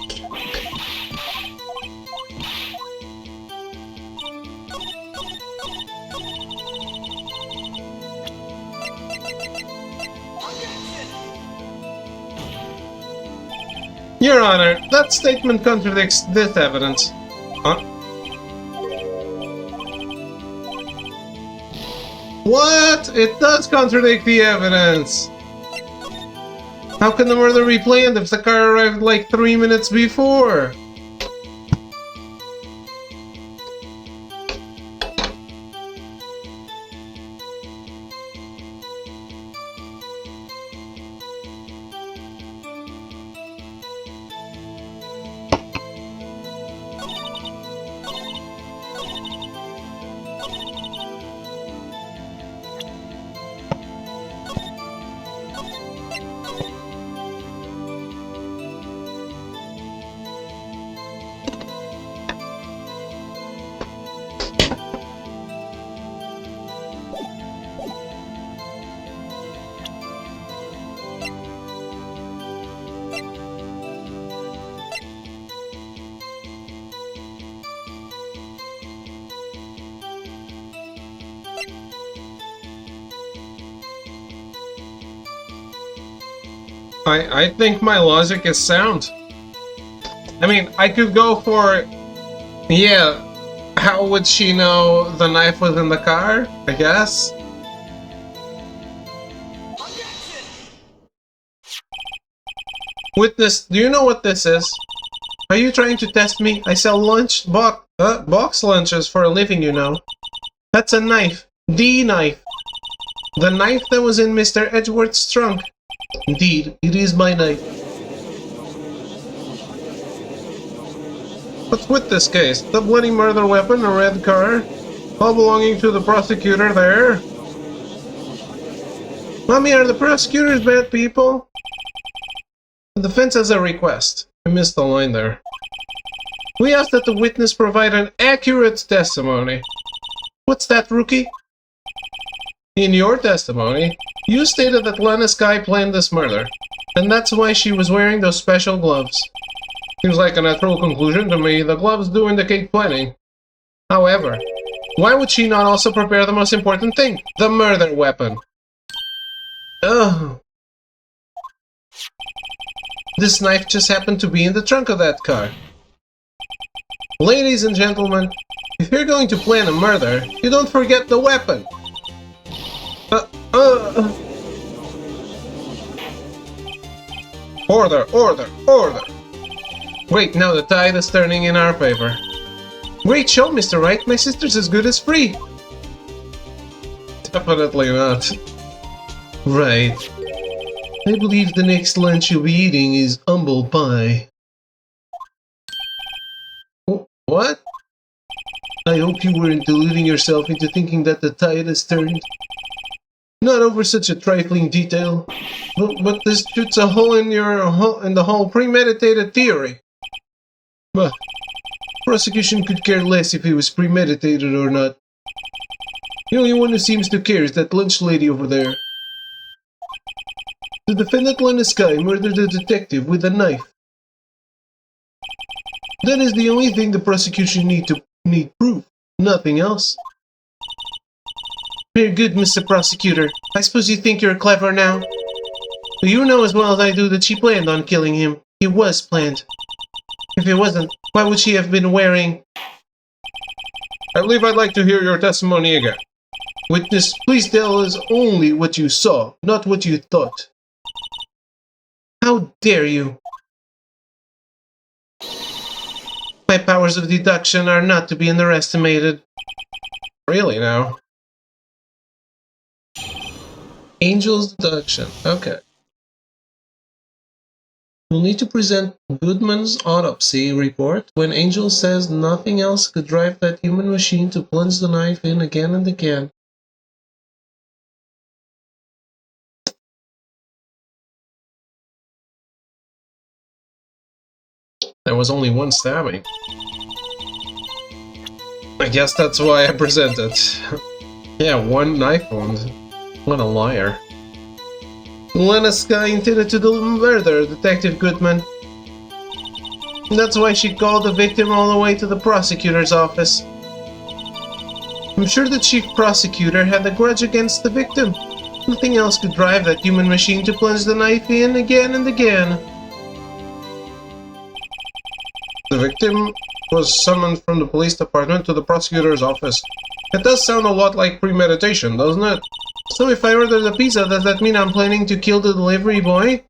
Your Honor, that statement contradicts this evidence. Huh? What? It does contradict the evidence! How can the murder be planned if the car arrived like 3 minutes before? I think my logic is sound. I mean, I could go for... Yeah, how would she know the knife was in the car? I guess? Witness, do you know what this is? Are you trying to test me? I sell box lunches for a living, you know. That's a knife. The knife. The knife that was in Mr. Edgeworth's trunk. Indeed, it is my knife. What's with this case? The bloody murder weapon, a red car, all belonging to the prosecutor there? Mommy, are the prosecutors bad people? The defense has a request. I missed the line there. We ask that the witness provide an accurate testimony. What's that, rookie? In your testimony, you stated that Lana Skye planned this murder, and that's why she was wearing those special gloves. Seems like a natural conclusion to me. The gloves do indicate planning. However, why would she not also prepare the most important thing? The murder weapon. Oh. This knife just happened to be in the trunk of that car. Ladies and gentlemen, if you're going to plan a murder, you don't forget the weapon. Order, order, order! Wait, now the tide is turning in our favor. Great show, Mr. Wright. My sister's as good as free. Definitely not. Right. I believe the next lunch you'll be eating is humble pie. What? I hope you weren't deluding yourself into thinking that the tide has turned. Not over such a trifling detail, but this shoots a hole in the whole premeditated theory. But prosecution could care less if it was premeditated or not. The only one who seems to care is that lunch lady over there. The defendant Lana Skye murdered a detective with a knife. That is the only thing the prosecution need proof, nothing else. Very good, Mr. Prosecutor. I suppose you think you're clever now? But you know as well as I do that she planned on killing him. It was planned. If it wasn't, why would she have been wearing... I believe I'd like to hear your testimony again. Witness, please tell us only what you saw, not what you thought. How dare you? My powers of deduction are not to be underestimated. Really now? Angel's deduction. Okay. You'll need to present Goodman's autopsy report when Angel says nothing else could drive that human machine to plunge the knife in again and again. There was only one stabbing. I guess that's why I presented. Yeah, one knife wound. What a liar. Lana Skye intended to murder Detective Goodman. That's why she called the victim all the way to the prosecutor's office. I'm sure the chief prosecutor had a grudge against the victim. Nothing else could drive that human machine to plunge the knife in again and again. The victim was summoned from the police department to the prosecutor's office. It does sound a lot like premeditation, doesn't it? So if I order the pizza, does that mean I'm planning to kill the delivery boy?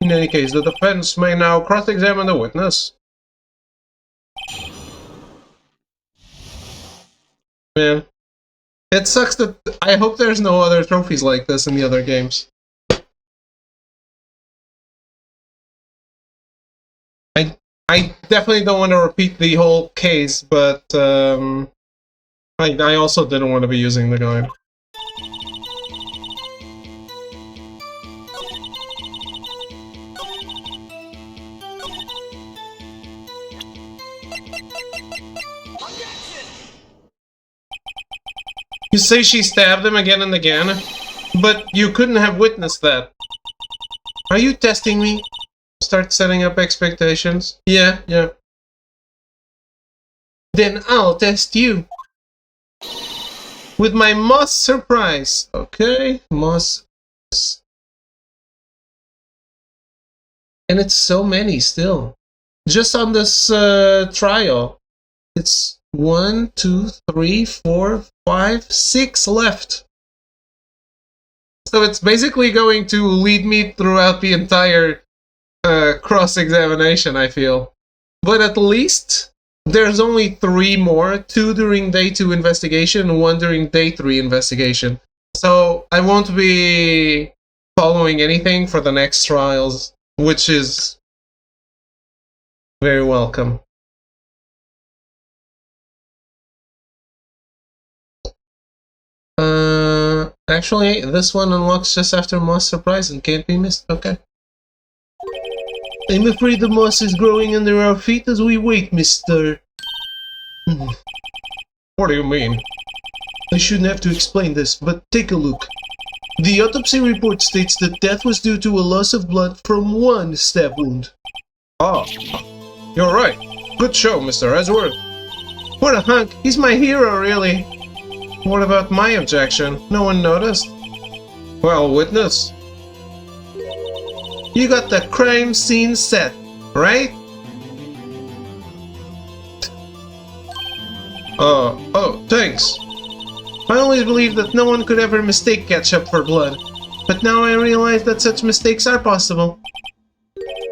In any case, the defense may now cross-examine the witness. Man. It sucks that I hope there's no other trophies like this in the other games. I definitely don't want to repeat the whole case, but I also didn't want to be using the guide. You say she stabbed him again and again, but you couldn't have witnessed that. Are you testing me? Start setting up expectations? Yeah. Then I'll test you. With my Moss surprise. Okay, Moss. And it's so many still. Just on this trial. It's 1, 2, 3, 4, 5, 6 left. So it's basically going to lead me throughout the entire cross-examination, I feel. But at least there's only 3 more, 2 during day 2 investigation and 1 during day 3 investigation. So I won't be following anything for the next trials, which is very welcome. Actually, this one unlocks just after Moss surprise and can't be missed. Okay. I'm afraid the moss is growing under our feet as we wait, mister. What do you mean? I shouldn't have to explain this, but take a look. The autopsy report states that death was due to a loss of blood from 1 stab wound. Ah, you're right. Good show, Mr. Edgeworth. What a hunk. He's my hero, really. What about my objection? No one noticed? Well, witness. You got the crime scene set, right? Oh, thanks. I always believed that no one could ever mistake ketchup for blood, but now I realize that such mistakes are possible.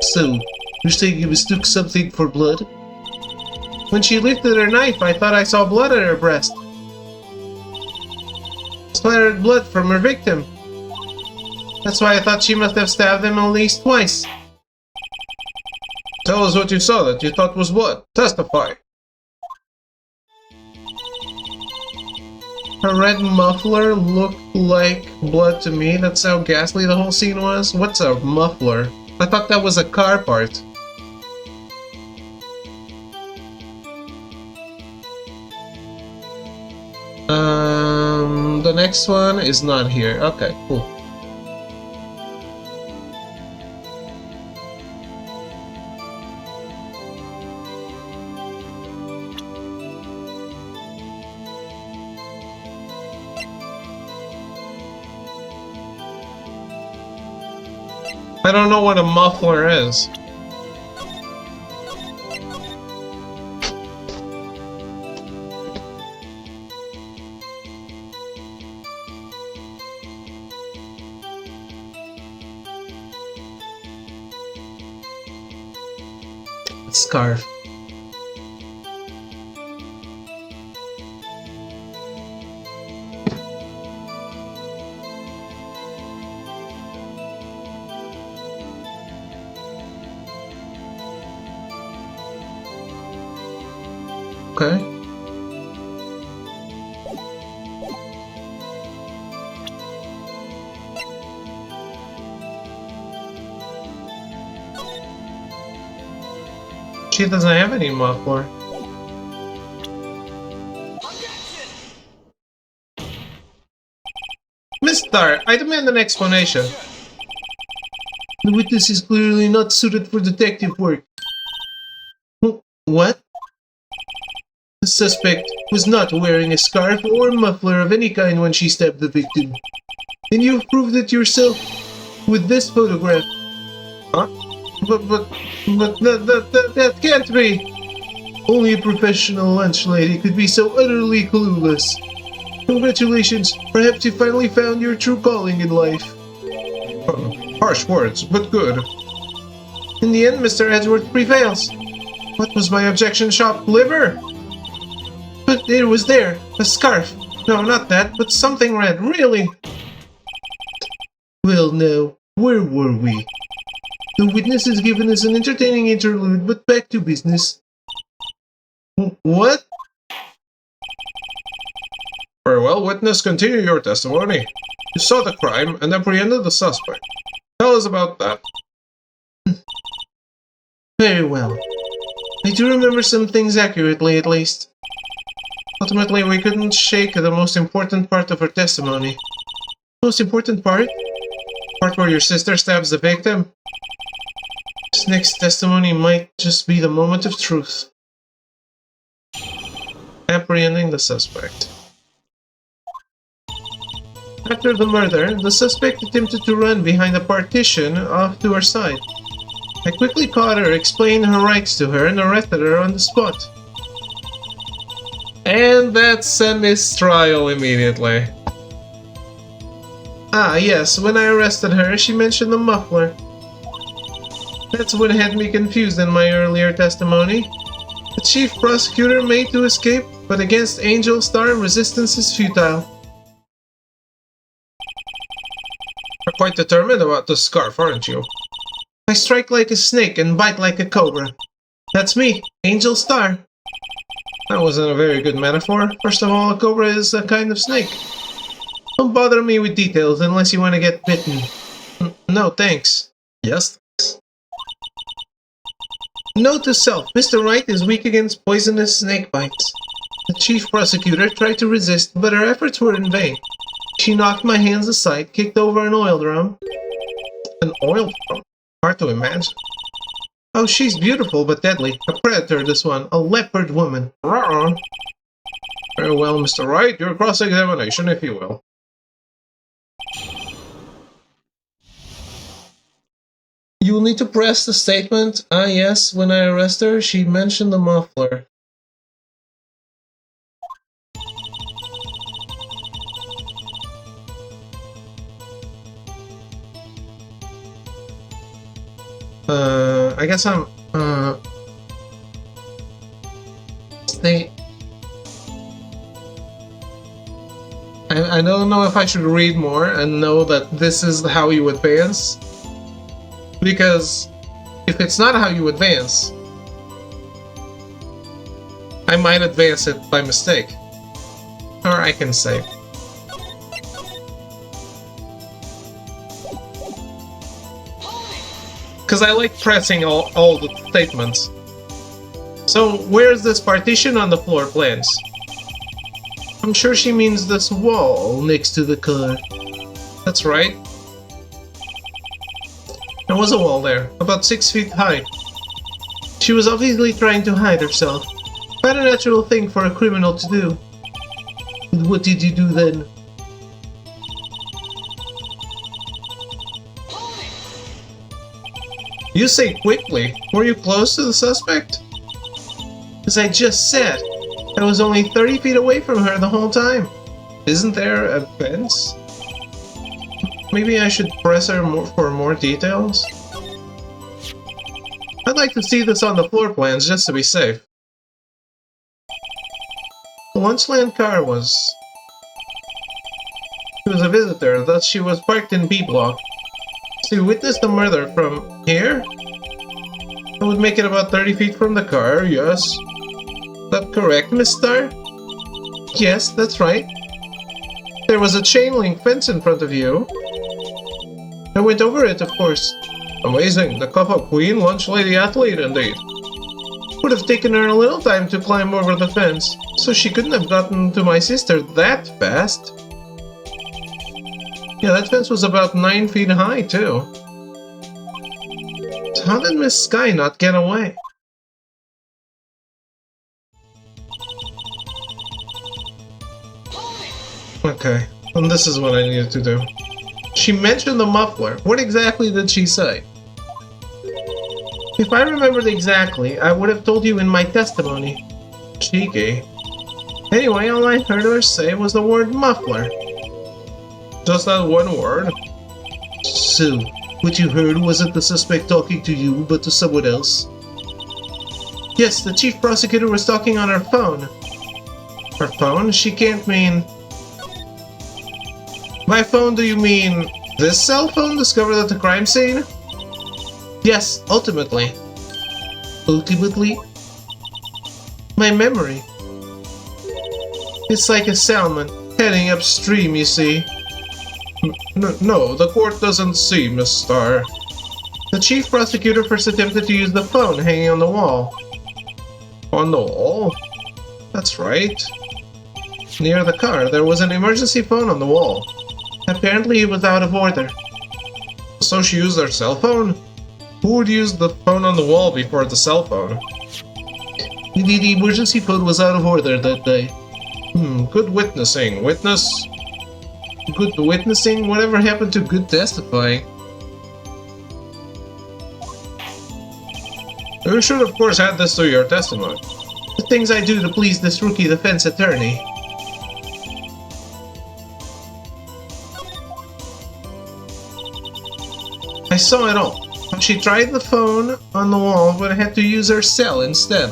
So, you're saying you mistook something for blood? When she lifted her knife, I thought I saw blood at her breast. Splattered blood from her victim. That's why I thought she must have stabbed him at least twice. Tell us what you saw that you thought was blood. Testify. Her red muffler looked like blood to me. That's how ghastly the whole scene was. What's a muffler? I thought that was a car part. The next one is not here. Okay, cool. I don't know what a muffler is. Scarf. Okay. She doesn't have any muffler. Mister, I demand an explanation. The witness is clearly not suited for detective work. What? The suspect was not wearing a scarf or muffler of any kind when she stabbed the victim. And you've proved it yourself with this photograph. Huh? But that can't be! Only a professional lunch lady could be so utterly clueless. Congratulations, perhaps you finally found your true calling in life. Harsh words, but good. In the end, Mr. Edgeworth prevails. What was my objection, shop liver? But it was there, a scarf. No, not that, but something red, really. Well, now, where were we? The witness has given us an entertaining interlude, but back to business. What? Very well, witness, continue your testimony. You saw the crime and apprehended the suspect. Tell us about that. Very well. I do remember some things accurately, at least. Ultimately, we couldn't shake the most important part of her testimony. Most important part? Part where your sister stabs the victim? This next testimony might just be the moment of truth. Apprehending the suspect. After the murder, the suspect attempted to run behind a partition off to her side. I quickly caught her, explained her rights to her, and arrested her on the spot. And that sent mistrial immediately. Ah, yes, when I arrested her, she mentioned the muffler. That's what had me confused in my earlier testimony. The chief prosecutor made to escape, but against Angel Star, resistance is futile. You're quite determined about the scarf, aren't you? I strike like a snake and bite like a cobra. That's me, Angel Star. That wasn't a very good metaphor. First of all, a cobra is a kind of snake. Don't bother me with details unless you want to get bitten. No, thanks. Yes, thanks. Note to self, Mr. Wright is weak against poisonous snake bites. The chief prosecutor tried to resist, but her efforts were in vain. She knocked my hands aside, kicked over an oil drum. An oil drum? Hard to imagine. Oh, she's beautiful but deadly. A predator, this one. A leopard woman. Rawr. Very well, Mr. Wright. Your cross-examination, if you will. You will need to press the statement. Ah, yes, when I arrest her, she mentioned the muffler. I guess I'm, I don't know if I should read more and know that this is how you advance. Because if it's not how you advance, I might advance it by mistake. Or I can save. Because I like pressing all the statements. So, where's this partition on the floor plans? I'm sure she means this wall next to the car. That's right. There was a wall there, about 6 feet high. She was obviously trying to hide herself. Quite a natural thing for a criminal to do. And what did you do then? You say quickly. Were you close to the suspect? As I just said, I was only 30 feet away from her the whole time. Isn't there a fence? Maybe I should press her for more details? I'd like to see this on the floor plans just to be safe. The Lunchland car was... She was a visitor, thus she was parked in B block. So you witnessed the murder from here? That would make it about 30 feet from the car, yes. Is that correct, Miss Star? Yes, that's right. There was a chain link fence in front of you. I went over it, of course. Amazing, the cup of queen lunch lady athlete indeed. Would have taken her a little time to climb over the fence, so she couldn't have gotten to my sister that fast. Yeah, that fence was about 9 feet high, too. So how did Miss Sky not get away? Okay, and this is what I needed to do. She mentioned the muffler. What exactly did she say? If I remembered exactly, I would have told you in my testimony. Cheeky. Anyway, all I heard her say was the word muffler. Just that one word? So, what you heard wasn't the suspect talking to you, but to someone else? Yes, the chief prosecutor was talking on her phone. Her phone? She can't mean... By phone, do you mean this cell phone discovered at the crime scene? Yes, ultimately. Ultimately? My memory. It's like a salmon, heading upstream, you see. No, the court doesn't see, Miss Starr. The chief prosecutor first attempted to use the phone hanging on the wall. On the wall? That's right. Near the car, there was an emergency phone on the wall. Apparently it was out of order. So she used her cell phone? Who would use the phone on the wall before the cell phone? The emergency phone was out of order that day. Good witnessing. Witness? Good witnessing? Whatever happened to good testifying? You should of course add this to your testimony. The things I do to please this rookie defense attorney. I saw it all. She tried the phone on the wall, but had to use her cell instead.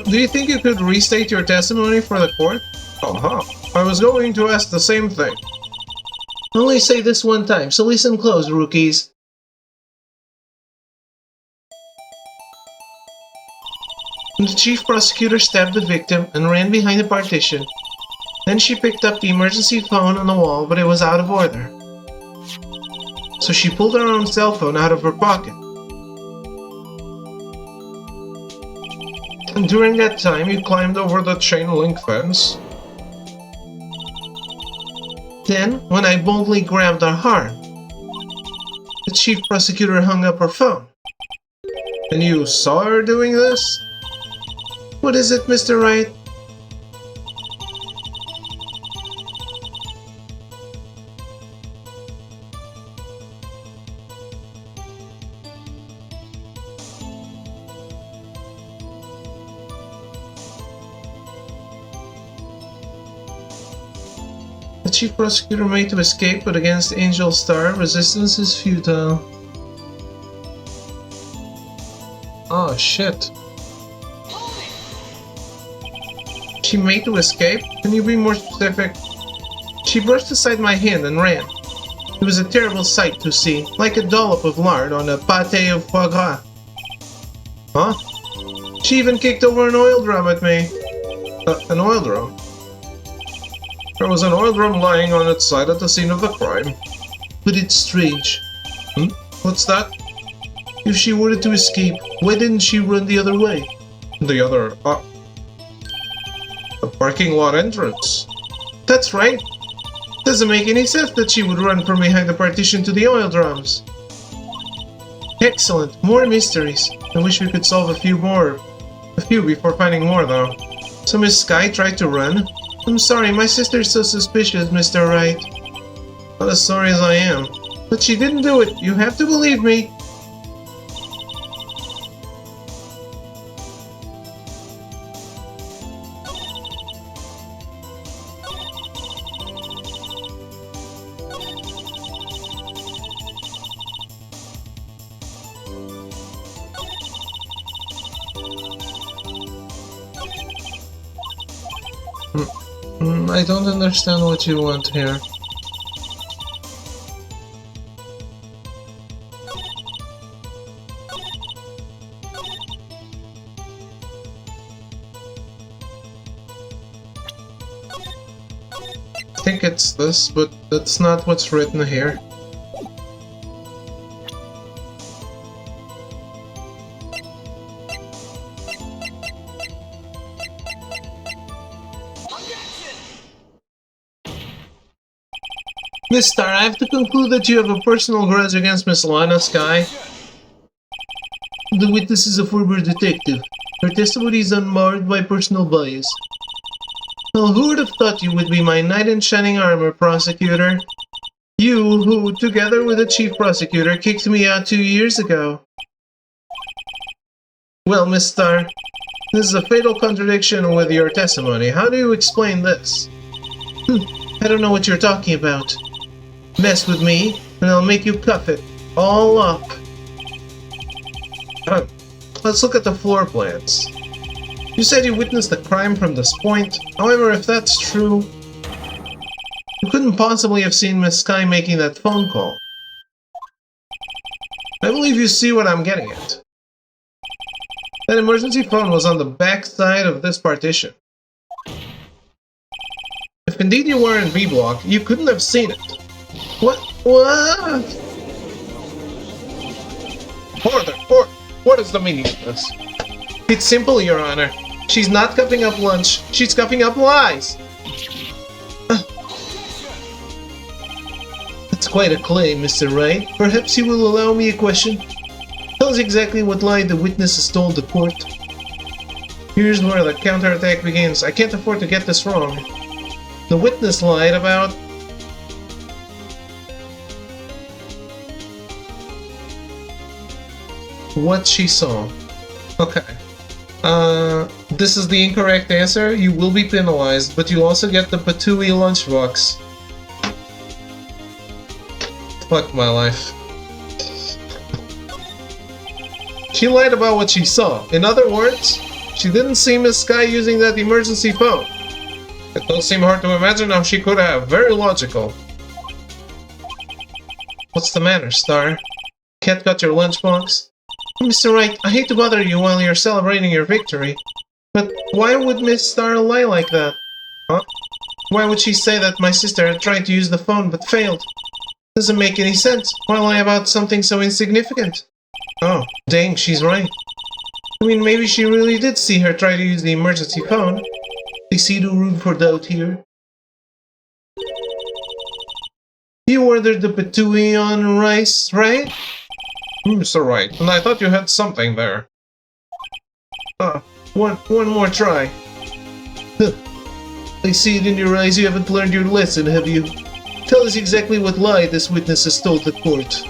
Do you think you could restate your testimony for the court? I was going to ask the same thing. Only say this one time, so listen close, rookies. The chief prosecutor stabbed the victim and ran behind the partition. Then she picked up the emergency phone on the wall, but it was out of order. So she pulled her own cell phone out of her pocket. And during that time, you climbed over the chain link fence. Then, when I boldly grabbed her arm, the chief prosecutor hung up her phone. And you saw her doing this? What is it, Mr. Wright? The chief prosecutor made to escape, but against Angel Star, resistance is futile. Oh shit. She made to escape? Can you be more specific? She brushed aside my hand and ran. It was a terrible sight to see, like a dollop of lard on a pâté of foie gras. Huh? She even kicked over an oil drum at me. An oil drum? There was an oil drum lying on its side at the scene of the crime. But it's strange. What's that? If she wanted to escape, why didn't she run the other way? The parking lot entrance. That's right. Doesn't make any sense that she would run from behind the partition to the oil drums. Excellent. More mysteries. I wish we could solve a few before finding more, though. So Miss Sky tried to run? I'm sorry, my sister's so suspicious, Mr. Wright. Not as sorry as I am. But she didn't do it. You have to believe me. I don't understand what you want here. I think it's this, but that's not what's written here. Miss Star, I have to conclude that you have a personal grudge against Miss Lana Sky. The witness is a former detective. Her testimony is unmarred by personal bias. Well, who would have thought you would be my knight in shining armor, prosecutor? You, who, together with the chief prosecutor, kicked me out 2 years ago. Well, Miss Starr, this is a fatal contradiction with your testimony. How do you explain this? I don't know what you're talking about. Mess with me, and I'll make you cuff it. All up. Let's look at the floor plans. You said you witnessed the crime from this point. However, if that's true, you couldn't possibly have seen Miss Sky making that phone call. I believe you see what I'm getting at. That emergency phone was on the back side of this partition. If indeed you were in B block, you couldn't have seen it. What? Order! What is the meaning of this? It's simple, Your Honor. She's not cupping up lunch, she's cupping up lies! That's quite a claim, Mr. Wright. Perhaps you will allow me a question? Tell us exactly what lie the witness has told the court. Here's where the counterattack begins. I can't afford to get this wrong. The witness lied about... what she saw. Okay. This is the incorrect answer. You will be penalized, but you also get the Patooey lunchbox. Fuck my life. She lied about what she saw. In other words, she didn't see Miss Sky using that emergency phone. It does seem hard to imagine how she could have. Very logical. What's the matter, Star? Can't cut your lunchbox? Mr. Wright, I hate to bother you while you're celebrating your victory, but why would Miss Star lie like that? Huh? Why would she say that my sister had tried to use the phone but failed? Doesn't make any sense. Why lie about something so insignificant? Oh, dang, she's right. I mean, maybe she really did see her try to use the emergency phone. They see no room for doubt here. You ordered the Patooey on rice, right? Mr. Wright, and I thought you had something there. One more try. I see it in your eyes you haven't learned your lesson, have you? Tell us exactly what lie this witness has told the court.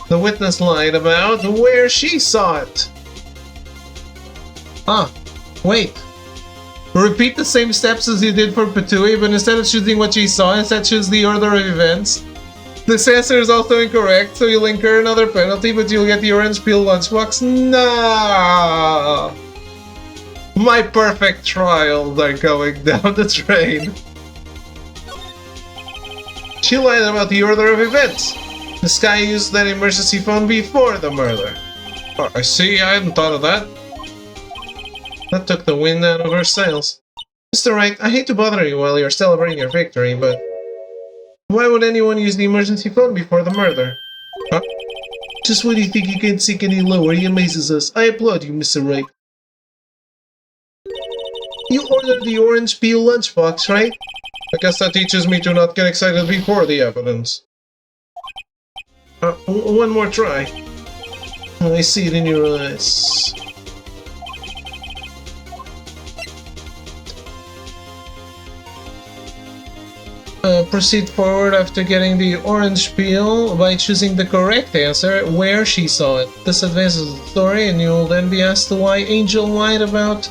The witness lied about where she saw it. Wait. Repeat the same steps as you did for Patooey, but instead of choosing what she saw, instead choose the order of events. This answer is also incorrect, so you'll incur another penalty, but you'll get the orange peel lunchbox. No! My perfect trials are going down the drain. She lied about the order of events. This guy used that emergency phone before the murder. Oh, I see, I hadn't thought of that. That took the wind out of her sails. Mr. Wright, I hate to bother you while you're celebrating your victory, but... why would anyone use the emergency phone before the murder? Huh? Just when you think you can't sink any lower, he amazes us. I applaud you, Mr. Wright. You ordered the orange peel lunchbox, right? I guess that teaches me to not get excited before the evidence. One more try. I see it in your eyes. Proceed forward after getting the orange peel by choosing the correct answer, where she saw it. This advances the story, and you will then be asked why Angel lied about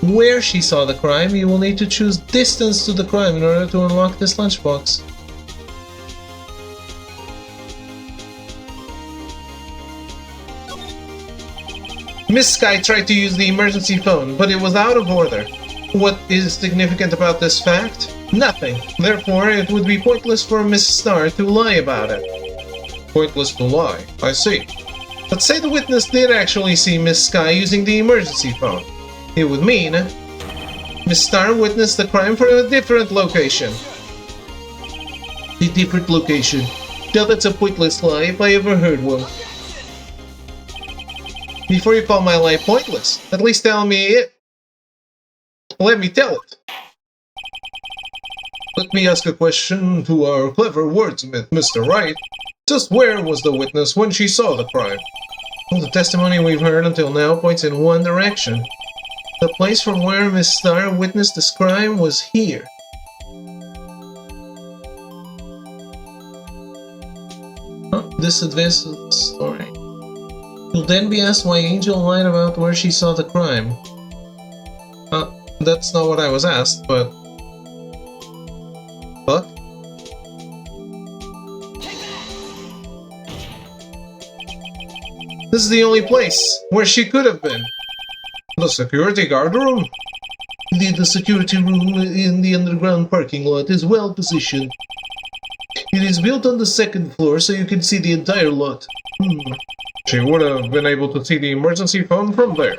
where she saw the crime. You will need to choose distance to the crime in order to unlock this lunchbox. Miss Sky tried to use the emergency phone, but it was out of order. What is significant about this fact? Nothing. Therefore, it would be pointless for Miss Star to lie about it. Pointless to lie. I see. But say the witness did actually see Miss Sky using the emergency phone. It would mean Miss Star witnessed the crime from a different location. A different location. Now that's a pointless lie if I ever heard one. Before you call my lie pointless, at least tell me it. Let me tell it. Let me ask a question to our clever wordsmith, Mr. Wright. Just where was the witness when she saw the crime? Well, the testimony we've heard until now points in one direction. The place from where Miss Star witnessed this crime was here. This advances the story. You'll then be asked why Angel lied about where she saw the crime. That's not what I was asked, but... What? This is the only place where she could have been. The security guard room? Indeed, the security room in the underground parking lot is well positioned. It is built on the second floor so you can see the entire lot. She would have been able to see the emergency phone from there.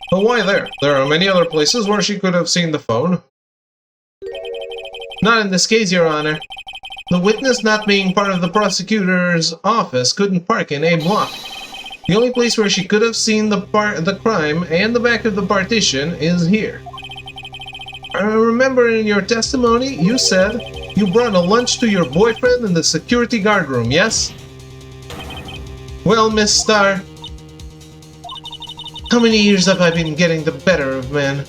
But why there? There are many other places where she could have seen the phone. Not in this case, Your Honor. The witness, not being part of the prosecutor's office, couldn't park in A block. The only place where she could have seen the crime and the back of the partition is here. I remember in your testimony, you said you brought a lunch to your boyfriend in the security guard room, yes? Well, Miss Star, how many years have I been getting the better of man?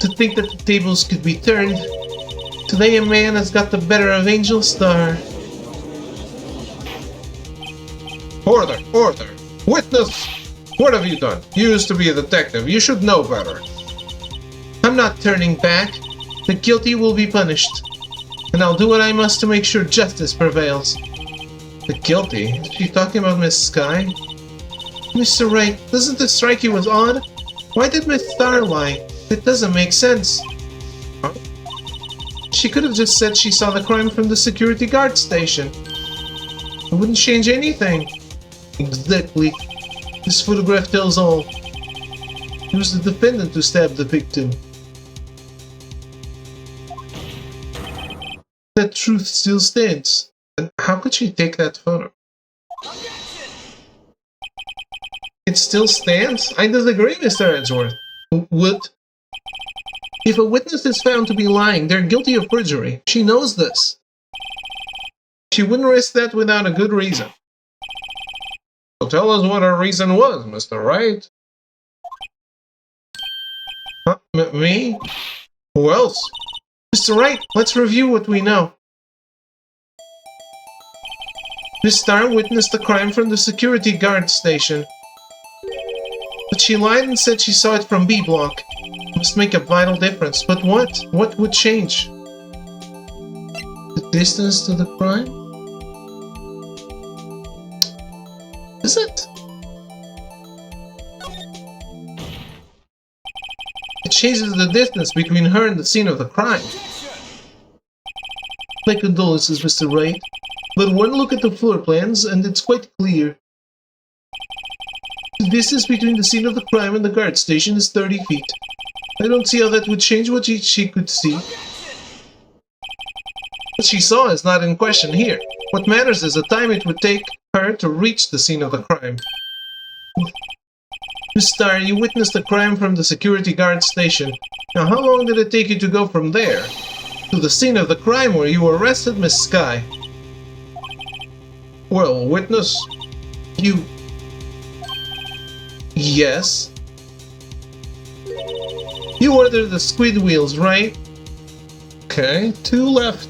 To think that the tables could be turned. Today a man has got the better of Angel Star. Order! Order! Witness! What have you done? You used to be a detective. You should know better. I'm not turning back. The guilty will be punished. And I'll do what I must to make sure justice prevails. The guilty? Is she talking about Miss Sky? Mr. Wright, doesn't this strike you as odd? Why did Miss Star lie? It doesn't make sense. Huh? She could have just said she saw the crime from the security guard station. It wouldn't change anything. Exactly. This photograph tells all. It was the defendant who stabbed the victim. That truth still stands. And how could she take that photo? It still stands? I disagree, Mr. Edgeworth. What? If a witness is found to be lying, they're guilty of perjury. She knows this. She wouldn't risk that without a good reason. So tell us what her reason was, Mr. Wright. Huh? Me? Who else? Mr. Wright, let's review what we know. Miss Star witnessed the crime from the security guard station. But she lied and said she saw it from B block. Must make a vital difference. But what? What would change? The distance to the crime? Is it? It changes the distance between her and the scene of the crime. My condolences, Mr. Wright. But one look at the floor plans and it's quite clear. The distance between the scene of the crime and the guard station is 30 feet. I don't see how that would change what she could see. What she saw is not in question here. What matters is the time it would take her to reach the scene of the crime. Miss Star, you witnessed the crime from the security guard station. Now how long did it take you to go from there to the scene of the crime where you arrested Miss Sky? Well, witness, you... Yes? You ordered the squid wheels, right? okay, 2 left.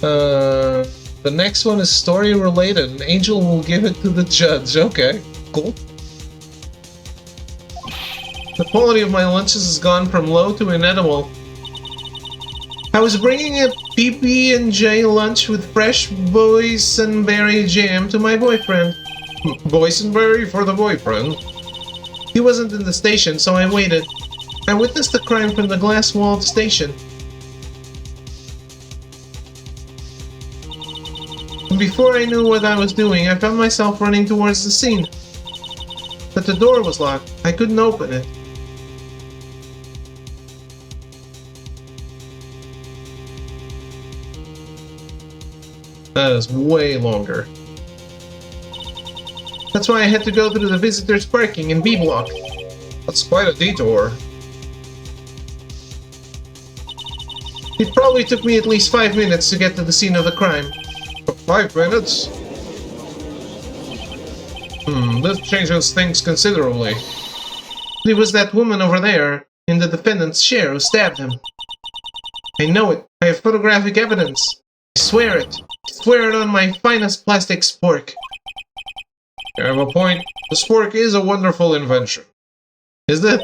The next one is story related, and Angel will give it to the judge. Okay, cool. The quality of my lunches has gone from low to inedible. I was bringing a PB&J lunch with fresh boysenberry jam to my boyfriend. Boysenberry for the boyfriend. He wasn't in the station, so I waited. I witnessed the crime from the glass-walled station. And before I knew what I was doing, I found myself running towards the scene. But the door was locked. I couldn't open it. That is way longer. That's why I had to go through the visitors' parking in B block. That's quite a detour. It probably took me at least 5 minutes to get to the scene of the crime. 5 minutes? This changes things considerably. It was that woman over there in the defendant's chair who stabbed him. I know it. I have photographic evidence. I swear it. I swear it on my finest plastic spork. You have a point. The spork is a wonderful invention. Is it?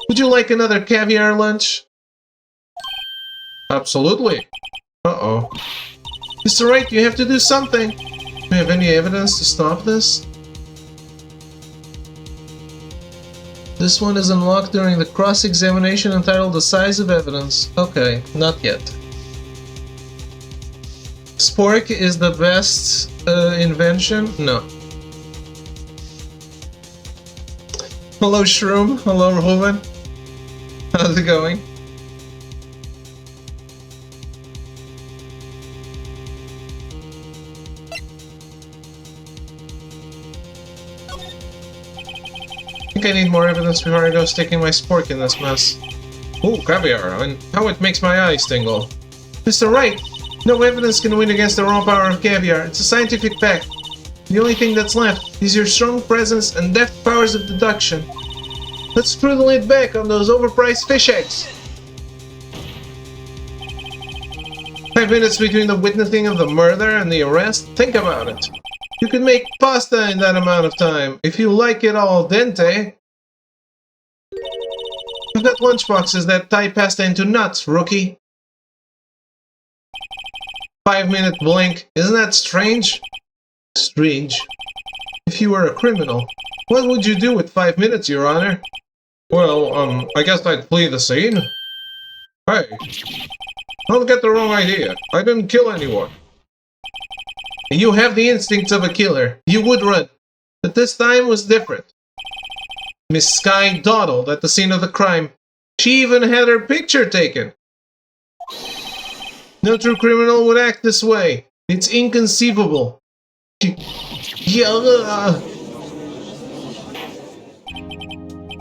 Would you like another caviar lunch? Absolutely. Uh-oh. Mr. Wright, you have to do something. Do you have any evidence to stop this? This one is unlocked during the cross-examination entitled The Size of Evidence. Okay, not yet. Spork is the best invention? No. Hello, Shroom. Hello, Ruben. How's it going? I think I need more evidence before I go sticking my spork in this mess. Ooh, caviar, and how it makes my eyes tingle. Mr. Wright, no evidence can win against the raw power of caviar. It's a scientific fact. The only thing that's left is your strong presence and deft powers of deduction. Let's screw the lid back on those overpriced fish eggs. 5 minutes between the witnessing of the murder and the arrest? Think about it. You can make pasta in that amount of time, if you like it al dente. I've got lunchboxes that tie pasta into nuts, rookie. 5-minute blink. Isn't that strange? Strange. If you were a criminal, what would you do with 5 minutes, Your Honor? Well, I guess I'd flee the scene. Hey, don't get the wrong idea. I didn't kill anyone. You have the instincts of a killer. You would run. But this time was different. Miss Sky dawdled at the scene of the crime. She even had her picture taken. No true criminal would act this way. It's inconceivable.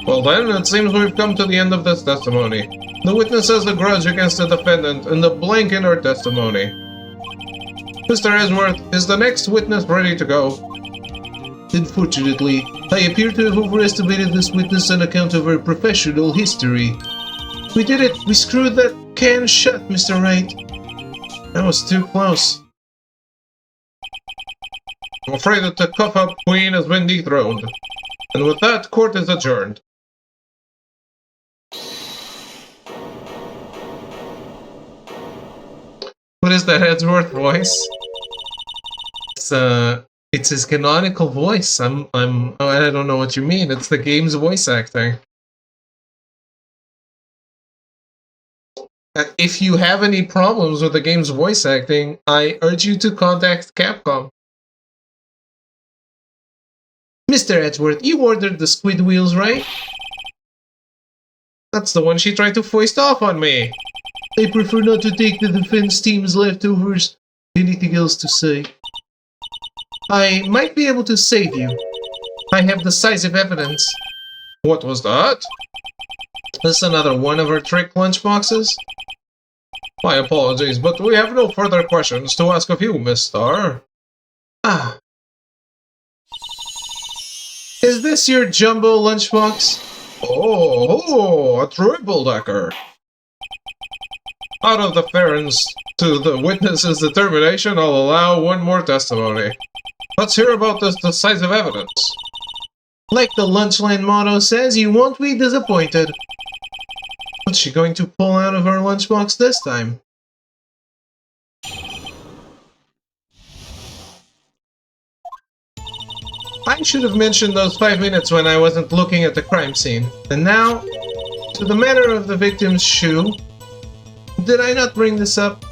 Well then, it seems we've come to the end of this testimony. The witness has a grudge against the defendant, and the blank in her testimony. Mr. Edgeworth, is the next witness ready to go? Unfortunately, I appear to have overestimated this witness on account of her professional history. We did it! We screwed that can shut, Mr. Wright. That was too close. I'm afraid that the cuff-up queen has been dethroned. And with that, court is adjourned. What is that Edgeworth voice? It's his canonical voice. I don't know what you mean. It's the game's voice acting. If you have any problems with the game's voice acting, I urge you to contact Capcom. Mr. Edgeworth, you ordered the squid wheels, right? That's the one she tried to foist off on me. I prefer not to take the defense team's leftovers. Anything else to say? I might be able to save you. I have the size of evidence. What was that? That's another one of our trick lunchboxes? My apologies, but we have no further questions to ask of you, Miss Star. Ah. Is this your jumbo lunchbox? Oh, a triple-decker. Out of deference to the witness's determination, I'll allow one more testimony. Let's hear about the size of evidence. Like the Lunchline motto says, you won't be disappointed. What's she going to pull out of her lunchbox this time? I should have mentioned those 5 minutes when I wasn't looking at the crime scene. And now, to the matter of the victim's shoe. Did I not bring this up?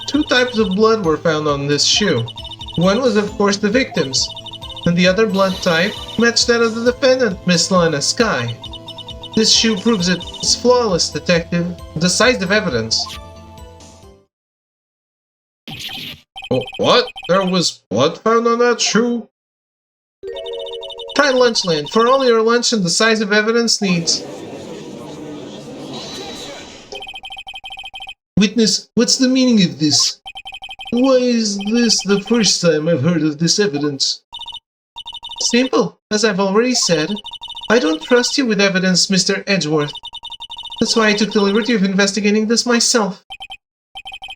2 types of blood were found on this shoe. One was of course the victim's, and the other blood type matched that of the defendant, Miss Lana Sky. This shoe proves it. It's flawless, detective. The size of evidence. Oh, what? There was blood found on that shoe? Try Lunchland. For all your lunch and the size of evidence needs. Witness, what's the meaning of this? Why is this the first time I've heard of this evidence? Simple. As I've already said, I don't trust you with evidence, Mr. Edgeworth. That's why I took the liberty of investigating this myself.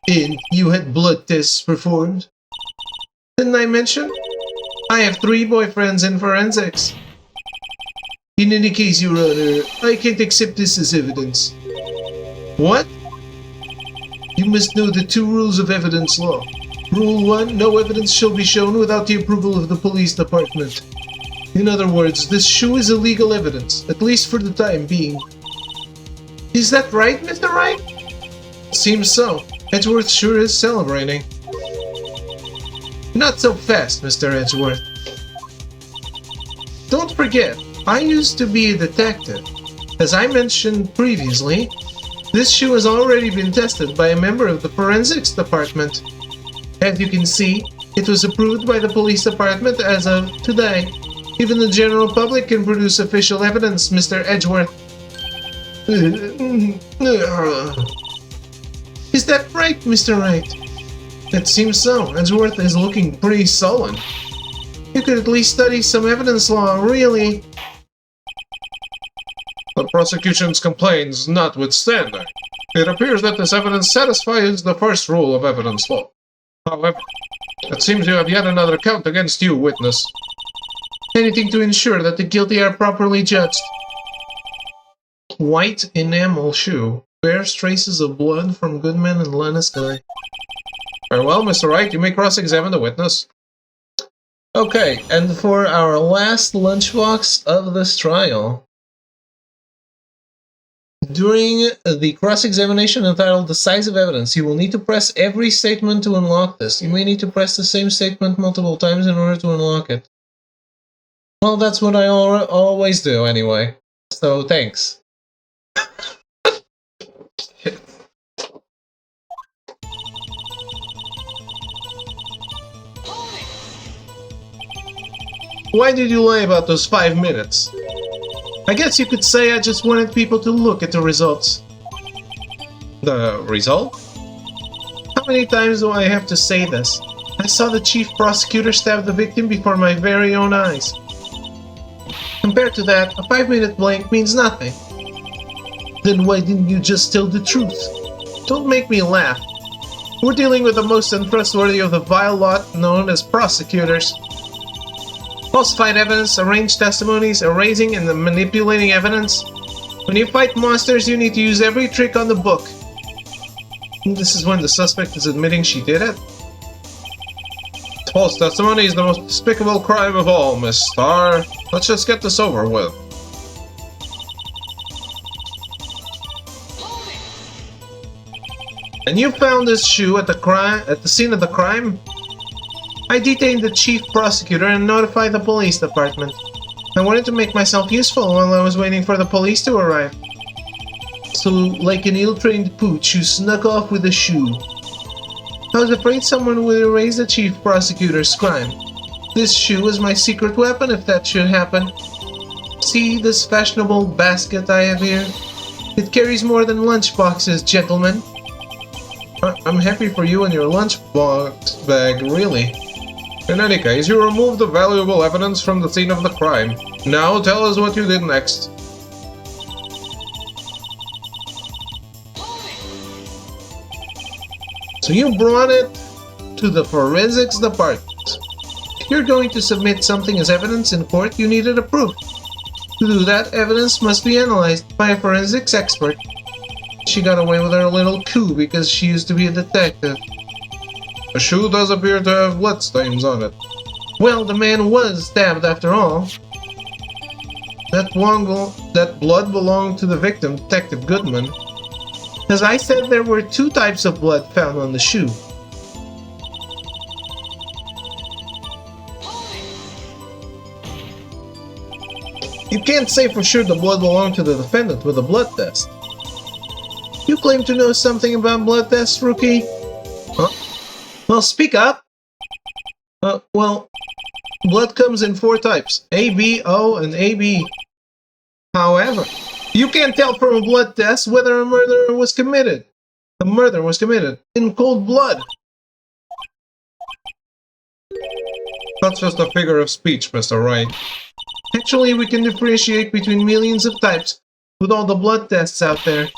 And you had blood tests performed? Didn't I mention? I have 3 boyfriends in forensics. In any case, Your Honor, I can't accept this as evidence. What? You must know the 2 rules of evidence law. Rule 1, no evidence shall be shown without the approval of the police department. In other words, this shoe is illegal evidence, at least for the time being. Is that right, Mr. Wright? Seems so. Edgeworth sure is celebrating. Not so fast, Mr. Edgeworth. Don't forget, I used to be a detective. As I mentioned previously, this shoe has already been tested by a member of the forensics department. As you can see, it was approved by the police department as of today. Even the general public can produce official evidence, Mr. Edgeworth. Is that right, Mr. Wright? It seems so. Edgeworth is looking pretty sullen. You could at least study some evidence law, really. The prosecution's complaints notwithstanding, it appears that this evidence satisfies the first rule of evidence law. However, it seems you have yet another count against you, witness. Anything to ensure that the guilty are properly judged. White enamel shoe bears traces of blood from Goodman and Lana's guy. Very well, Mr. Wright, you may cross-examine the witness. Okay, and for our last lunchbox of this trial, during the cross-examination entitled The Size of Evidence, you will need to press every statement to unlock this. You may need to press the same statement multiple times in order to unlock it. Well, that's what I always do anyway, so thanks. Why did you lie about those 5 minutes? I guess you could say I just wanted people to look at the results. The result? How many times do I have to say this? I saw the chief prosecutor stab the victim before my very own eyes. Compared to that, a 5-minute blank means nothing. Then why didn't you just tell the truth? Don't make me laugh. We're dealing with the most untrustworthy of the vile lot known as prosecutors. Falsified evidence, arranged testimonies, erasing and manipulating evidence. When you fight monsters, you need to use every trick on the book. And this is when the suspect is admitting she did it. False testimony is the most despicable crime of all, Miss Starr. Let's just get this over with. And you found this shoe at the scene of the crime? I detained the chief prosecutor and notified the police department. I wanted to make myself useful while I was waiting for the police to arrive. So, like an ill-trained pooch, you snuck off with a shoe. I was afraid someone would erase the chief prosecutor's crime. This shoe is my secret weapon if that should happen. See this fashionable basket I have here? It carries more than lunch boxes, gentlemen. I'm happy for you and your lunchbox bag, really. In any case, you removed the valuable evidence from the scene of the crime. Now tell us what you did next. So you brought it to the forensics department. If you're going to submit something as evidence in court, you need it approved. To do that, evidence must be analyzed by a forensics expert. She got away with her little coup because she used to be a detective. The shoe does appear to have bloodstains on it. Well, the man was stabbed after all. That blood belonged to the victim, Detective Goodman. As I said, there were 2 types of blood found on the shoe. You can't say for sure the blood belonged to the defendant with a blood test. You claim to know something about blood tests, rookie? Huh? Well, speak up! Well, blood comes in 4 types, A, B, O, and AB. However, you can't tell from a blood test whether a murder was committed. A murder was committed in cold blood. That's just a figure of speech, Mr. Wright. Actually, we can differentiate between millions of types with all the blood tests out there,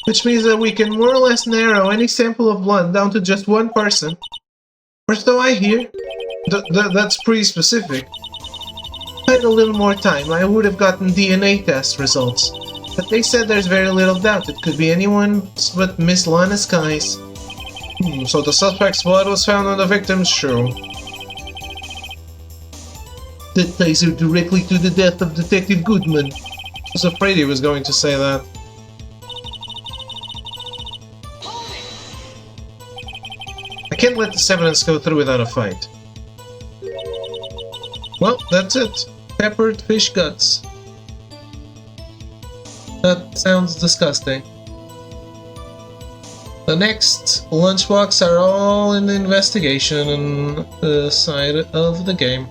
which means that we can more or less narrow any sample of blood down to just one person. Or so I hear. That's pretty specific. If I had a little more time, I would have gotten DNA test results. But they said there's very little doubt it could be anyone but Miss Lana Skies. So the suspect's blood was found on the victim's shoe. That ties her directly to the death of Detective Goodman. I was afraid he was going to say that. I can't let this evidence go through without a fight. Well, that's it. Peppered fish guts. That sounds disgusting. The next lunchbox are all in the investigation side of the game.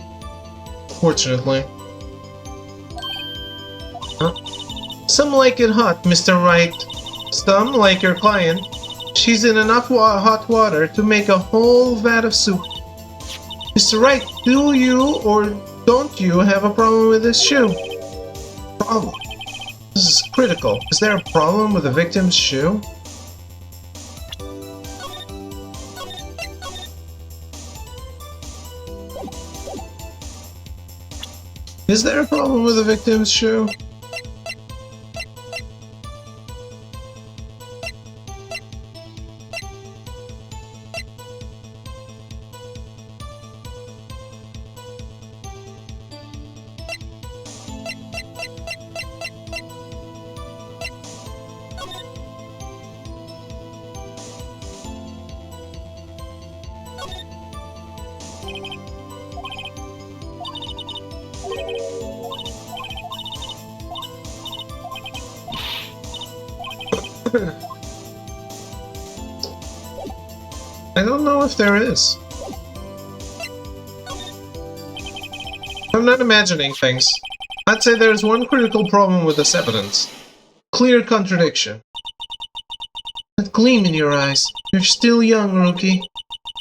Fortunately. Some like it hot, Mr. Wright. Some, like your client, she's in enough hot water to make a whole vat of soup. Mr. Wright, do you or don't you have a problem with this shoe? Problem? This is critical. Is there a problem with the victim's shoe? Is there a problem with the victim's shoe? I don't know if there is. I'm not imagining things. I'd say there's one critical problem with this evidence. Clear contradiction. That gleam in your eyes. You're still young, rookie.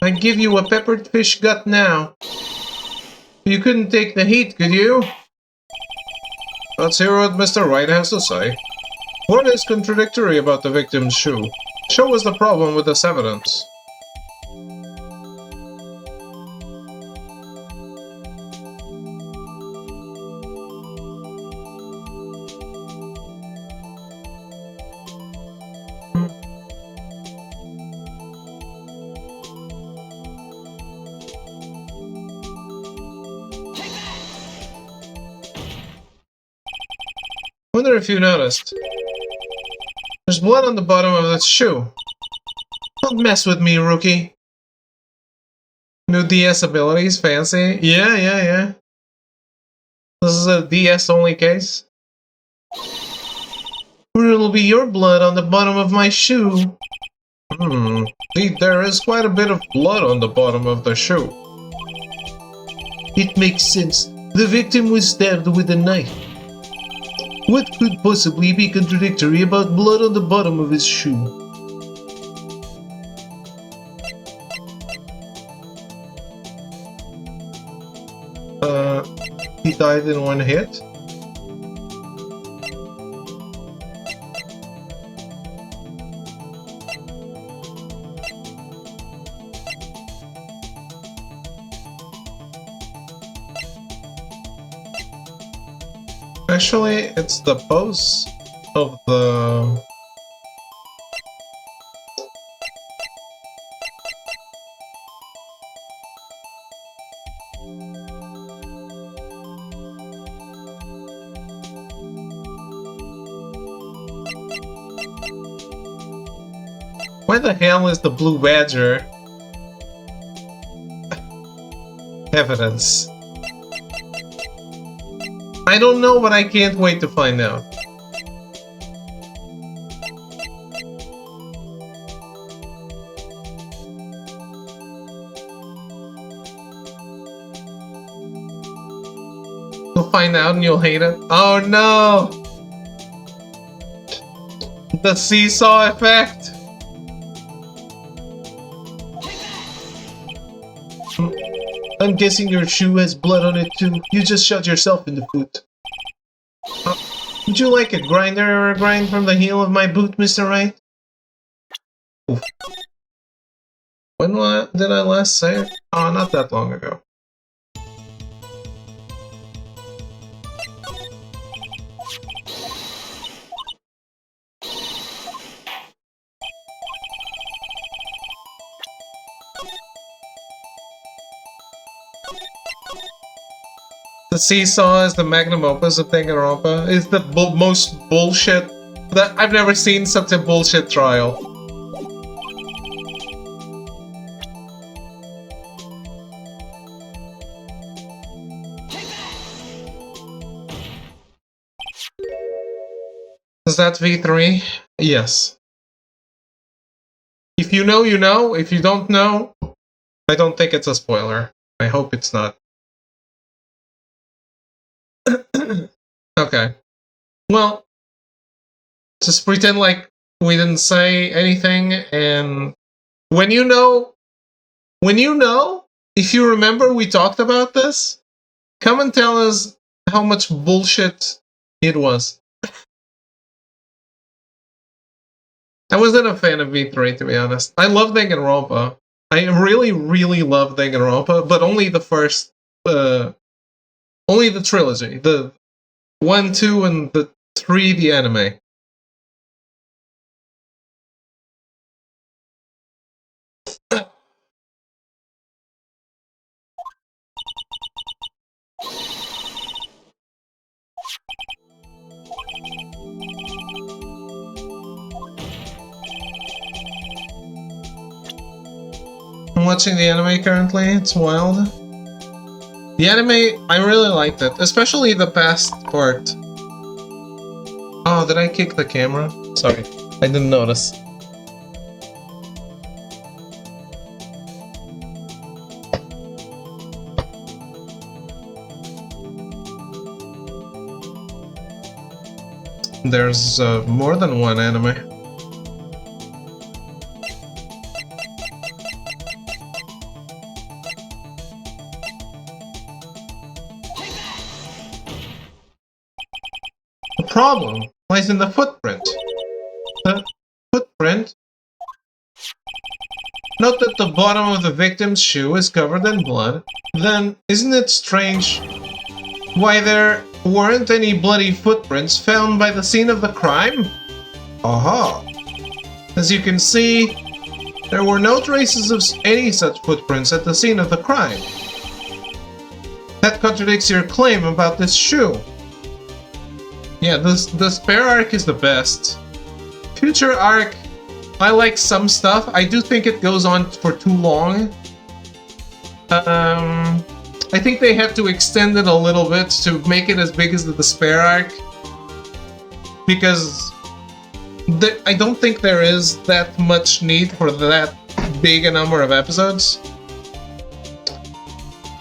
I'd give you a peppered fish gut now. You couldn't take the heat, could you? Let's hear what Mr. Wright has to say. What is contradictory about the victim's shoe? Show us the problem with this evidence. Wonder if you noticed. There's blood on the bottom of this shoe. Don't mess with me, rookie. New DS abilities, fancy? Yeah. This is a DS only case. Or it'll be your blood on the bottom of my shoe. Indeed, there is quite a bit of blood on the bottom of the shoe. It makes sense. The victim was stabbed with a knife. What could possibly be contradictory about blood on the bottom of his shoe? He died in one hit? Actually, it's the pose of the... Where the hell is the blue badger? Evidence. I don't know, but I can't wait to find out. You'll find out and you'll hate it. Oh no! The seesaw effect! I'm guessing your shoe has blood on it too. You just shot yourself in the foot. Would you like a grinder or a grind from the heel of my boot, Mr. Wright? Oof. When did I last say it? Oh, not that long ago. The seesaw is the magnum opus of Danganronpa. It's the most bullshit that I've never seen such a bullshit trial. Is that V3? Yes. If you know, you know. If you don't know, I don't think it's a spoiler. I hope it's not. Okay. Well, just pretend like we didn't say anything, and when you know, if you remember we talked about this, come and tell us how much bullshit it was. I wasn't a fan of V3, to be honest. I love Danganronpa. I really, really love Danganronpa, but only the first, only the trilogy. The 1, 2, and the 3, the anime. I'm watching the anime currently, it's wild. The anime, I really liked it, especially the past part. Oh, did I kick the camera? Sorry, I didn't notice. There's more than one anime. The problem lies in the footprint. The footprint? Note that the bottom of the victim's shoe is covered in blood. Then, isn't it strange why there weren't any bloody footprints found by the scene of the crime? Aha! As you can see, there were no traces of any such footprints at the scene of the crime. That contradicts your claim about this shoe. Yeah, the spare arc is the best. Future arc, I like some stuff. I do think it goes on for too long. I think they had to extend it a little bit to make it as big as the spare arc. Because I don't think there is that much need for that big a number of episodes.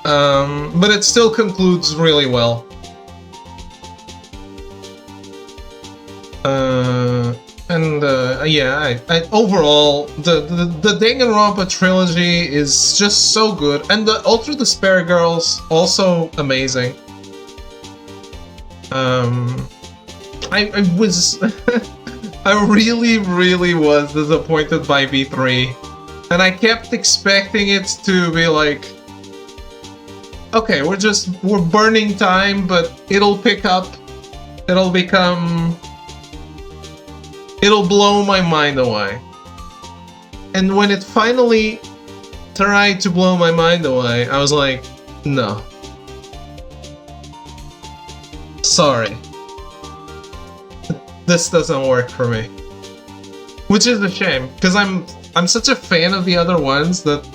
But it still concludes really well. Yeah, overall, the Danganronpa trilogy is just so good, and the Ultra Despair Girls also amazing. I was I really was disappointed by V3, and I kept expecting it to be like, okay, we're burning time, but it'll pick up, it'll blow my mind away. And when it finally tried to blow my mind away, I was like, no. Sorry. This doesn't work for me. Which is a shame, because I'm such a fan of the other ones that...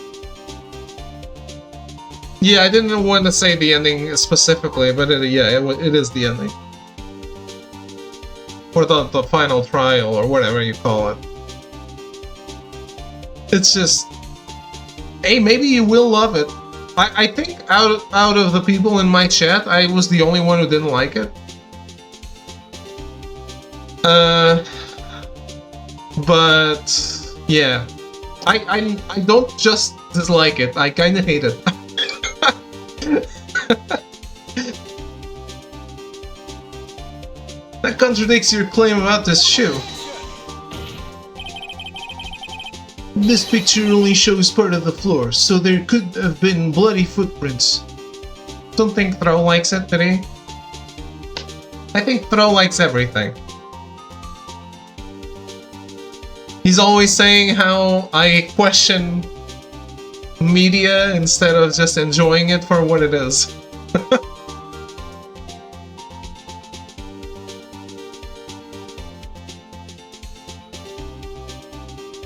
Yeah, I didn't want to say the ending specifically, but it is the ending. Or the final trial, or whatever you call it. It's just... Hey, maybe you will love it. I think out of the people in my chat, I was the only one who didn't like it. But... Yeah. I don't just dislike it, I kinda hate it. That contradicts your claim about this shoe. This picture only shows part of the floor, so there could have been bloody footprints. Don't think Throw likes it, did he? I think Throw likes everything. He's always saying how I question media instead of just enjoying it for what it is.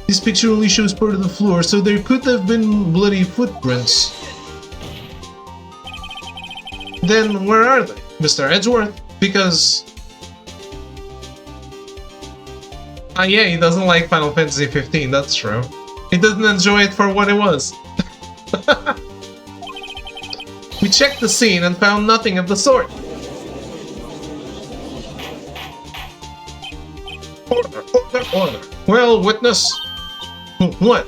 This picture only shows part of the floor, so there could have been bloody footprints. Then where are they, Mr. Edgeworth? Because... yeah, he doesn't like Final Fantasy 15, that's true. He doesn't enjoy it for what it was. We checked the scene and found nothing of the sort. Order. Well, witness. What?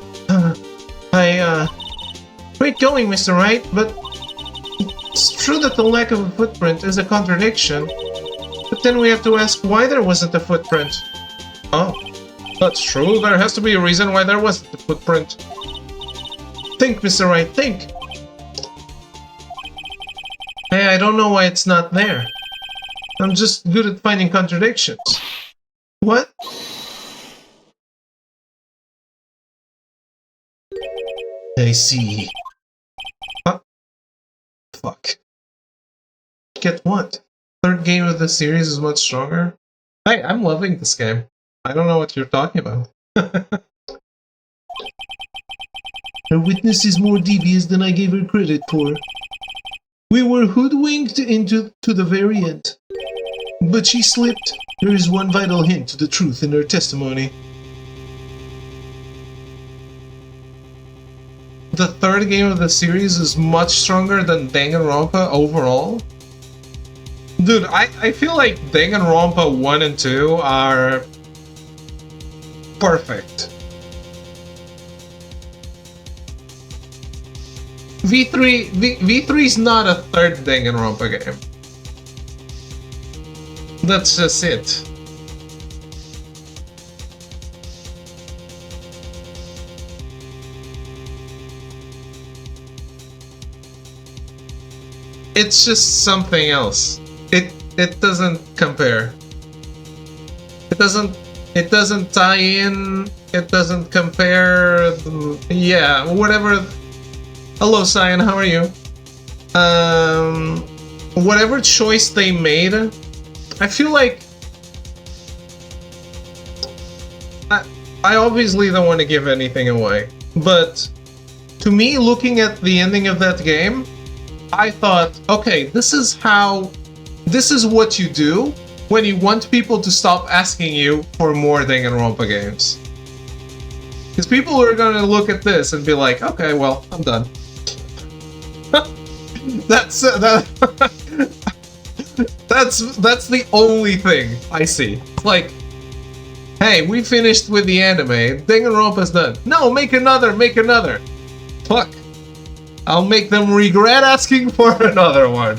Great going, Mr. Wright, but it's true that the lack of a footprint is a contradiction. But then we have to ask why there wasn't a footprint. Oh, that's true. There has to be a reason why there wasn't a footprint. Think, Mr. Wright, think. Hey, I don't know why it's not there. I'm just good at finding contradictions. What? I see. Huh? Fuck. Get what? Third game of the series is much stronger? Hey, I'm loving this game. I don't know what you're talking about. Her witness is more devious than I gave her credit for. We were hoodwinked into the very end. But she slipped. There is one vital hint to the truth in her testimony. The third game of the series is much stronger than Danganronpa overall. Dude, I feel like Danganronpa 1 and 2 are perfect. V3 is not a third Danganronpa game. That's just it. It's just something else. It doesn't compare. It doesn't tie in. It doesn't compare. Yeah, whatever. Hello, Cyan. How are you? Whatever choice they made, I feel like I obviously don't want to give anything away, but to me, looking at the ending of that game, I thought, okay, this is what you do when you want people to stop asking you for more Danganronpa games. Because people are gonna look at this and be like, okay, well, I'm done. That's the only thing I see. It's like, hey, we finished with the anime, Danganronpa's done. No, make another. Fuck. I'll make them regret asking for another one.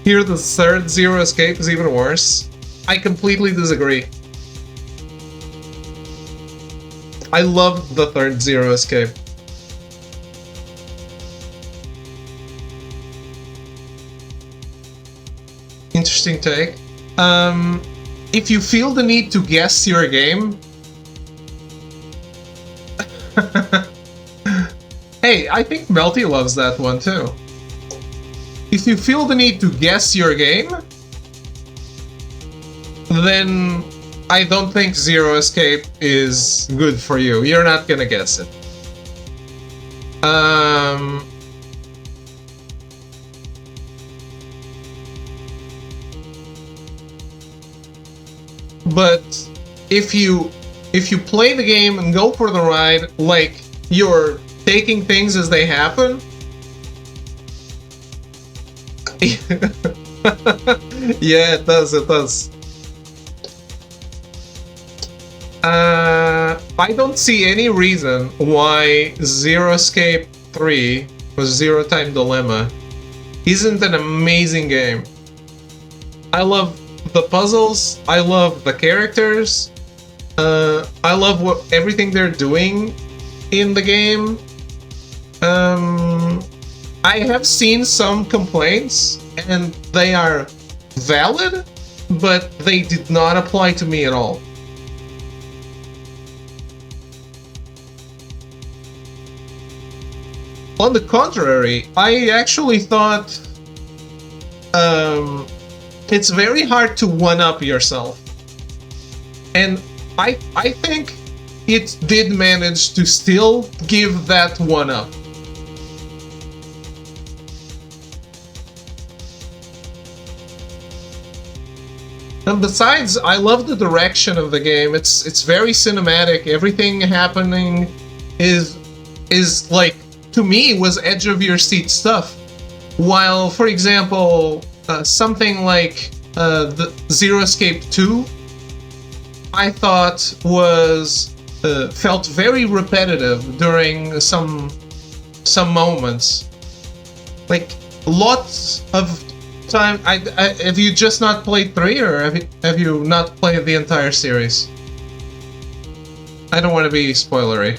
Here, the third Zero Escape is even worse. I completely disagree. I love the third Zero Escape. Interesting take. If you feel the need to guess your game, hey, I think Melty loves that one too. If you feel the need to guess your game, then I don't think Zero Escape is good for you. You're not gonna guess it. But if you play the game and go for the ride, like you're taking things as they happen. Yeah, it does. I don't see any reason why Zero Escape 3 or Zero Time Dilemma isn't an amazing game. I love the puzzles, I love the characters, I love everything they're doing in the game. I have seen some complaints, and they are valid, but they did not apply to me at all. On the contrary, I actually thought it's very hard to one-up yourself. And I think it did manage to still give that one-up. And besides, I love the direction of the game. It's very cinematic. Everything happening is like, to me, was edge of your seat stuff. While, for example, something like the Zero Escape 2, I thought was felt very repetitive during some moments. Like, lots of time. Have you just not played 3, or have you not played the entire series? I don't want to be spoilery.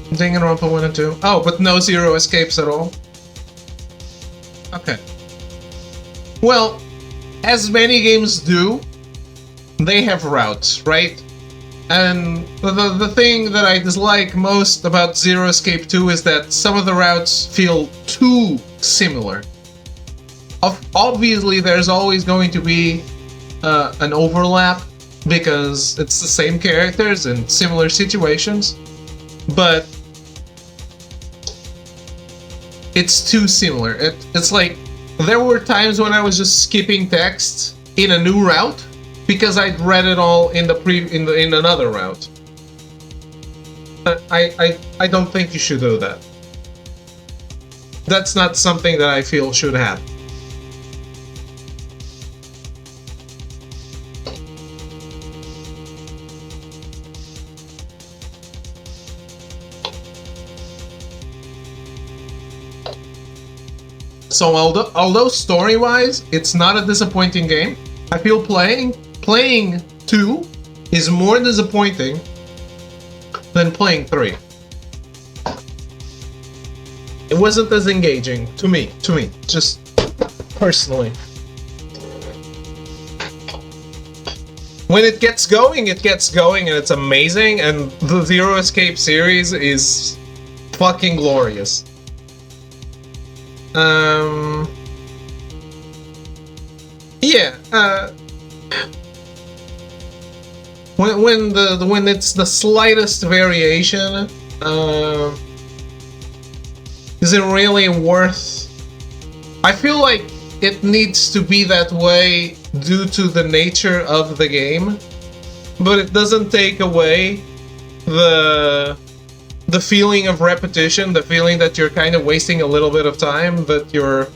Danganronpa 1 and 2. Oh, but no Zero Escapes at all? Okay. Well, as many games do, they have routes, right? And the thing that I dislike most about Zero Escape 2 is that some of the routes feel too similar. Obviously, there's always going to be an overlap, because it's the same characters in similar situations, but it's too similar. It's like, there were times when I was just skipping text in a new route because I'd read it all in in another route. I don't think you should do that. That's not something that I feel should happen. So although story-wise, it's not a disappointing game, I feel playing 2 is more disappointing than playing 3. It wasn't as engaging to me, just personally. When it gets going, and it's amazing, and the Zero Escape series is fucking glorious. Yeah, when it's the slightest variation, is it really worth? I feel like it needs to be that way due to the nature of the game, but it doesn't take away the feeling of repetition, the feeling that you're kind of wasting a little bit of time, that you're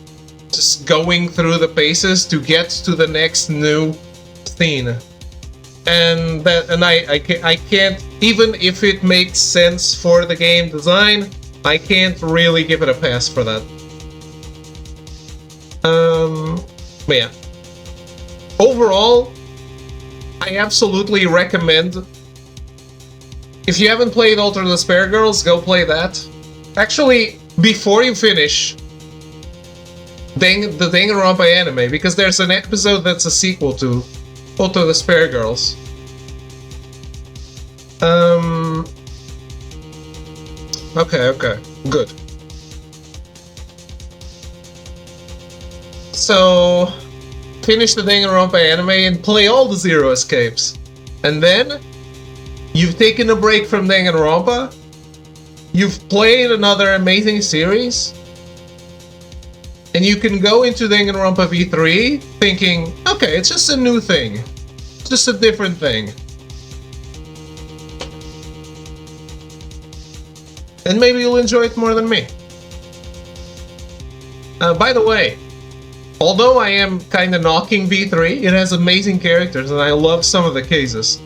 just going through the paces to get to the next new scene. And I can't, even if it makes sense for the game design, I can't really give it a pass for that. But yeah. Overall, I absolutely recommend. If you haven't played Alter the Spare Girls, go play that. Actually, before you finish the Danganronpa anime, because there's an episode that's a sequel to Alter the Spare Girls. Okay, good. So, finish the Danganronpa anime and play all the Zero Escapes. And then, you've taken a break from Danganronpa, you've played another amazing series, and you can go into Danganronpa V3 thinking, okay, it's just a new thing. It's just a different thing. And maybe you'll enjoy it more than me. By the way, although I am kind of knocking V3, it has amazing characters and I love some of the cases.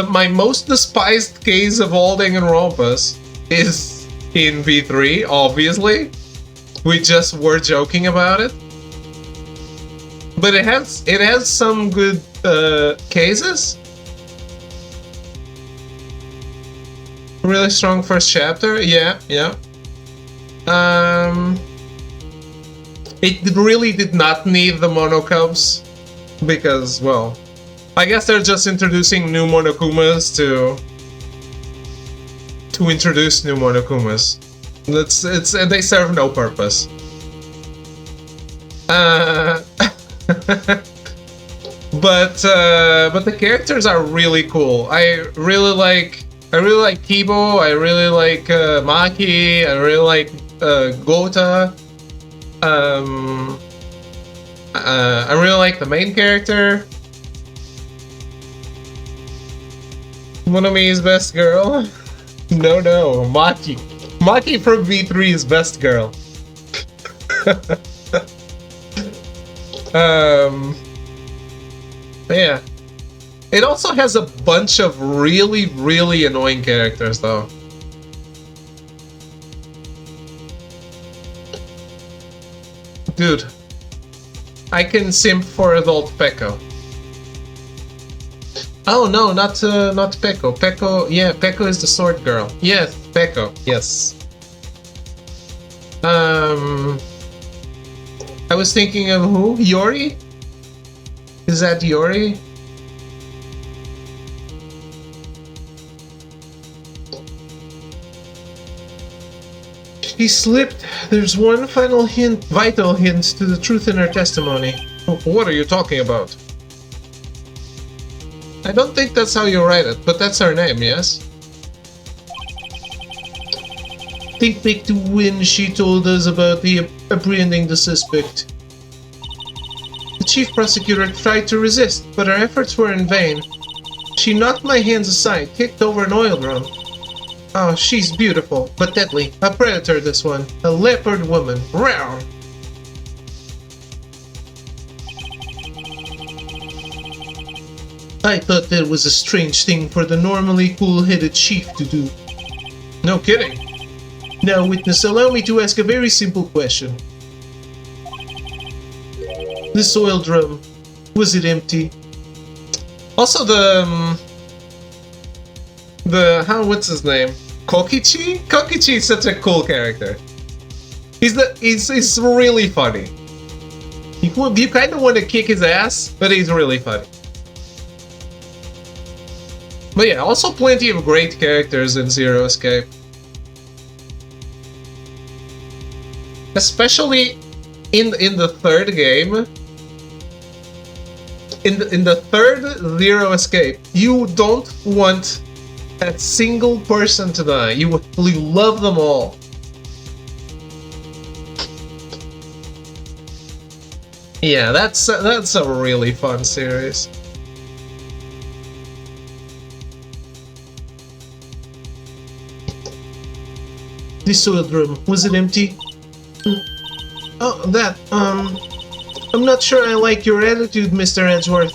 My most despised case of all Danganronpas is in V3, obviously. We just were joking about it. But it has some good cases. Really strong first chapter, yeah. It really did not need the Monokubs because, well, I guess they're just introducing new Monokumas to introduce new Monokumas. They serve no purpose. But the characters are really cool. I really like Kibo. I really like Maki. I really like Gota. I really like the main character. Monomi is best girl. No, Maki. Maki from V3 is best girl. Yeah. It also has a bunch of really, really annoying characters, though. Dude, I can simp for adult Peko. Oh no, not Peko. Peko, yeah, Peko is the sword girl. Yes, Peko, yes. I was thinking of who? Yori? Is that Yori? She slipped. There's one final hint, vital hint to the truth in her testimony. What are you talking about? I don't think that's how you write it, but that's her name, yes? Think back to when she told us about the apprehending the suspect. The chief prosecutor tried to resist, but her efforts were in vain. She knocked my hands aside, kicked over an oil drum. Oh, she's beautiful, but deadly. A predator, this one. A leopard woman. Rawr! I thought that was a strange thing for the normally cool-headed chief to do. No kidding. Now, witness, allow me to ask a very simple question. This oil drum, was it empty? Also, what's his name? Kokichi? Kokichi is such a cool character. He's really funny. You kind of want to kick his ass, but he's really funny. But yeah, also plenty of great characters in Zero Escape. Especially in the third game. In the third Zero Escape, you don't want a single person to die. You love them all. Yeah, that's a really fun series. This oil drum, was it empty? Oh, that, I'm not sure I like your attitude, Mr. Edgeworth.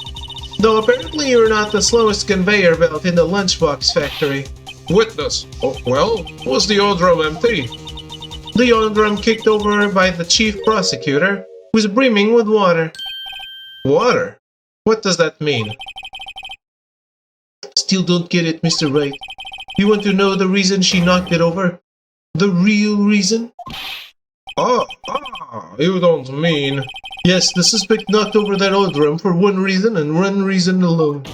Though apparently you're not the slowest conveyor belt in the lunchbox factory. Witness. Oh, well, was the oil drum empty? The oil drum kicked over by the chief prosecutor was brimming with water. Water? What does that mean? Still don't get it, Mr. Wright. You want to know the reason she knocked it over? The real reason? You don't mean... Yes, the suspect knocked over that oil drum for one reason and one reason alone.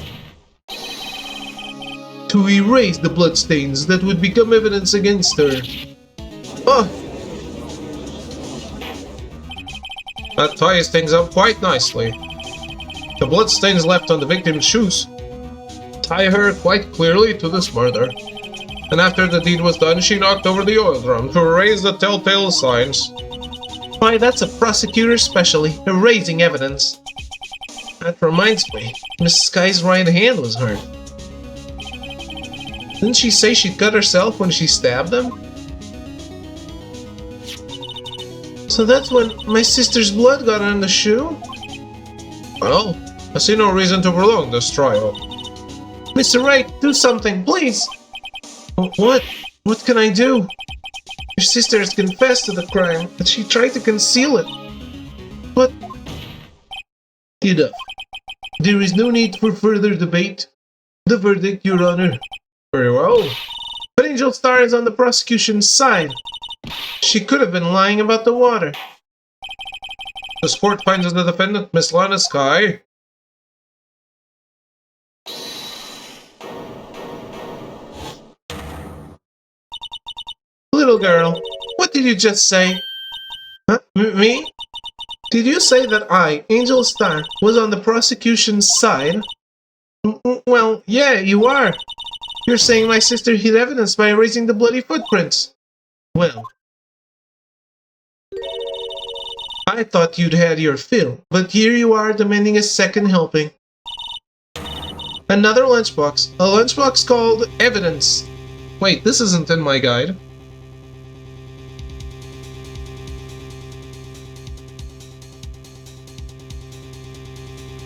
To erase the bloodstains that would become evidence against her. That ties things up quite nicely. The bloodstains left on the victim's shoes tie her quite clearly to this murder. And after the deed was done, she knocked over the oil drum to erase the telltale signs. Why, that's a prosecutor's specialty, erasing evidence. That reminds me, Miss Sky's right hand was hurt. Didn't she say she cut herself when she stabbed him? So that's when my sister's blood got on the shoe? Well, I see no reason to prolong this trial. Mr. Wright, do something, please! What? What can I do? Your sister has confessed to the crime, but she tried to conceal it. But... Enough. There is no need for further debate. The verdict, Your Honor. Very well. But Angel Star is on the prosecution's side. She could have been lying about the water. This court finds the defendant, Miss Lana Sky. Little girl, what did you just say? Huh? Me? Did you say that I, Angel Star, was on the prosecution's side? Well, yeah, you are. You're saying my sister hid evidence by erasing the bloody footprints. Well, I thought you'd had your fill, but here you are demanding a second helping. Another lunchbox. A lunchbox called Evidence. Wait, this isn't in my guide.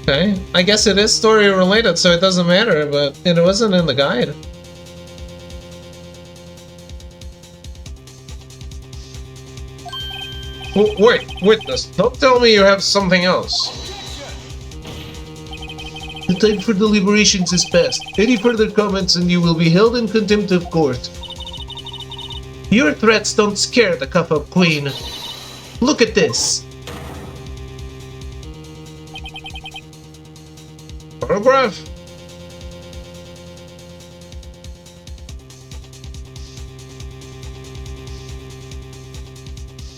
Okay, I guess it is story related, so it doesn't matter, but it wasn't in the guide. Wait, witness, don't tell me you have something else. The time for deliberations is past. Any further comments and you will be held in contempt of court. Your threats don't scare the cuff-up queen. Look at this. Photograph?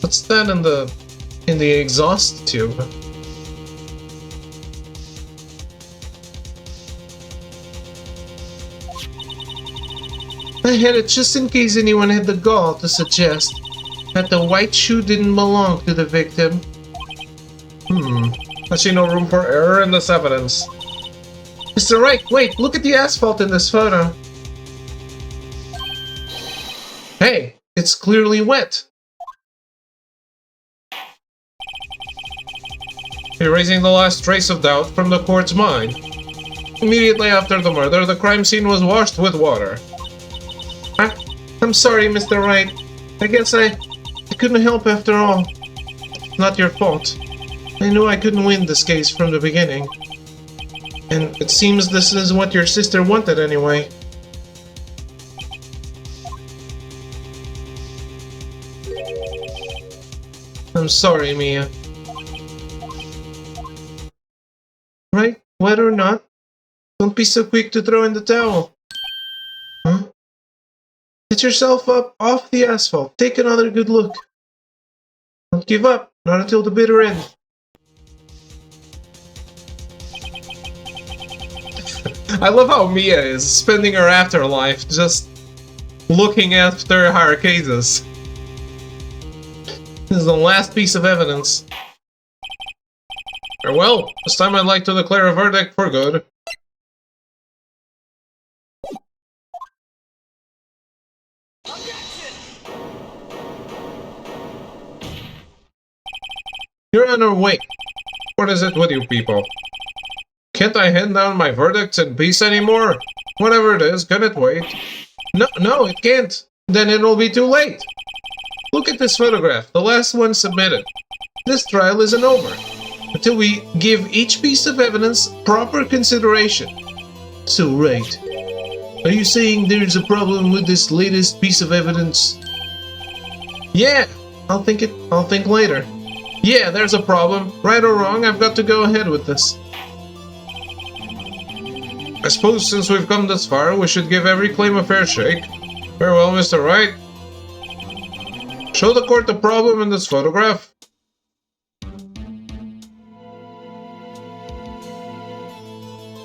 What's that in the exhaust tube? I had it just in case anyone had the gall to suggest that the white shoe didn't belong to the victim. I see no room for error in this evidence. Mr. Wright, wait, look at the asphalt in this photo. Hey, it's clearly wet. Erasing the last trace of doubt from the court's mind. Immediately after the murder, the crime scene was washed with water. I'm sorry, Mr. Wright. I guess I couldn't help after all. Not your fault. I knew I couldn't win this case from the beginning. And it seems this is what your sister wanted anyway. I'm sorry, Mia. Right? Wet or not, don't be so quick to throw in the towel. Huh? Get yourself up off the asphalt. Take another good look. Don't give up. Not until the bitter end. I love how Mia is spending her afterlife just looking after her cases. This is the last piece of evidence. Well, this time I'd like to declare a verdict for good. Your Honor, wait. What is it with you people? Can't I hand down my verdicts in peace anymore? Whatever it is, can it wait? No, it can't. Then it'll be too late. Look at this photograph, the last one submitted. This trial isn't over until we give each piece of evidence proper consideration. So, right. Are you saying there's a problem with this latest piece of evidence? Yeah, I'll think later. Yeah, there's a problem. Right or wrong, I've got to go ahead with this. I suppose since we've come this far, we should give every claim a fair shake. Very well, Mr. Wright. Show the court the problem in this photograph.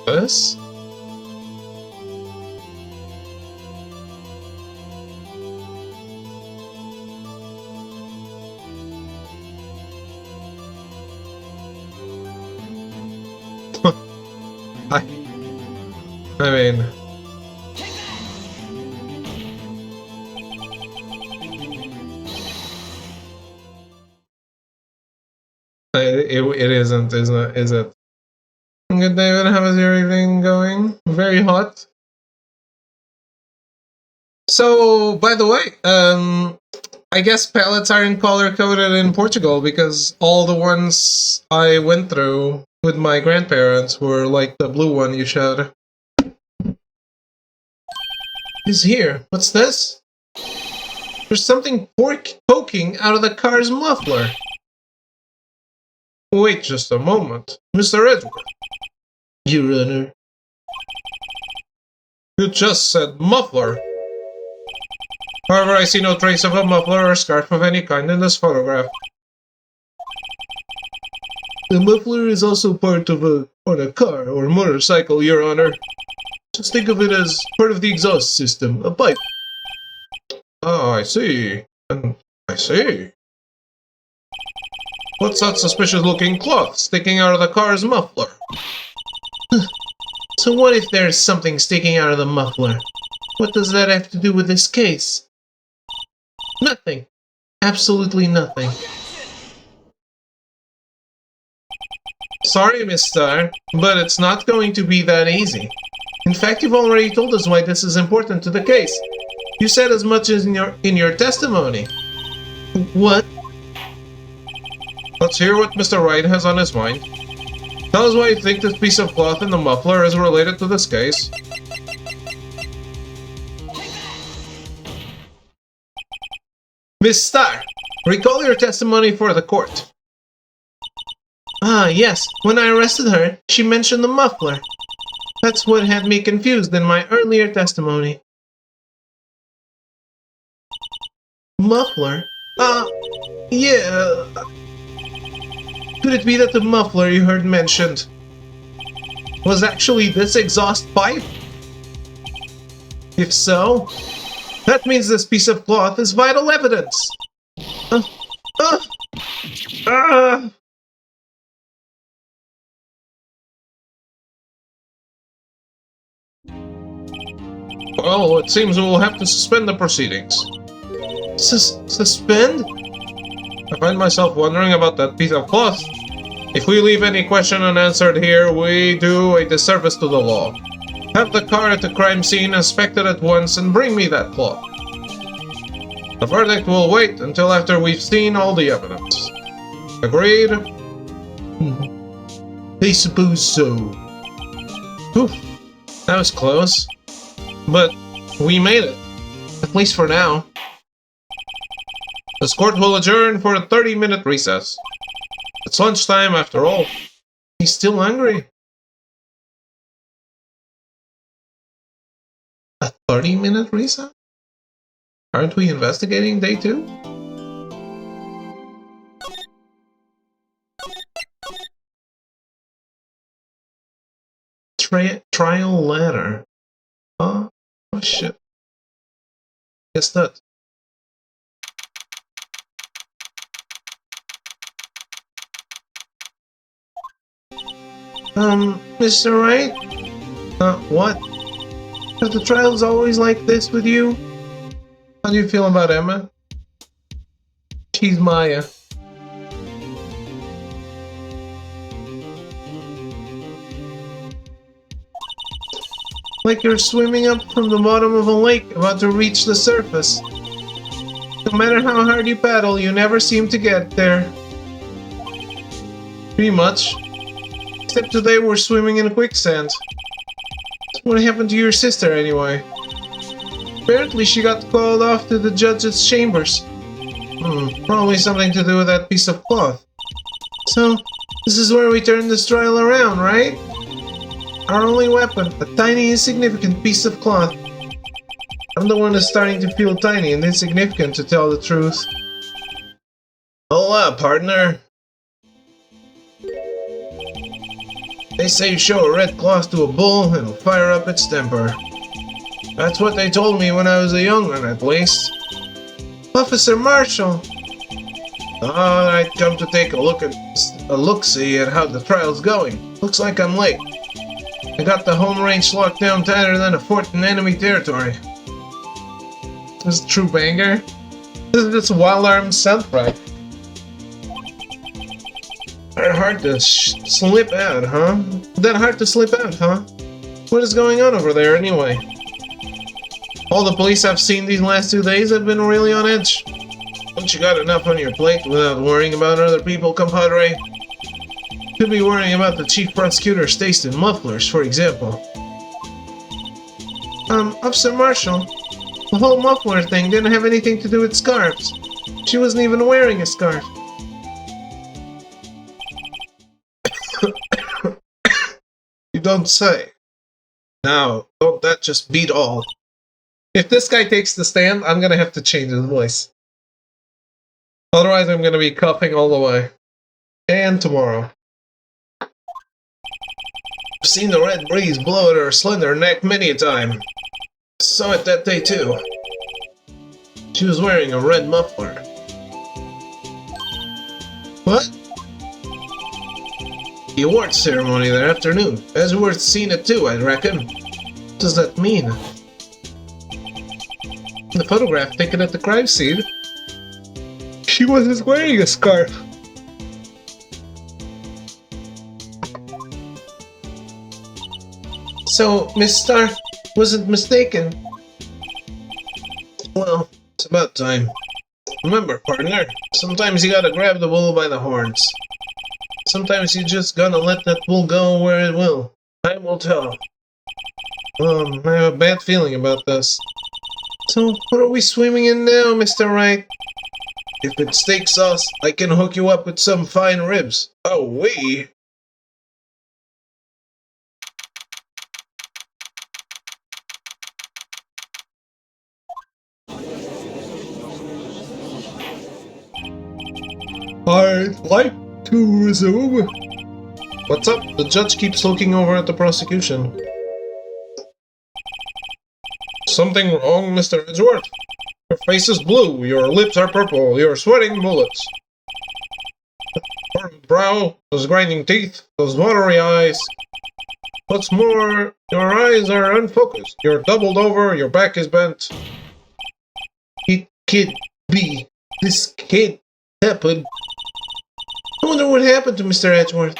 This? I mean... it isn't, is it? Good, David. How is your evening going? Very hot. So, by the way, I guess palettes aren't color-coded in Portugal because all the ones I went through with my grandparents were like the blue one you showed. Is here. What's this? There's something poking out of the car's muffler. Wait just a moment. Mr. Edward. Your Honor. You just said muffler. However, I see no trace of a muffler or scarf of any kind in this photograph. The muffler is also part of a car or motorcycle, Your Honor. Just think of it as part of the exhaust system, a pipe. Oh, I see. I see. What's that suspicious-looking cloth sticking out of the car's muffler? So what if there's something sticking out of the muffler? What does that have to do with this case? Nothing. Absolutely nothing. Sorry, Miss Starr, but it's not going to be that easy. In fact, you've already told us why this is important to the case. You said as much as in your testimony. What? Let's hear what Mr. Wright has on his mind. Tell us why you think this piece of cloth in the muffler is related to this case. Miss Starr, recall your testimony for the court. Ah, yes. When I arrested her, she mentioned the muffler. That's what had me confused in my earlier testimony. Muffler? Yeah. Could it be that the muffler you heard mentioned was actually this exhaust pipe? If so, that means this piece of cloth is vital evidence. Well, it seems we'll have to suspend the proceedings. Suspend? I find myself wondering about that piece of cloth. If we leave any question unanswered here, we do a disservice to the law. Have the car at the crime scene inspected at once and bring me that cloth. The verdict will wait until after we've seen all the evidence. Agreed? I suppose so. Whew. That was close. But we made it. At least for now. This court will adjourn for a 30-minute recess. It's lunchtime after all. He's still hungry. A 30-minute recess? Aren't we investigating day 2? Trial letter. Oh shit. Guess not. Mr. Wright? What? Are the trials always like this with you? How do you feel about Emma? She's Maya. Like you're swimming up from the bottom of a lake about to reach the surface. No matter how hard you paddle, you never seem to get there. Pretty much. Except today we're swimming in quicksand. What happened to your sister anyway? Apparently she got called off to the judge's chambers. Probably something to do with that piece of cloth. So, this is where we turn this trial around, right? Our only weapon, a tiny insignificant piece of cloth. I'm the one that's starting to feel tiny and insignificant, to tell the truth. Hola, partner. They say you show a red cloth to a bull and it'll fire up its temper. That's what they told me when I was a young one, at least. Officer Marshall! Thought I'd come to take a look-see at how the trial's going. Looks like I'm late. I got the home range locked down tighter than a fort in enemy territory. This is true banger. This is just wild arm soundtrack. That hard to slip out, huh? That hard to slip out, huh? What is going on over there, anyway? All the police I've seen these last 2 days have been really on edge. Don't you got enough on your plate without worrying about other people, compadre? Could be worrying about the chief prosecutor's taste in mufflers, for example. Officer Marshall, the whole muffler thing didn't have anything to do with scarves. She wasn't even wearing a scarf. You don't say. Now, don't that just beat all? If this guy takes the stand, I'm gonna have to change his voice. Otherwise, I'm gonna be coughing all the way. And tomorrow. I've seen the red breeze blow at her slender neck many a time. Saw it that day too. She was wearing a red muffler. What? The awards ceremony that afternoon. Edgeworth's seen it too, I reckon. What does that mean? The photograph taken at the crime scene. She wasn't wearing a scarf. So, Miss Starr wasn't mistaken. Well, it's about time. Remember, partner, sometimes you gotta grab the bull by the horns. Sometimes you just gotta let that bull go where it will. Time will tell. I have a bad feeling about this. So, what are we swimming in now, Mr. Wright? If it's steak sauce, I can hook you up with some fine ribs. Oh, wee! I'd like to resume. What's up? The judge keeps looking over at the prosecution. Something wrong, Mr. Edgeworth? Your face is blue, your lips are purple, you're sweating bullets. Furrowed brow, those grinding teeth, those watery eyes. What's more, your eyes are unfocused, you're doubled over, your back is bent. It can't be. This can't happen. I wonder what happened to Mr. Edgeworth.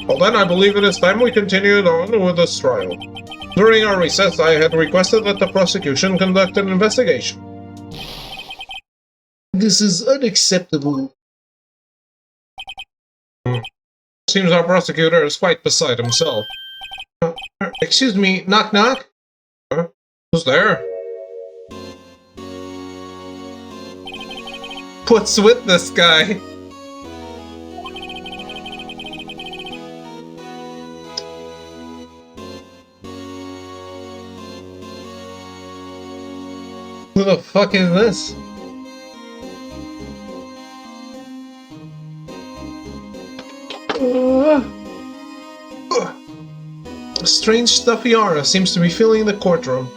Well then, I believe it is time we continued on with this trial. During our recess, I had requested that the prosecution conduct an investigation. This is unacceptable. Seems our prosecutor is quite beside himself. Excuse me, knock knock? Who's there? What's with this guy? Who the fuck is this? A strange stuffy aura seems to be filling the courtroom.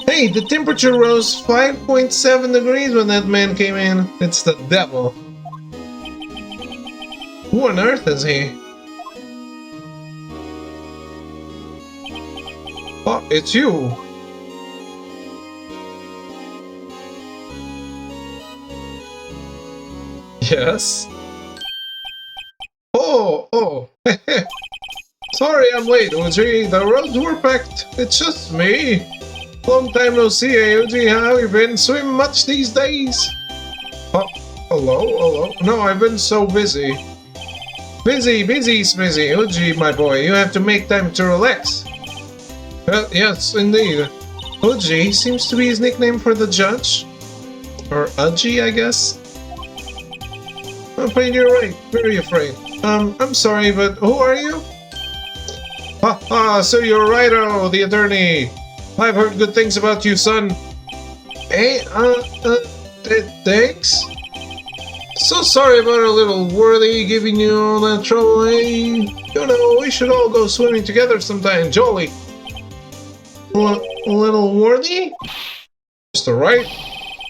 Hey, the temperature rose 5.7 degrees when that man came in. It's the devil. Who on earth is he? Oh, it's you. Yes? Oh. Sorry I'm late, OG. The roads were packed. It's just me. Long time no see, OG. How you been? Swim much these days? Oh, hello? No, I've been so busy. Busy. OG, my boy. You have to make time to relax. Yes, indeed. OG seems to be his nickname for the judge. Or Udgy, I guess. I'm afraid you're right. Very afraid. I'm sorry, but who are you? So you're Wright, the attorney. I've heard good things about you, son. Hey, thanks. So sorry about our little worthy giving you all that trouble, eh? You know, we should all go swimming together sometime, jolly. Little worthy? Mr. Wright?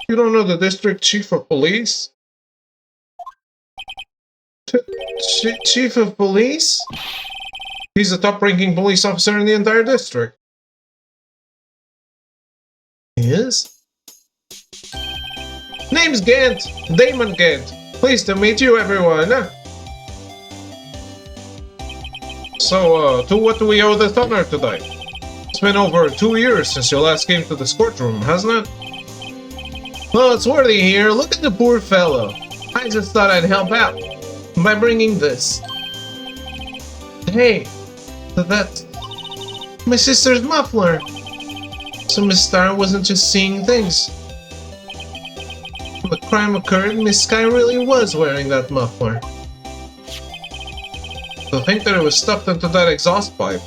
You don't know the district chief of police? Chief of police? He's the top-ranking police officer in the entire district. He is? Name's Gant. Damon Gant. Pleased to meet you, everyone. So, to what do we owe this honor today? It's been over 2 years since you last came to this courtroom, hasn't it? Well, it's worthy here. Look at the poor fellow. I just thought I'd help out by bringing this. Hey, that's my sister's muffler. So Miss Star wasn't just seeing things. When the crime occurred, Miss Sky really was wearing that muffler. To think that it was stuffed into that exhaust pipe.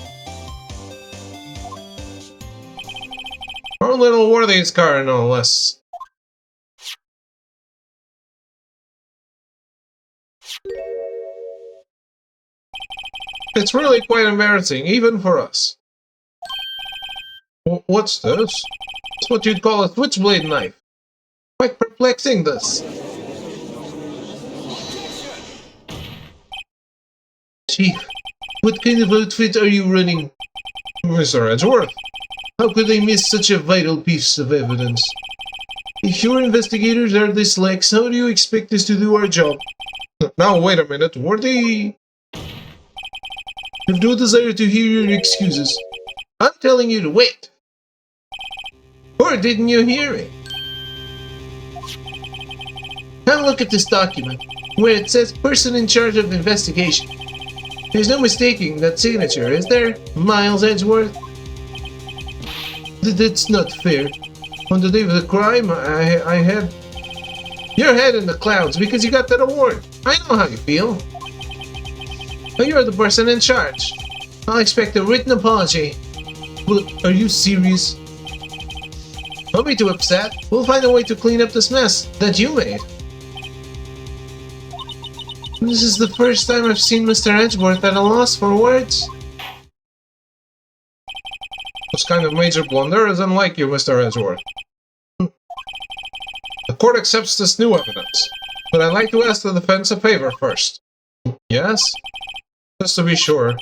Our little Worthy's car, no less. It's really quite embarrassing, even for us. What's this? It's what you'd call a switchblade knife. Quite perplexing, this. Chief, what kind of outfit are you running? Mr. Edgeworth, how could they miss such a vital piece of evidence? If your investigators are this lax, how do you expect us to do our job? Now, wait a minute, were they... I have no desire to hear your excuses. I'm telling you to wait. Or didn't you hear it? Now look at this document, where it says person in charge of the investigation. There's no mistaking that signature, is there, Miles Edgeworth? That's not fair. On the day of the crime, I had your head in the clouds because you got that award. I know how you feel. But you're the person in charge. I'll expect a written apology. But are you serious? Don't be too upset. We'll find a way to clean up this mess that you made. This is the first time I've seen Mr. Edgeworth at a loss for words. This kind of major blunder is unlike you, Mr. Edgeworth. The court accepts this new evidence, but I'd like to ask the defense a favor first. Yes? Just to be sure,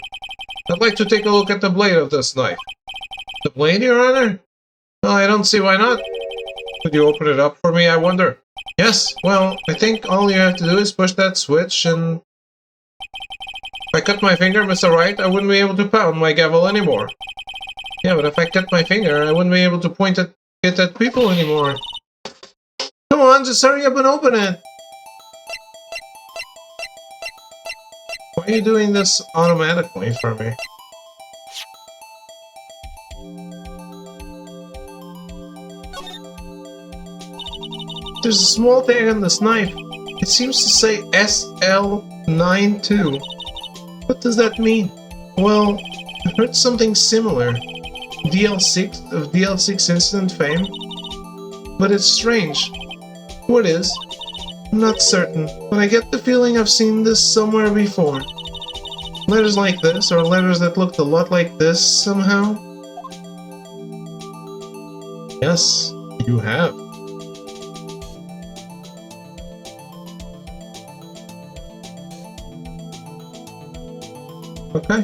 I'd like to take a look at the blade of this knife. The blade, Your Honor? Well, I don't see why not. Could you open it up for me, I wonder? Yes, well, I think all you have to do is push that switch and... If I cut my finger, Mr. Wright, I wouldn't be able to pound my gavel anymore. Yeah, but if I cut my finger, I wouldn't be able to point it at people anymore. Come on, just hurry up and open it! Why are you doing this automatically for me? There's a small tag on this knife. It seems to say SL92. What does that mean? Well, I've heard something similar. DL6 incident fame. But it's strange. What is? I'm not certain, but I get the feeling I've seen this somewhere before. Letters like this, or letters that looked a lot like this somehow. Yes, you have. Okay.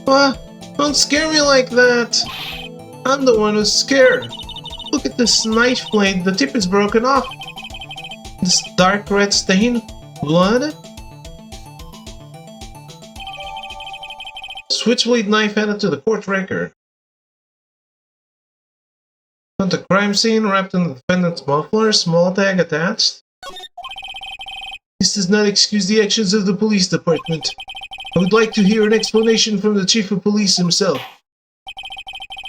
What? Don't scare me like that! I'm the one who's scared. Look at this knife blade, the tip is broken off. This dark red stain? Blood? Switchblade knife added to the court record. On the crime scene, wrapped in the defendant's muffler, small tag attached. This does not excuse the actions of the police department. I would like to hear an explanation from the chief of police himself.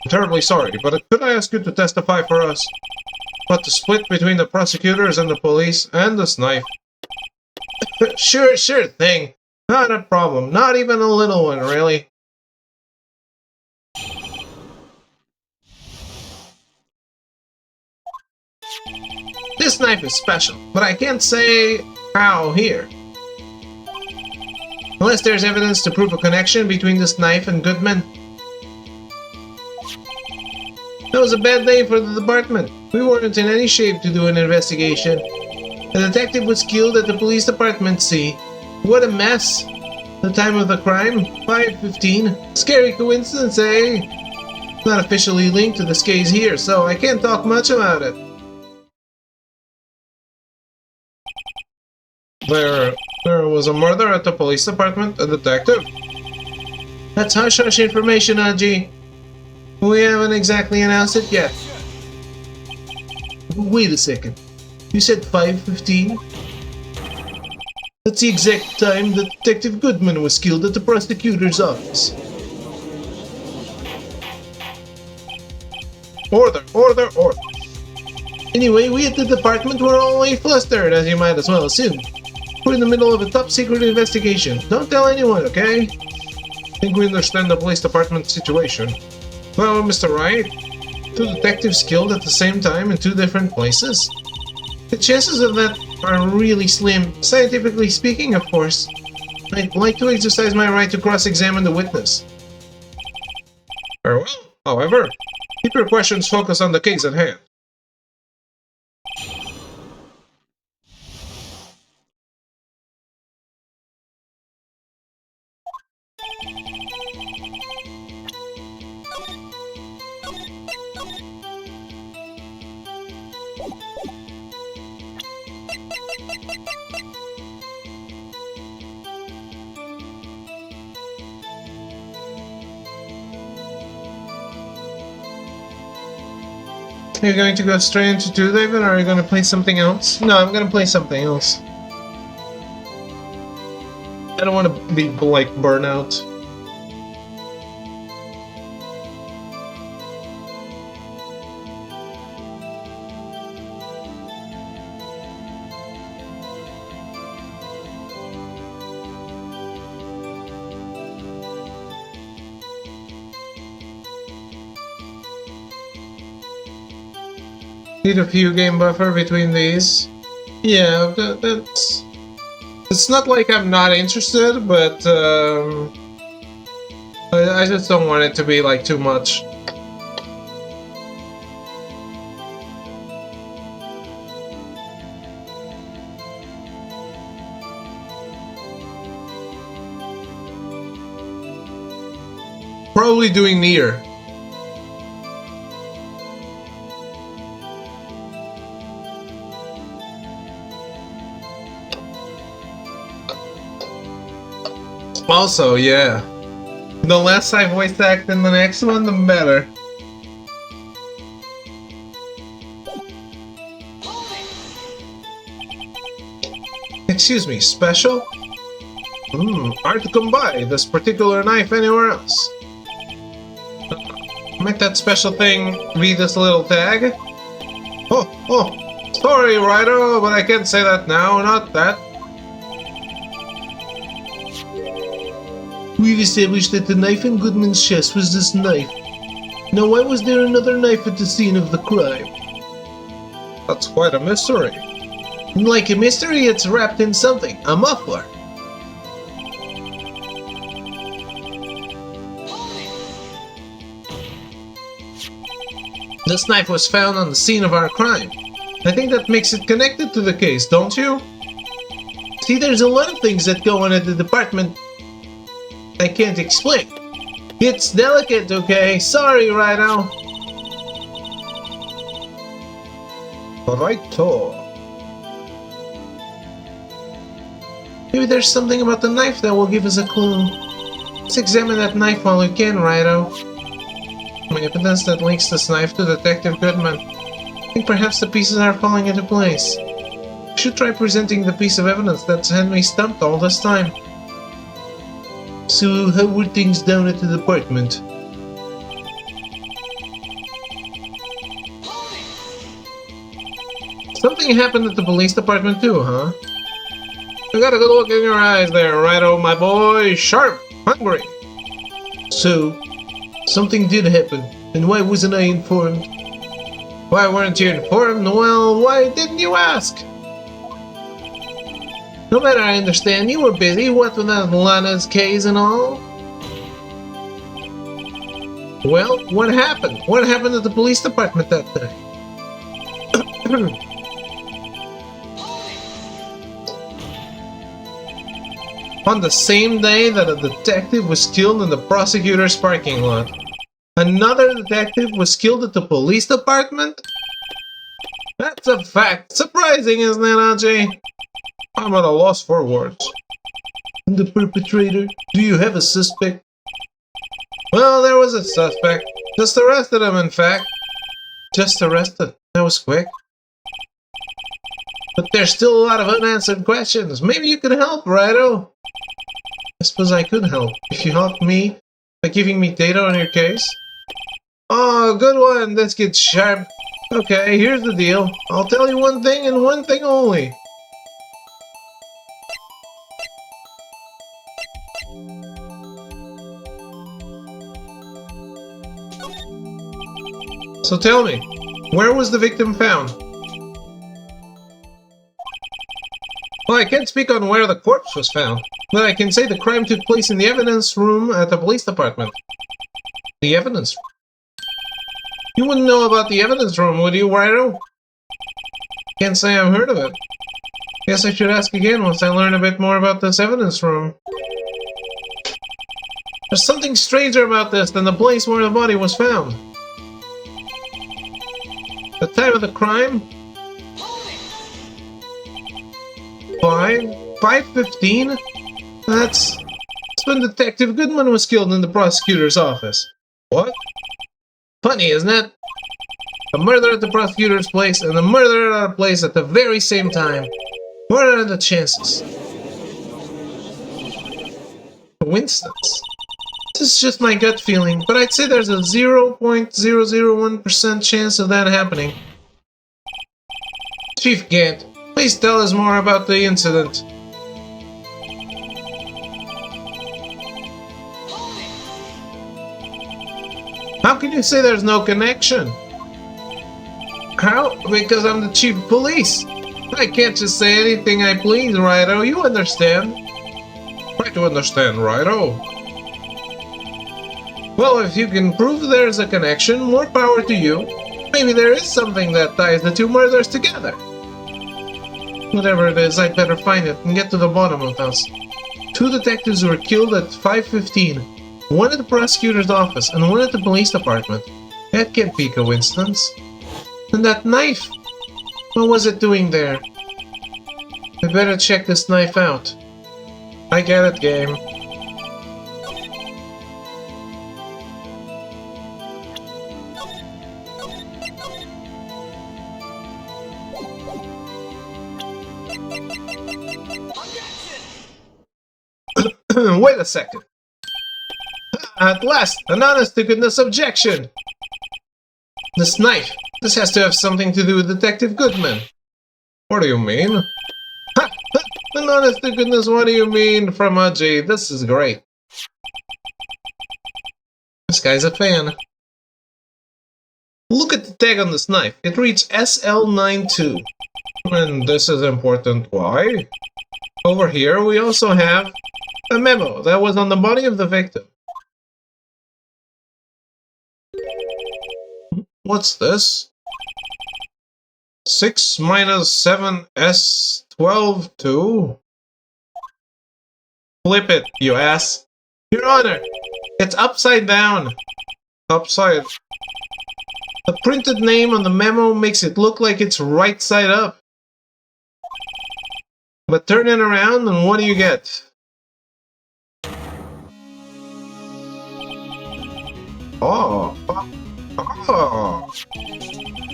I'm terribly sorry, but could I ask you to testify for us? About the split between the prosecutors and the police and this knife? Sure thing. Not a problem. Not even a little one, really. This knife is special, but I can't say how here. Unless there's evidence to prove a connection between this knife and Goodman. That was a bad day for the department. We weren't in any shape to do an investigation. The detective was killed at the police department, see. What a mess. The time of the crime? 5:15. Scary coincidence, eh? Not officially linked to this case here, so I can't talk much about it. There was a murder at the police department, a detective. That's hush-hush information, Aji. We haven't exactly announced it yet. Wait a second. You said 5:15? That's the exact time that Detective Goodman was killed at the prosecutor's office. Order, order, order. Anyway, we at the department were only flustered, as you might as well assume. We're in the middle of a top-secret investigation. Don't tell anyone, okay? I think we understand the police department situation. Well, Mr. Wright, 2 detectives killed at the same time in 2 different places? The chances of that are really slim, scientifically speaking, of course. I'd like to exercise my right to cross-examine the witness. Very well. However, keep your questions focused on the case at hand. Are you going to go straight into 2, David, or are you going to play something else? No, I'm going to play something else. I don't want to be like Burnout. Need a few game buffer between these. Yeah, that's... It's not like I'm not interested, but I just don't want it to be like too much. Probably doing Nier. Also, yeah. The less I voice act in the next one, the better. Excuse me, special? Hard to come by this particular knife anywhere else. Might that special thing be this little tag? Oh, sorry, Ryder, but I can't say that now, not that. We've established that the knife in Goodman's chest was this knife. Now why was there another knife at the scene of the crime? That's quite a mystery. Like a mystery, it's wrapped in something, a muffler. This knife was found on the scene of our crime. I think that makes it connected to the case, don't you? See, there's a lot of things that go on at the department I can't explain. It's delicate, okay? Sorry, Rhino. Righto. Maybe there's something about the knife that will give us a clue. Let's examine that knife while we can, Rhino. Evidence that links this knife to Detective Goodman. I think perhaps the pieces are falling into place. We should try presenting the piece of evidence that's had me stumped all this time. So, how were things down at the department? Something happened at the police department too, huh? I got a good look in your eyes there, Righto, my boy. Sharp, hungry. So, something did happen, and why wasn't I informed? Why weren't you informed? Well, why didn't you ask? No matter, I understand. You were busy, what with that Lana's case and all? Well, what happened? What happened at the police department that day? On the same day that a detective was killed in the prosecutor's parking lot. Another detective was killed at the police department? That's a fact. Surprising, isn't it, Ajay? I'm at a loss for words. And the perpetrator? Do you have a suspect? Well, there was a suspect. Just arrested him, in fact. Just arrested. That was quick. But there's still a lot of unanswered questions. Maybe you could help, Righto? I suppose I could help. If you help me by giving me data on your case. Oh, good one. Let's get sharp. Okay, here's the deal. I'll tell you one thing and one thing only. So tell me, where was the victim found? Well, I can't speak on where the corpse was found, but I can say the crime took place in the evidence room at the police department. The evidence room? You wouldn't know about the evidence room, would you, Wright? Can't say I've heard of it. Guess I should ask again once I learn a bit more about this evidence room. There's something stranger about this than the place where the body was found. The time of the crime? 5:15? That's when Detective Goodman was killed in the prosecutor's office. What? Funny, isn't it? A murder at the prosecutor's place and a murder at our place at the very same time. What are the chances? Coincidence? This is just my gut feeling, but I'd say there's a 0.001% chance of that happening. Chief Gant, please tell us more about the incident. How can you say there's no connection? How? Because I'm the chief of police. I can't just say anything I please, Righto. You understand? Try to understand, Righto. Well, if you can prove there's a connection, more power to you. Maybe there is something that ties the two murders together. Whatever it is, I'd better find it and get to the bottom of this. Two detectives were killed at 5:15. One at the prosecutor's office and one at the police department. That can't be coincidence. And that knife? What was it doing there? I better check this knife out. I get it, game. Wait a second. At last, an honest-to-goodness objection. This knife. This has to have something to do with Detective Goodman. What do you mean? Ha! Ha! An honest-to-goodness, what do you mean, from Ajay? This is great. This guy's a fan. Look at the tag on this knife. It reads SL92. And this is important. Why? Over here, we also have a memo that was on the body of the victim. What's this? 6 minus 7 S12 2? Flip it, you ass. Your Honor, it's upside down. Upside. The printed name on the memo makes it look like it's right side up. But turn it around and what do you get? Oh. Oh.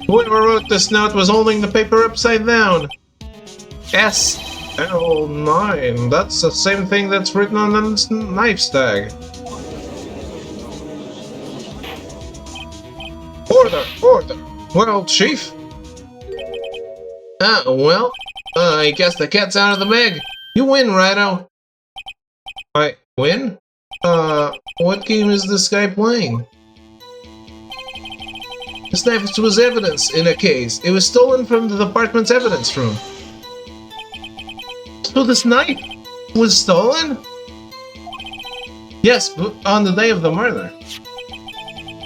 Whoever wrote this note was holding the paper upside down. SL9. That's the same thing that's written on the knife tag. Order! Order! Well, Chief? I guess the cat's out of the bag. You win, Righto. I win? What game is this guy playing? This knife was evidence in a case. It was stolen from the department's evidence room. So this knife was stolen? Yes, but on the day of the murder.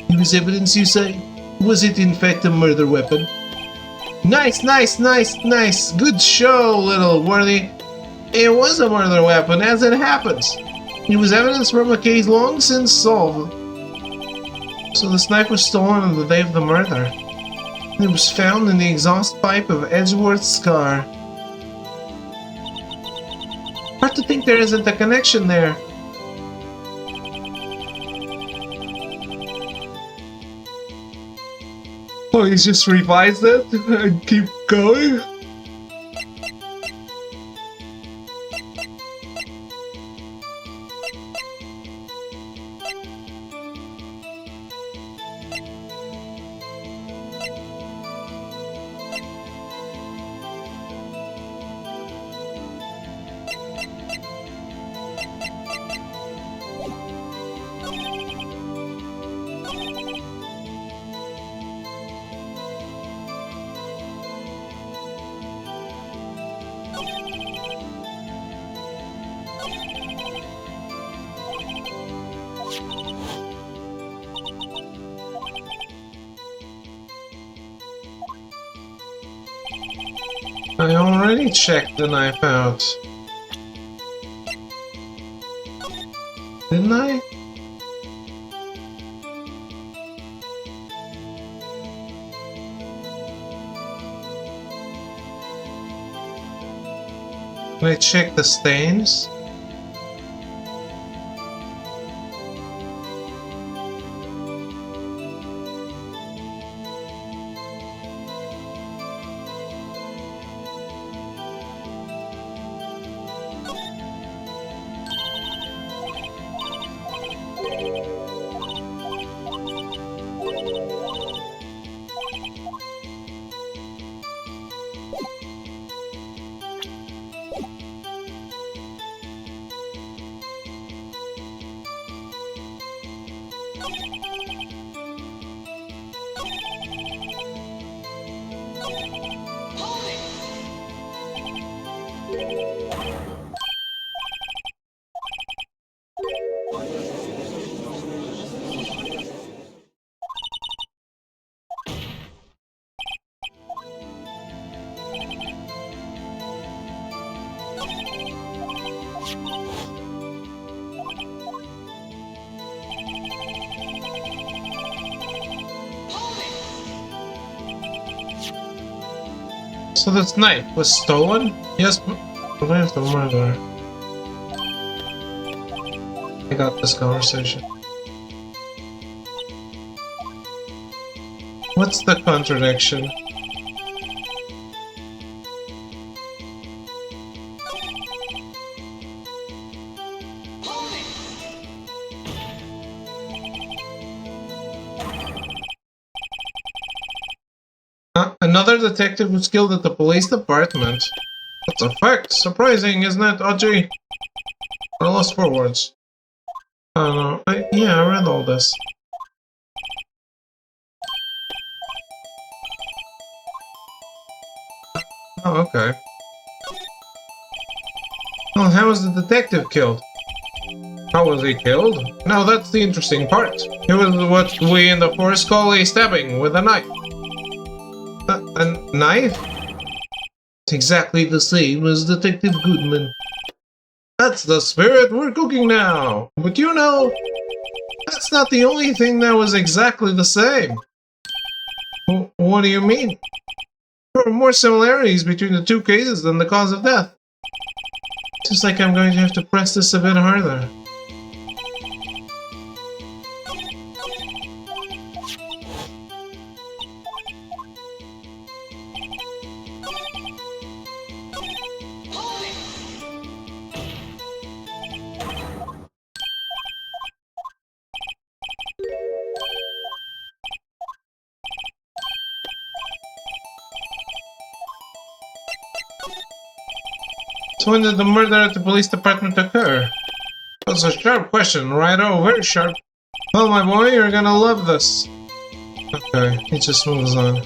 It was evidence, you say? Was it in fact a murder weapon? Nice, nice, nice, nice. Good show, little worthy. It was a murder weapon, as it happens. It was evidence from a case long since solved. So this knife was stolen on the day of the murder. It was found in the exhaust pipe of Edgeworth's car. Hard to think there isn't a connection there. Oh, he's just revised it and keep going? I already checked the knife out. Didn't I? Can I check the stains? So this knife was stolen? Yes, but where's the murderer? I got this conversation. What's the contradiction? Another detective was killed at the police department. That's a fact. Surprising, isn't it, Audrey? I lost for words. I don't know. Yeah, I read all this. Oh, okay. Well, how was the detective killed? How was he killed? Now that's the interesting part. It was what we in the forest call a stabbing with a knife. A knife? It's exactly the same as Detective Goodman. That's the spirit we're cooking now! But you know, that's not the only thing that was exactly the same. What do you mean? There are more similarities between the two cases than the cause of death. Just like I'm going to have to press this a bit harder. So when did the murder at the police department occur? That's a sharp question, right? Oh, very sharp. Well, my boy, you're gonna love this. Okay, he just moves on.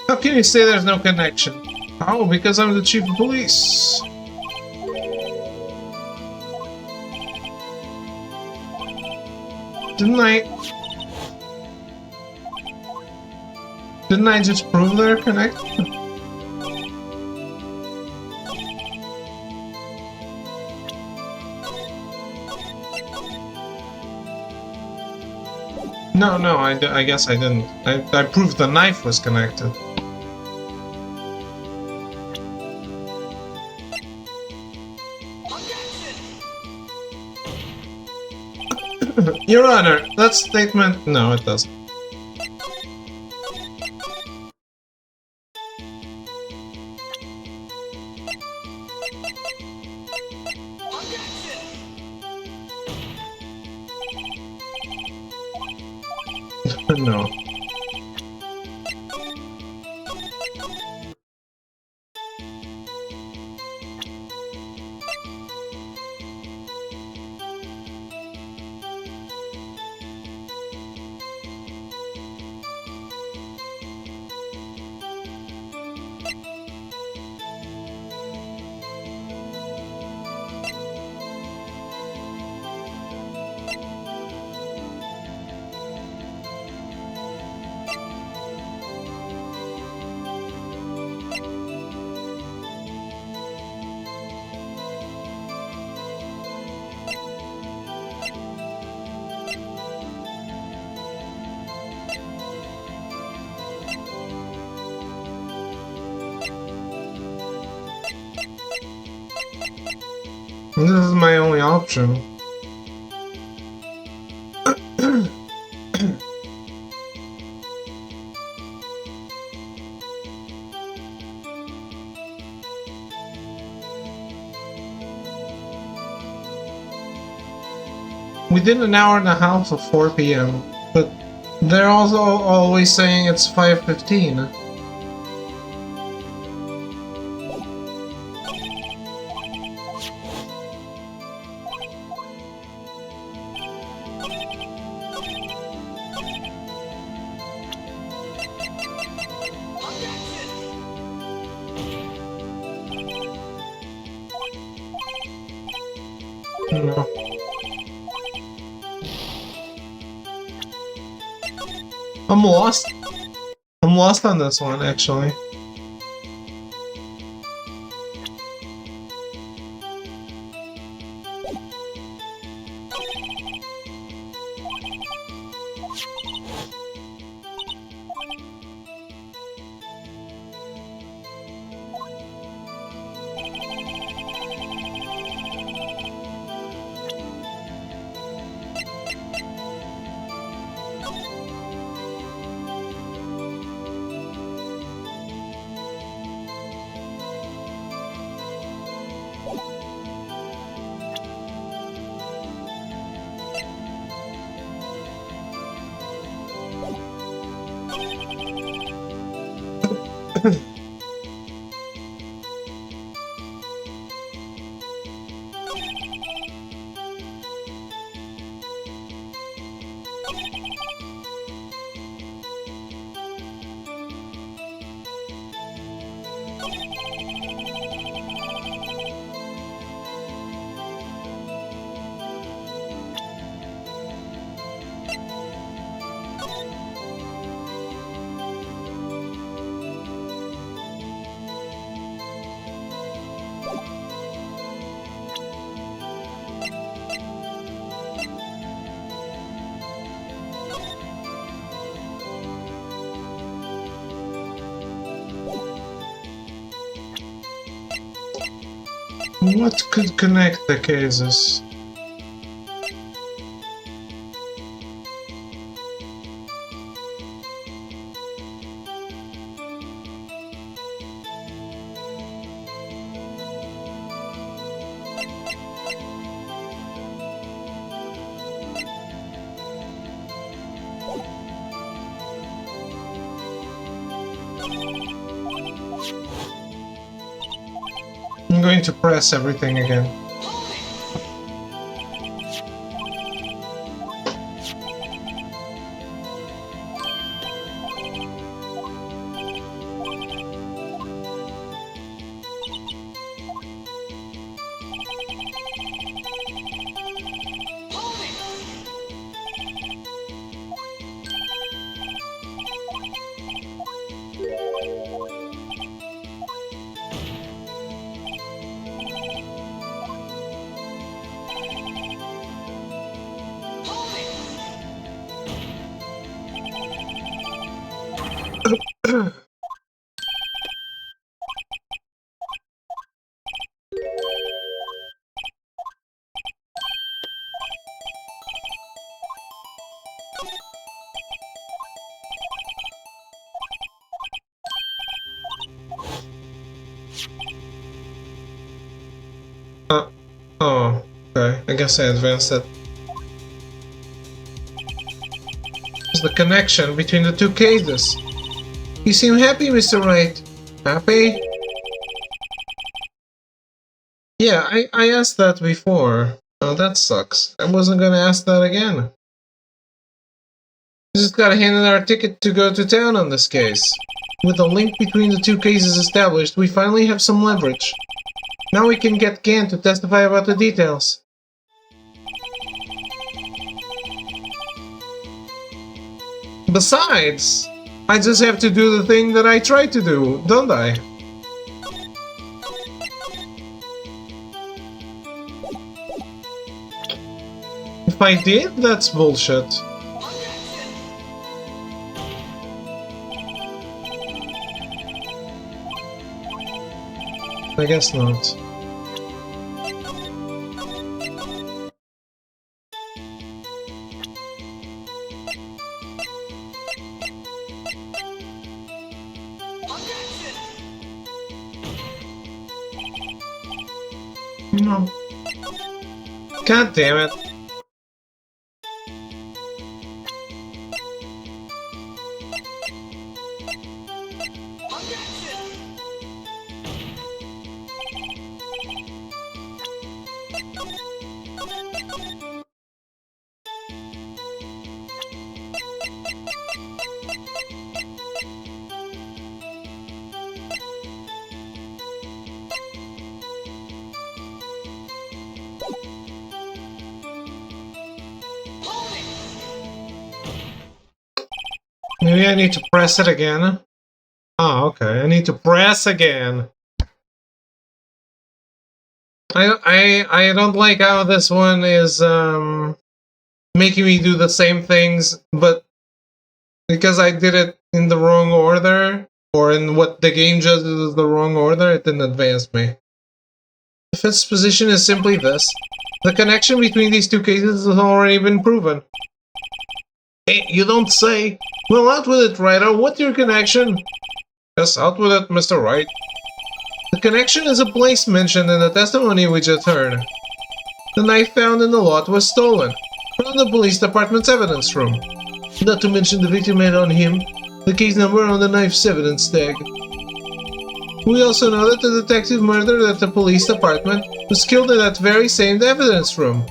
How can you say there's no connection? Oh, because I'm the chief of police. Didn't I? Didn't I just prove they're connected? No, I guess I didn't. I proved the knife was connected. Your Honor, that statement... No, it doesn't. No. This is my only option. We did an hour and a half of 4 p.m., but they're also always saying it's 5:15. No. I'm lost. I'm lost on this one, actually. What could connect the cases? I'm going to press everything again. Oh, okay. I guess I advanced it. It's the connection between the two cases. You seem happy, Mr. Wright. Happy? Yeah, I asked that before. Oh, that sucks. I wasn't gonna ask that again. We just got handed our ticket to go to town on this case. With the link between the two cases established, we finally have some leverage. Now we can get Gan to testify about the details. Besides, I just have to do the thing that I tried to do, don't I? If I did, that's bullshit. I guess not. No. God damn it. Maybe I need to press it again. Oh, okay. I need to press again. I don't like how this one is making me do the same things, but because I did it in the wrong order, or in what the game judges is the wrong order, it didn't advance me. The fifth position is simply this. The connection between these two cases has already been proven. Hey, you don't say. Well, out with it, Writer. What's your connection? Yes, out with it, Mr. Wright. The connection is a place mentioned in the testimony we just heard. The knife found in the lot was stolen from the police department's evidence room. Not to mention the victim had on him the case number on the knife's evidence tag. We also know that the detective murdered at the police department was killed in that very same evidence room.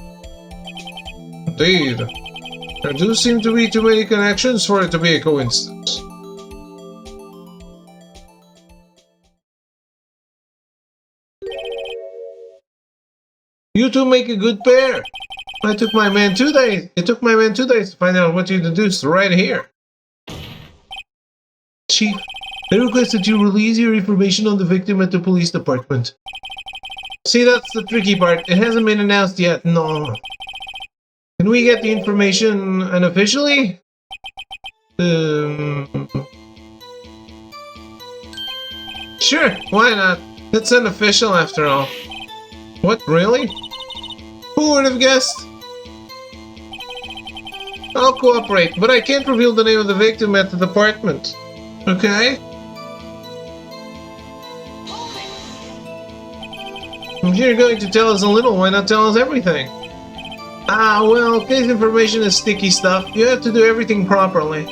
Indeed. There do seem to be too many connections for it to be a coincidence. You two make a good pair. It took my man 2 days to find out what you deduced right here. Chief, I request that you release your information on the victim at the police department. See, that's the tricky part. It hasn't been announced yet, no. Can we get the information unofficially? Sure, why not? It's unofficial after all. What, really? Who would have guessed? I'll cooperate, but I can't reveal the name of the victim at the department. Okay? If you're going to tell us a little, why not tell us everything? Ah, well, case information is sticky stuff. You have to do everything properly.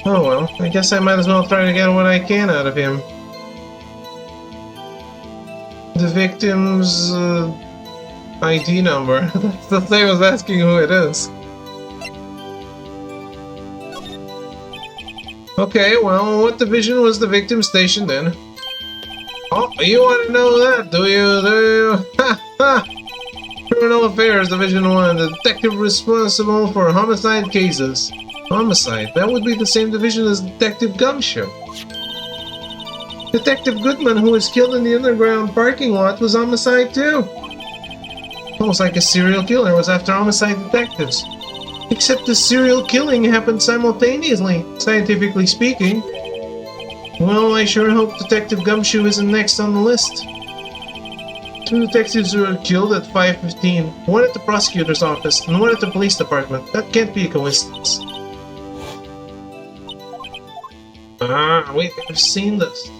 Oh well, I guess I might as well try to get what I can out of him. The victim's ID number. That's the same as asking who it is. Okay, well, what division was the victim stationed in? Oh, you want to know that, do you? Ha ha! Criminal Affairs Division 1, the detective responsible for homicide cases. Homicide? That would be the same division as Detective Gumshoe. Detective Goodman, who was killed in the underground parking lot, was homicide too. Almost like a serial killer was after homicide detectives. Except the serial killing happened simultaneously, scientifically speaking. Well, I sure hope Detective Gumshoe isn't next on the list. 2 detectives were killed at 5:15, one at the prosecutor's office and one at the police department. That can't be a coincidence. Ah, wait, I've seen this.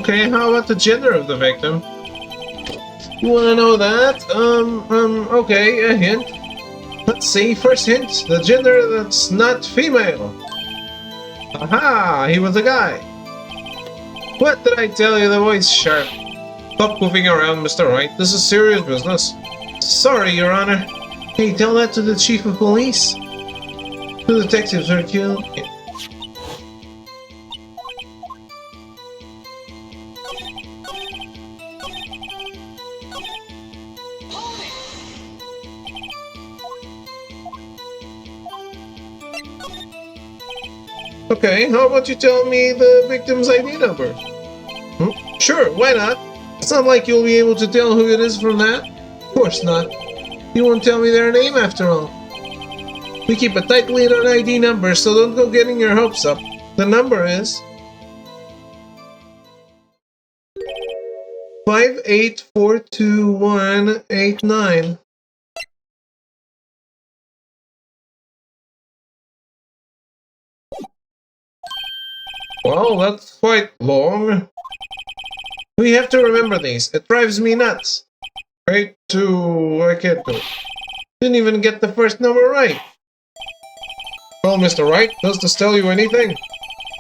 Okay, how about the gender of the victim? You wanna know that? Okay, a hint. Let's see, first hint, the gender that's not female. Aha, he was a guy. What did I tell you, the voice sharp? Stop goofing around, Mr. Wright, this is serious business. Sorry, Your Honor. Hey, tell that to the chief of police. Two detectives were killed. Okay, how about you tell me the victim's ID number? Sure, why not? It's not like you'll be able to tell who it is from that. Of course not. You won't tell me their name after all. We keep a tight lid on ID numbers, so don't go getting your hopes up. The number is 58421189. Well, that's quite long. We have to remember these. It drives me nuts. I can't do it. Didn't even get the first number right. Well, Mr. Wright, does this tell you anything?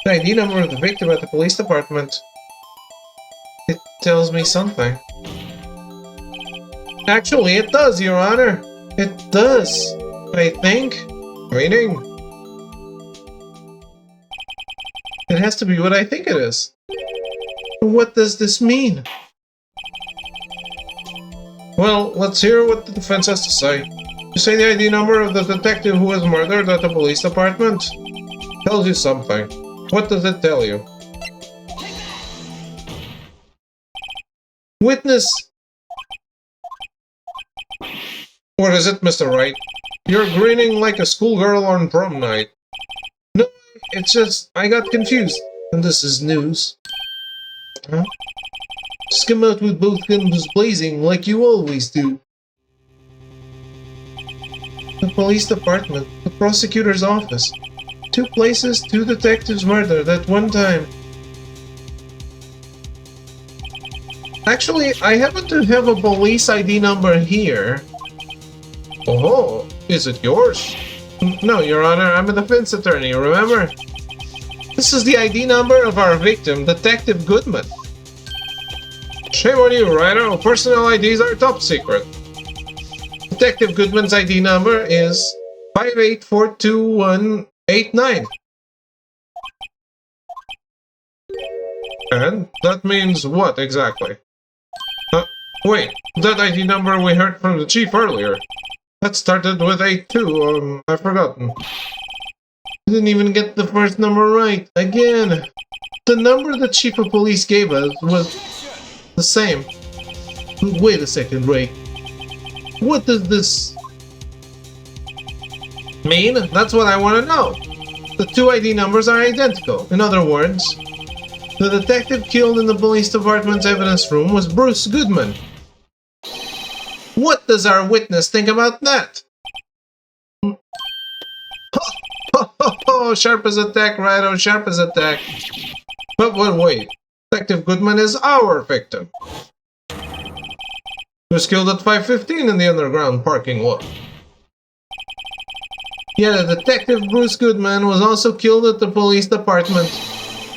The ID number of the victim at the police department. It tells me something. Actually, it does, Your Honor. It does. I think. Meaning? It has to be what I think it is. What does this mean? Well, let's hear what the defense has to say. You say the ID number of the detective who was murdered at the police department? Tells you something. What does it tell you? Witness! What is it, Mr. Wright? You're grinning like a schoolgirl on prom night. No, it's just, I got confused. And this is news. Huh? Just come out with both guns blazing like you always do. The police department, the prosecutor's office. 2 places, 2 detectives murdered at one time. Actually, I happen to have a police ID number here. Oh, is it yours? No, Your Honor, I'm a defense attorney, remember? This is the ID number of our victim, Detective Goodman. Shame on you, Ryder. Personal IDs are top secret. Detective Goodman's ID number is 58421189. And that means what exactly? Wait, that ID number we heard from the chief earlier. That started with 82, I've forgotten. I didn't even get the first number right, again. The number the chief of police gave us was the same. Wait a second, Ray. What does this mean? That's what I want to know. The 2 ID numbers are identical. In other words, the detective killed in the police department's evidence room was Bruce Goodman. What does our witness think about that? Oh, sharp as a tack, Righto, sharp as a tack. But wait, Detective Goodman is our victim. He was killed at 5:15 in the underground parking lot. Yeah, the detective Bruce Goodman was also killed at the police department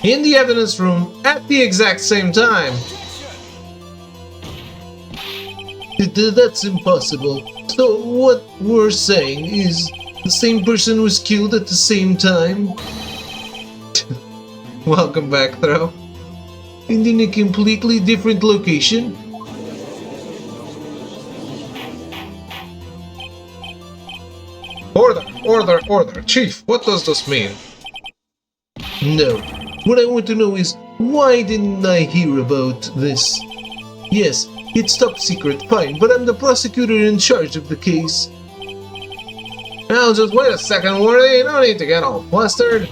in the evidence room at the exact same time. That's impossible. So what we're saying is the same person was killed at the same time? Welcome back, Throw. And in a completely different location? Order. Chief, what does this mean? No. What I want to know is, why didn't I hear about this? Yes, it's top secret, fine, but I'm the prosecutor in charge of the case. Now just wait a second, Wardy, you don't need to get all flustered.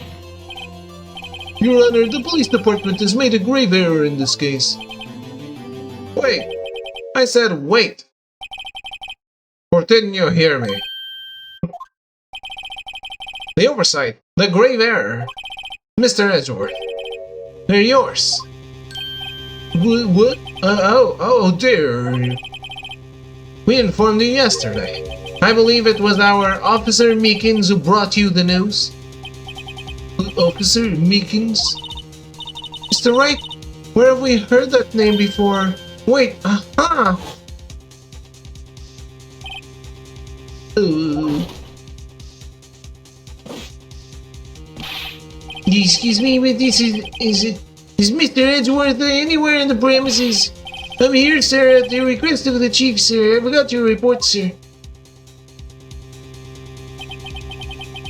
Your Honor, the police department has made a grave error in this case. Wait. I said wait. Or didn't you hear me? The oversight, the grave error. Mr. Edgeworth, they're yours. What? Oh dear. We informed you yesterday. I believe it was our Officer Meekins who brought you the news. Officer Meekins? Mr. Wright, where have we heard that name before? Wait, aha! Excuse me, but is Mr. Edgeworth anywhere in the premises? I'm here, sir, at the request of the chief, sir. I forgot your report, sir.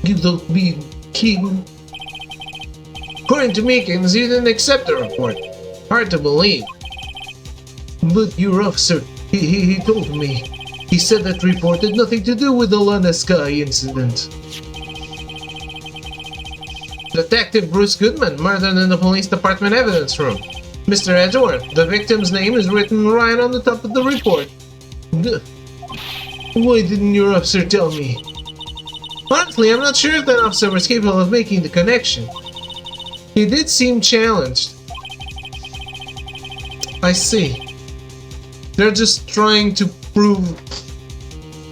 You don't be king. According to Meekins, you didn't accept the report. Hard to believe. But your officer, he told me. He said that report had nothing to do with the Lana Sky incident. Detective Bruce Goodman murdered in the police department evidence room. Mr. Edgeworth, the victim's name is written right on the top of the report. Why didn't your officer tell me? Honestly, I'm not sure if that officer was capable of making the connection. He did seem challenged. I see. They're just trying to prove...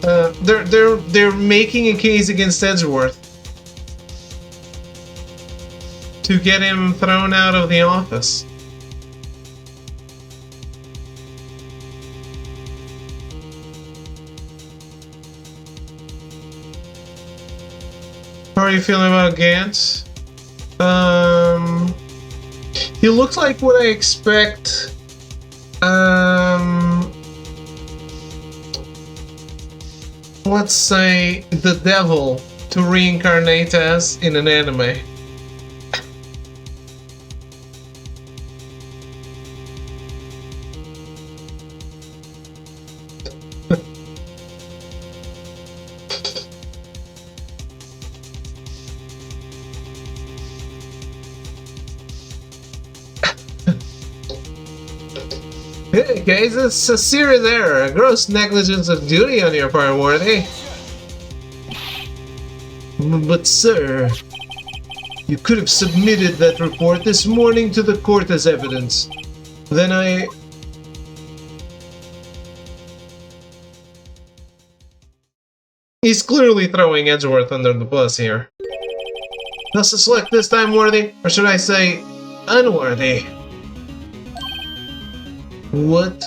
They're making a case against Edgeworth to get him thrown out of the office. How are you feeling about Gantz? He looks like what I expect. Let's say the devil to reincarnate as in an anime. Hey guys, it's a serious error, a gross negligence of duty on your part, Worthy. But sir, you could have submitted that report this morning to the court as evidence. Then He's clearly throwing Edgeworth under the bus here. Does it select this time, Worthy? Or should I say, unworthy? What?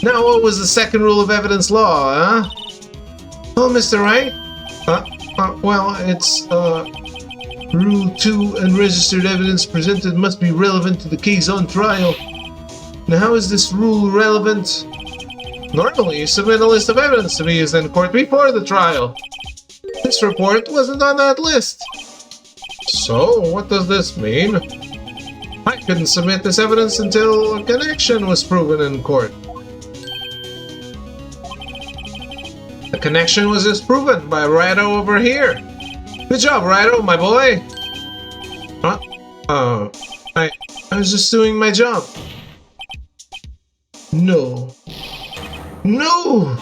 Now what was the second rule of evidence law, huh? Oh, Mr. Wright? Well, it's, Rule 2, unregistered evidence presented must be relevant to the case on trial. Now how is this rule relevant? Normally, you submit a list of evidence to be used in court before the trial. This report wasn't on that list. So, what does this mean? I couldn't submit this evidence until a connection was proven in court. The connection was disproven by Righto over here. Good job, Righto, my boy. I was just doing my job. No. No!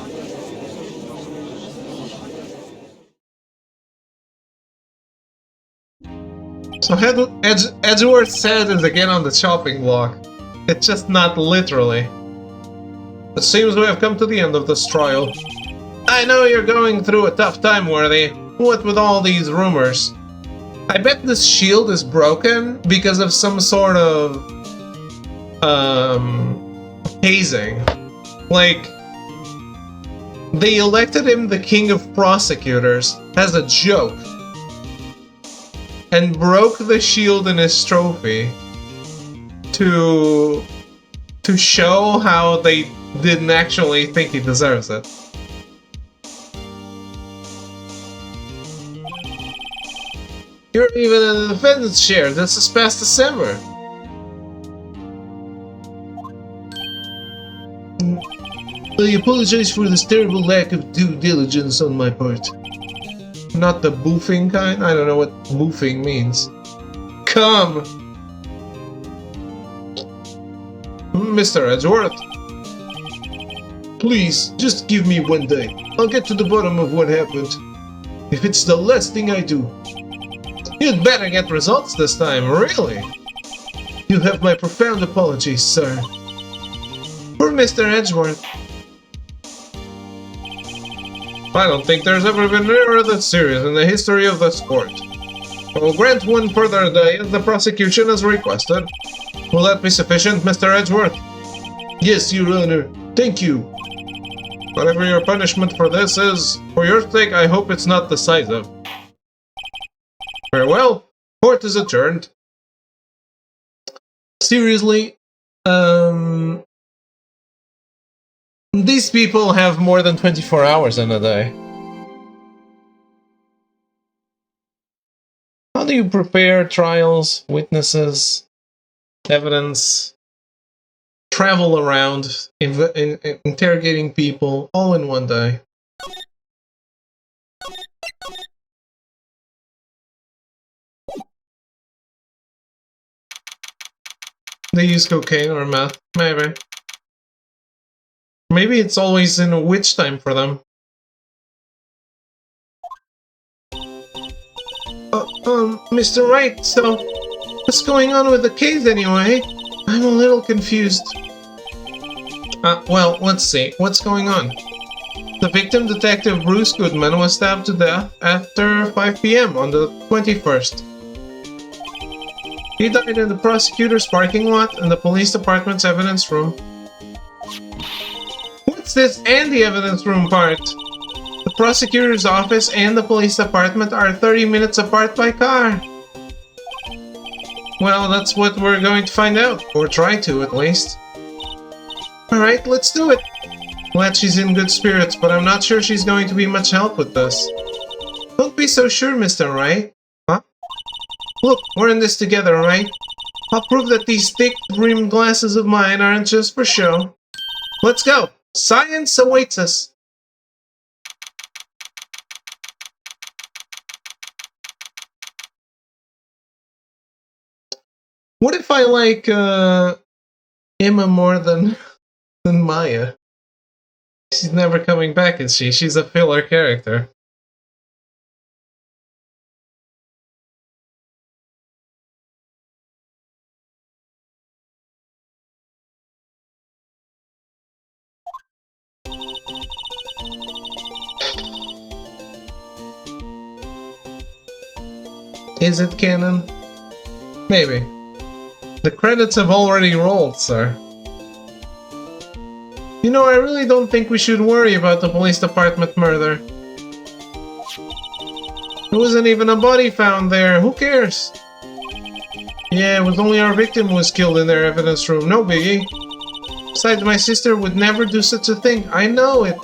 So Edgeworth's head is again on the chopping block. It's just not literally. It seems we have come to the end of this trial. I know you're going through a tough time, Worthy. What with all these rumors? I bet this shield is broken because of some sort of... hazing. Like... they elected him the king of prosecutors as a joke. And broke the shield in his trophy to show how they didn't actually think he deserves it. You're even in the defendant's chair. This is past December. I apologize for this terrible lack of due diligence on my part. Not the boofing kind? I don't know what boofing means. Come! Mr. Edgeworth. Please, just give me one day. I'll get to the bottom of what happened. If it's the last thing I do. You'd better get results this time, really. You have my profound apologies, sir. For Mr. Edgeworth. I don't think there's ever been an error that serious in the history of the sport. I will grant one further day as the prosecution has requested. Will that be sufficient, Mr. Edgeworth? Yes, Your Honor. Thank you. Whatever your punishment for this is, for your sake, I hope it's not decisive. Farewell. Court is adjourned. Seriously, these people have more than 24 hours in a day. How do you prepare trials, witnesses, evidence, travel around, interrogating people, all in one day? They use cocaine or meth, maybe. Maybe it's always in a witch time for them. Mr. Wright, so what's going on with the case anyway? I'm a little confused. Well, let's see. What's going on? The victim, Detective Bruce Goodman, was stabbed to death after 5 p.m. on the 21st. He died in the prosecutor's parking lot and the police department's evidence room. What's this and the evidence room part? The prosecutor's office and the police department are 30 minutes apart by car. Well, that's what we're going to find out, or try to at least. Alright, let's do it. Glad she's in good spirits, but I'm not sure she's going to be much help with this. Don't be so sure, Mr. Wright. Huh? Look, we're in this together, right? I'll prove that these thick-rimmed glasses of mine aren't just for show. Let's go! Science awaits us! What if I like, Emma more than Maya? She's never coming back, is she? She's a filler character. Is it canon? Maybe. The credits have already rolled, sir. You know, I really don't think we should worry about the police department murder. There wasn't even a body found there. Who cares? Yeah, it was only our victim who was killed in their evidence room. No biggie. Besides, my sister would never do such a thing. I know it.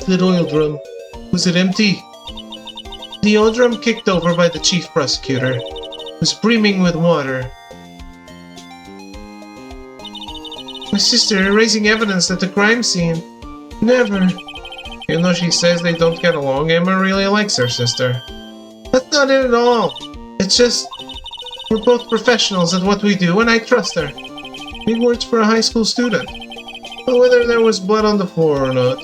That oil drum. Was it empty? The oil drum kicked over by the chief prosecutor was brimming with water. My sister erasing evidence at the crime scene. Never. Even though she says they don't get along, Emma really likes her sister. That's not it at all. It's just, we're both professionals at what we do, and I trust her. Big words for a high school student. But whether there was blood on the floor or not,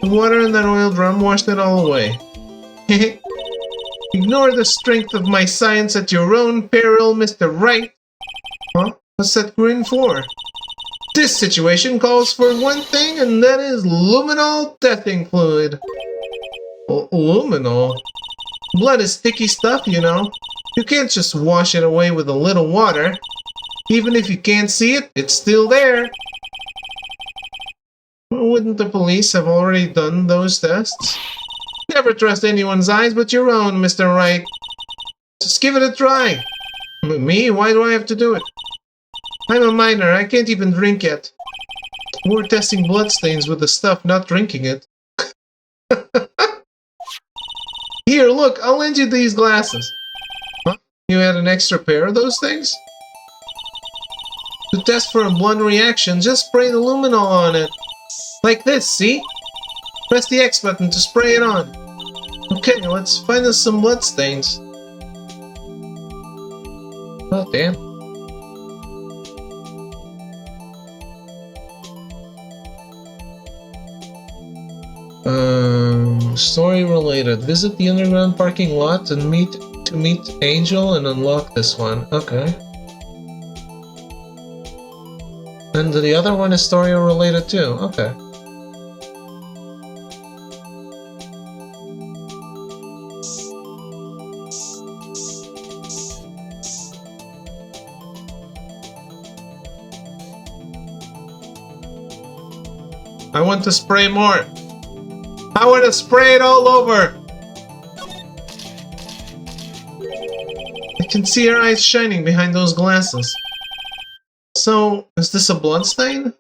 the water in that oil drum washed it all away. Ignore the strength of my science at your own peril, Mr. Wright. Huh? What's that grin for? This situation calls for one thing, and that is luminol deathing fluid. Luminol? Blood is sticky stuff, you know. You can't just wash it away with a little water. Even if you can't see it, it's still there. Wouldn't the police have already done those tests? Never trust anyone's eyes but your own, Mr. Wright. Just give it a try. Me? Why do I have to do it? I'm a minor, I can't even drink yet. We're testing bloodstains with the stuff, not drinking it. Here, look, I'll lend you these glasses. Huh? You had an extra pair of those things? To test for a blood reaction, just spray the luminol on it. Like this, see? Press the X button to spray it on. Okay, let's find us some bloodstains. Oh, damn. Story related. Visit the underground parking lot and meet Angel and unlock this one. Okay. And the other one is story related too. Okay. I want to spray more. I want to spray it all over. I can see her eyes shining behind those glasses. So, is this a blood stain?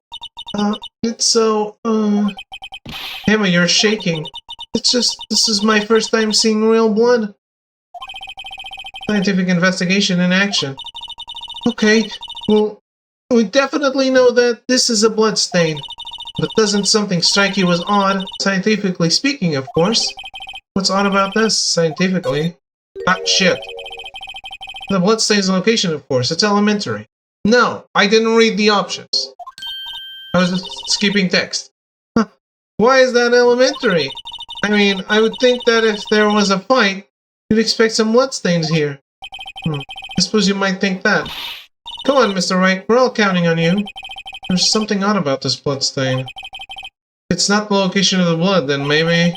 It's so, Emma, you're shaking. It's just, this is my first time seeing real blood. Scientific investigation in action. Okay, well, we definitely know that this is a blood stain. But doesn't something strike you as odd? Scientifically speaking, of course. What's odd about this, scientifically? Ah, shit. The bloodstain's location, of course. It's elementary. No, I didn't read the options. I was just skipping text. Huh. Why is that elementary? I mean, I would think that if there was a fight, you'd expect some bloodstains here. I suppose you might think that. Come on, Mr. Wright. We're all counting on you. There's something odd about this bloodstain. If it's not the location of the blood, then maybe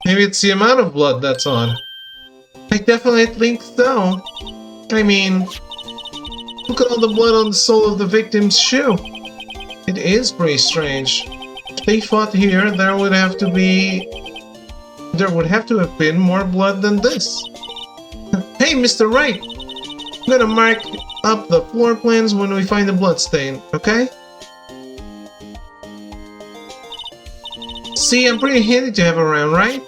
it's the amount of blood that's odd. I definitely think so. I mean, look at all the blood on the sole of the victim's shoe. It is pretty strange. If they fought here, there would have to have been more blood than this. Hey, Mr. Wright! I'm gonna mark up the floor plans when we find the bloodstain, okay? See, I'm pretty handy to have around, right?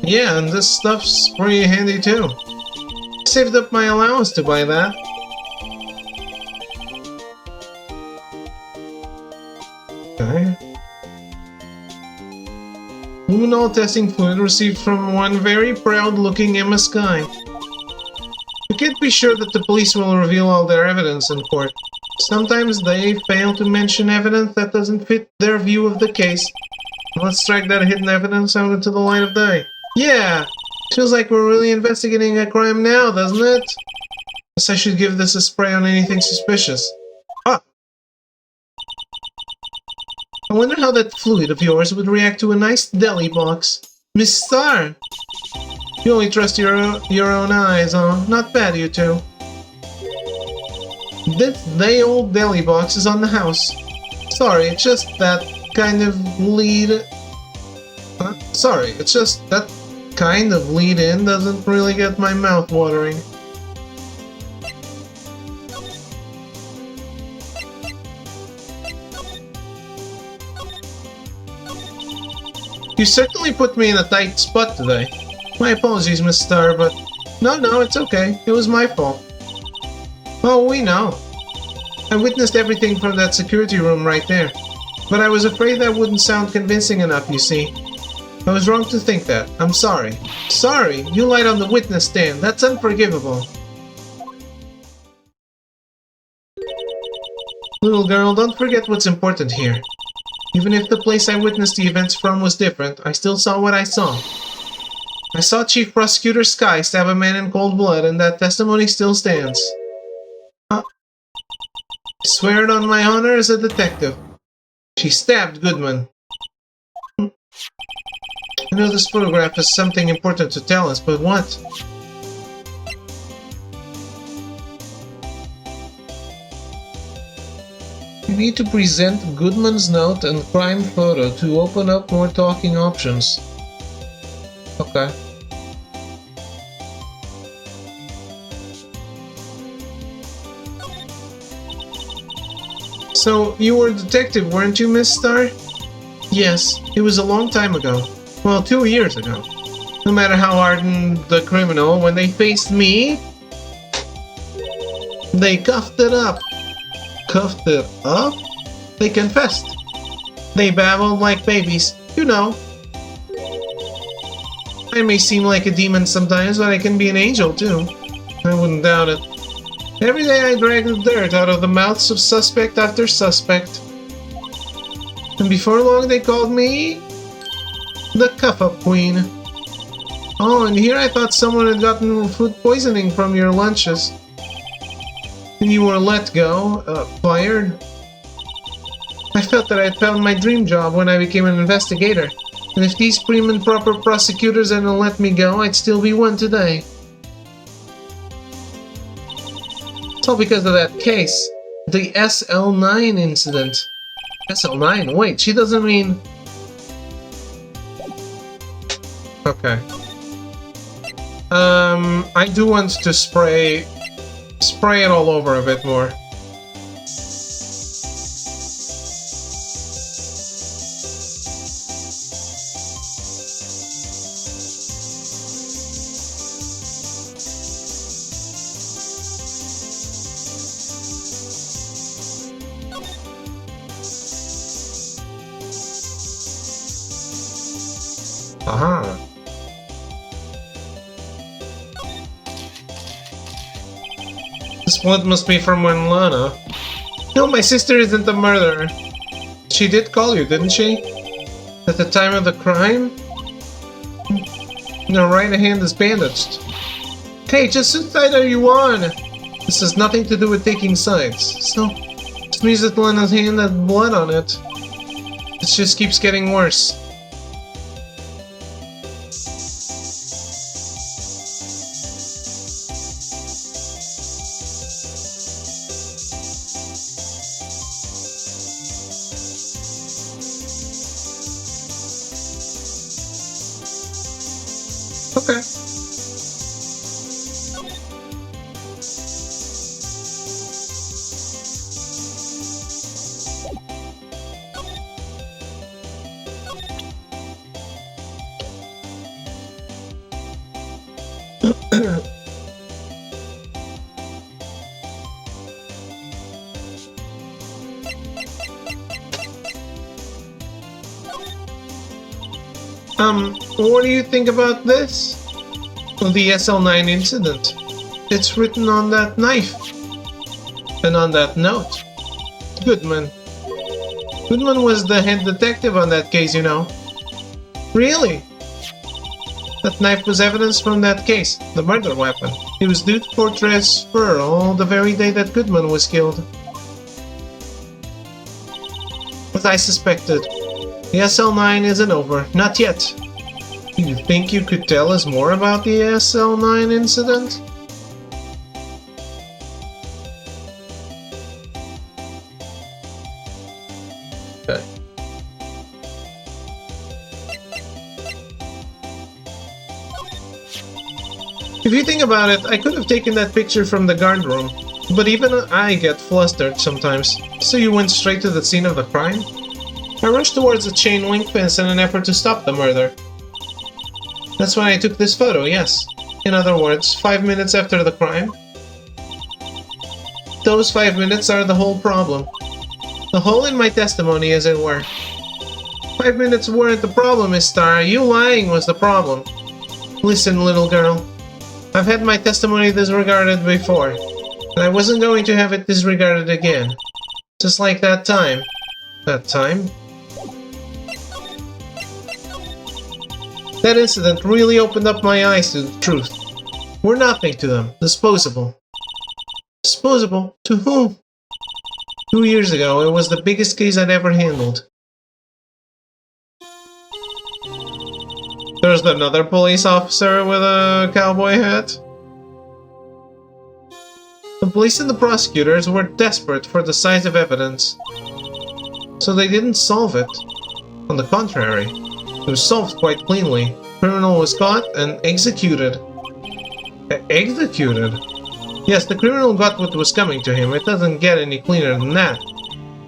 Yeah, and this stuff's pretty handy too. Saved up my allowance to buy that. Okay. Luminol testing fluid received from one very proud-looking Emma Sky. We can't be sure that the police will reveal all their evidence in court. Sometimes they fail to mention evidence that doesn't fit their view of the case. Let's strike that hidden evidence out into the light of day. Yeah! Feels like we're really investigating a crime now, doesn't it? Guess I should give this a spray on anything suspicious. Ah! I wonder how that fluid of yours would react to a nice deli box. Miss Star! You only trust your own eyes, huh? Not bad, you two. This day old deli box is on the house. Sorry, it's just that kind of lead... Sorry, it's just that kind of lead-in doesn't really get my mouth watering. You certainly put me in a tight spot today. My apologies, Miss Star, but... No, it's okay. It was my fault. Oh, we know. I witnessed everything from that security room right there. But I was afraid that wouldn't sound convincing enough, you see. I was wrong to think that. I'm sorry. Sorry? You lied on the witness stand. That's unforgivable. Little girl, don't forget what's important here. Even if the place I witnessed the events from was different, I still saw what I saw. I saw Chief Prosecutor Sky stab a man in cold blood, and that testimony still stands. I swear it on my honor as a detective. She stabbed Goodman. I know this photograph has something important to tell us, but what? You need to present Goodman's note and crime photo to open up more talking options. Okay. So, you were a detective, weren't you, Miss Star? Yes, it was a long time ago. Well, 2 years ago. No matter how hardened the criminal, when they faced me, they cuffed it up. Cuffed it up? They confessed. They babbled like babies. You know. I may seem like a demon sometimes, but I can be an angel too. I wouldn't doubt it. Every day I drag the dirt out of the mouths of suspect after suspect. And before long they called me... the Cuff-Up Queen. Oh, and here I thought someone had gotten food poisoning from your lunches. And you were let go, fired. I felt that I had found my dream job when I became an investigator. And if these prim and proper prosecutors hadn't let me go, I'd still be one today. It's all because of that case. The SL9 incident. SL9? Wait, she doesn't mean... Okay. I do want to spray it all over a bit more. Aha. This blood must be from when Lana. No, my sister isn't the murderer. She did call you, didn't she? At the time of the crime? Her right hand is bandaged. Hey, just whose side are you on? This has nothing to do with taking sides. So, this means that Lana's hand had blood on it. It just keeps getting worse. Okay. What do you think about this? The SL9 incident. It's written on that knife. And on that note. Goodman. Goodman was the head detective on that case, you know. Really? That knife was evidence from that case, the murder weapon. It was due for transfer the very day that Goodman was killed. As I suspected, the SL9 isn't over. Not yet. Do you think you could tell us more about the SL9 incident? Okay. If you think about it, I could have taken that picture from the guard room, but even I get flustered sometimes. So you went straight to the scene of the crime? I rushed towards the chain link fence in an effort to stop the murder. That's when I took this photo, yes. In other words, 5 minutes after the crime. Those 5 minutes are the whole problem. The hole in my testimony, as it were. 5 minutes weren't the problem, Miss Star. You lying was the problem. Listen, little girl. I've had my testimony disregarded before, and I wasn't going to have it disregarded again. Just like that time. That time? That incident really opened up my eyes to the truth. We're nothing to them. Disposable. Disposable? To whom? 2 years ago, it was the biggest case I'd ever handled. There's another police officer with a cowboy hat. The police and the prosecutors were desperate for the size of evidence, so they didn't solve it. On the contrary, it was solved quite cleanly. The criminal was caught and executed. Executed? Yes, the criminal got what was coming to him. It doesn't get any cleaner than that.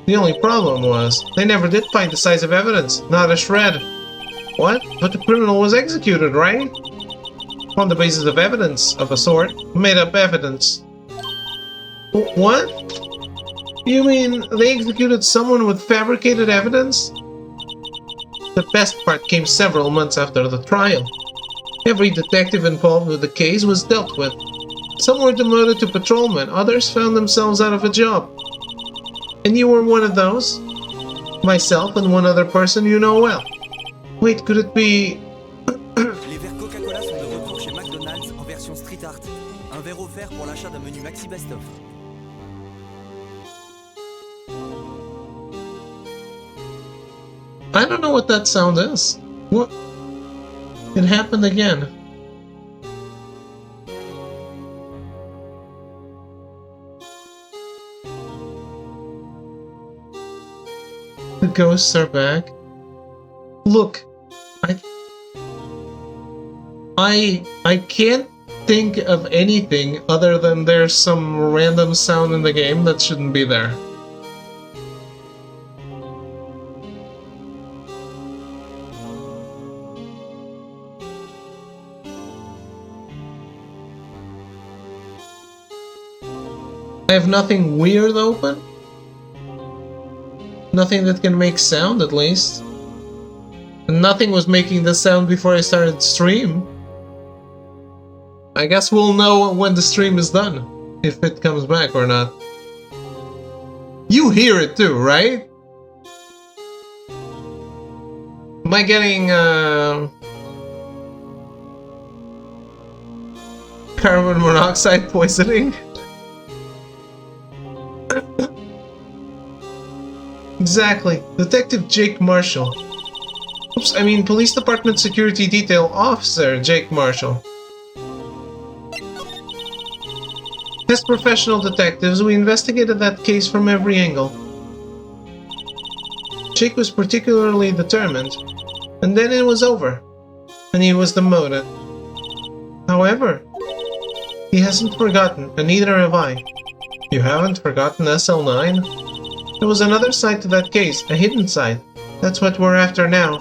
The only problem was, they never did find the size of evidence. Not a shred. What? But the criminal was executed, right? On the basis of evidence, of a sort. Made up evidence. What? You mean they executed someone with fabricated evidence? The best part came several months after the trial. Every detective involved with the case was dealt with. Some were demoted to patrolmen, others found themselves out of a job. And you were one of those? Myself and one other person you know well. Wait, could it be... Les verres Coca-Cola sont de retour chez McDonald's en version street art. Un verre offert pour l'achat d'un menu Maxi Best of. I don't know what that sound is. What? It happened again. The ghosts are back. Look, I can't think of anything other than there's some random sound in the game that shouldn't be there. I have nothing weird open? Nothing that can make sound, at least. And nothing was making the sound before I started stream. I guess we'll know when the stream is done, if it comes back or not. You hear it too, right? Am I getting, carbon monoxide poisoning? Exactly. Detective Jake Marshall. Oops, I mean Police Department Security Detail Officer Jake Marshall. As professional detectives, we investigated that case from every angle. Jake was particularly determined, and then it was over, and he was demoted. However, he hasn't forgotten, and neither have I. You haven't forgotten SL9? There was another side to that case, a hidden side. That's what we're after now.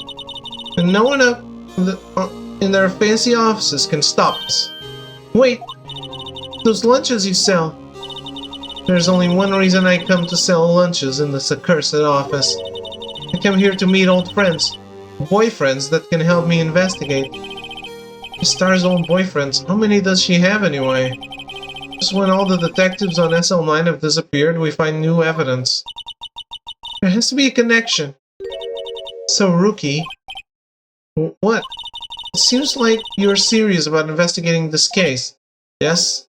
And no one up in their fancy offices can stop us. Wait! Those lunches you sell. There's only one reason I come to sell lunches in this accursed office. I come here to meet old friends. Boyfriends that can help me investigate. Miss Star's old boyfriends, how many does she have anyway? Just when all the detectives on SL9 have disappeared, we find new evidence. There has to be a connection. So, Rookie... What? It seems like you're serious about investigating this case. Yes?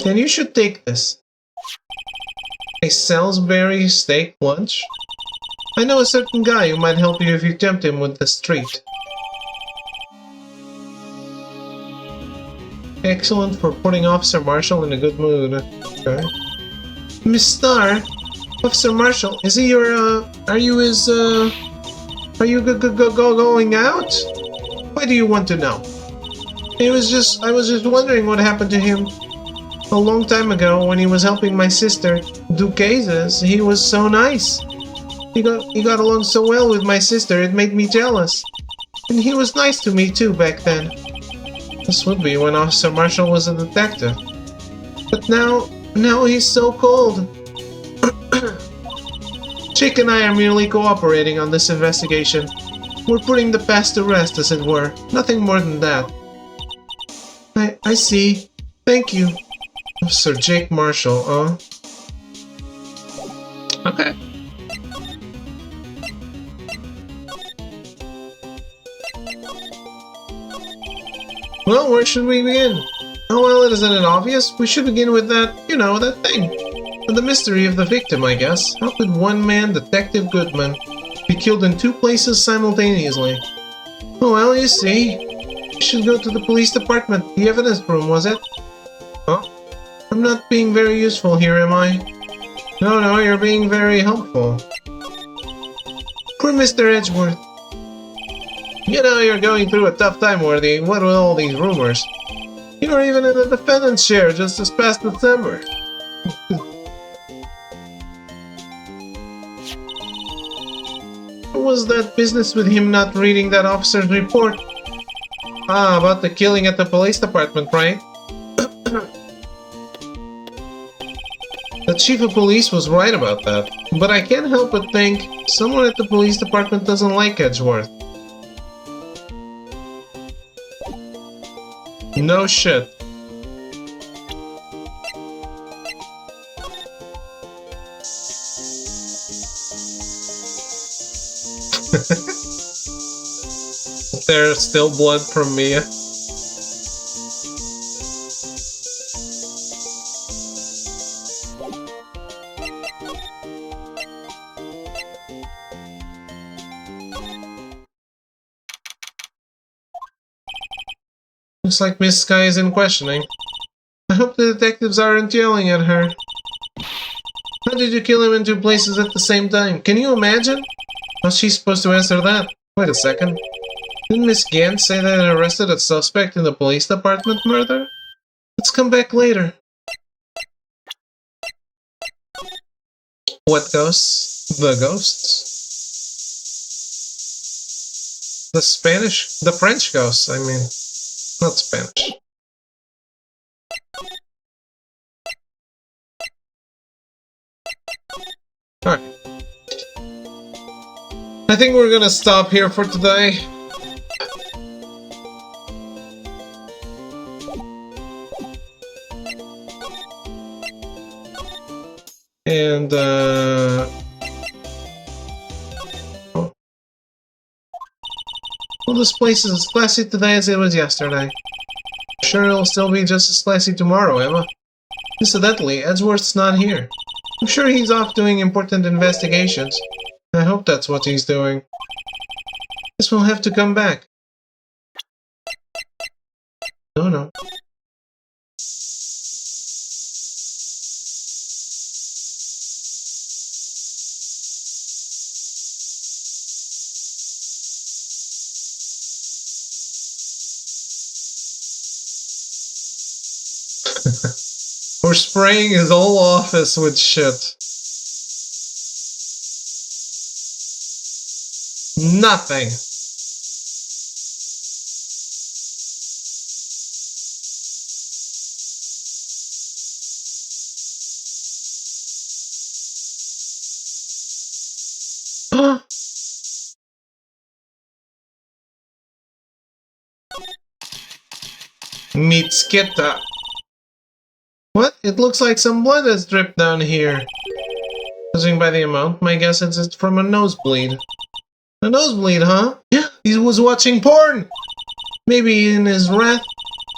Then you should take this. A Salisbury steak lunch? I know a certain guy who might help you if you tempt him with this treat. Excellent for putting Officer Marshall in a good mood. Okay. Miss Star? Officer Marshall, is he your, are you his, are you going out? Why do you want to know? I was just wondering what happened to him. A long time ago, when he was helping my sister do cases, he was so nice. He got along so well with my sister, it made me jealous. And he was nice to me too back then. This would be when Officer Marshall was a detective. But now he's so cold. Chick and I are merely cooperating on this investigation. We're putting the past to rest, as it were. Nothing more than that. I see. Thank you. Officer Jake Marshall, huh? Okay. Well, where should we begin? Oh well, isn't it obvious? We should begin with that, that thing. And the mystery of the victim, I guess. How could one man, Detective Goodman, be killed in two places simultaneously? Oh well, you see. We should go to the police department. The evidence room, was it? Huh? I'm not being very useful here, am I? No, you're being very helpful. Poor Mr. Edgeworth. You're going through a tough time, Worthy. What with all these rumors? You were even in the defendant's chair just this past December. What was that business with him not reading that officer's report? Ah, about the killing at the police department, right? The chief of police was right about that, but I can't help but think someone at the police department doesn't like Edgeworth. No shit. There's still blood from Mia. Looks like Miss Sky is in questioning. I hope the detectives aren't yelling at her. How did you kill him in 2 places at the same time? Can you imagine? How's she supposed to answer that? Wait a second. Didn't Miss Gant say that I arrested a suspect in the police department murder? Let's come back later. What ghosts? The ghosts? The French ghosts, I mean. Not Spanish. Alright. I think we're gonna stop here for today. And, oh. Well, this place is as classy today as it was yesterday. I'm sure it'll still be just as classy tomorrow, Emma. Incidentally, Edgeworth's not here. I'm sure he's off doing important investigations. I hope that's what he's doing. Guess we'll have to come back. No. We're spraying his whole office with shit. Nothing. Mitsketa. What? It looks like some blood has dripped down here. Judging by the amount, my guess is it's from a nosebleed. A nosebleed, huh? Yeah, he was watching porn! Maybe in his wrath,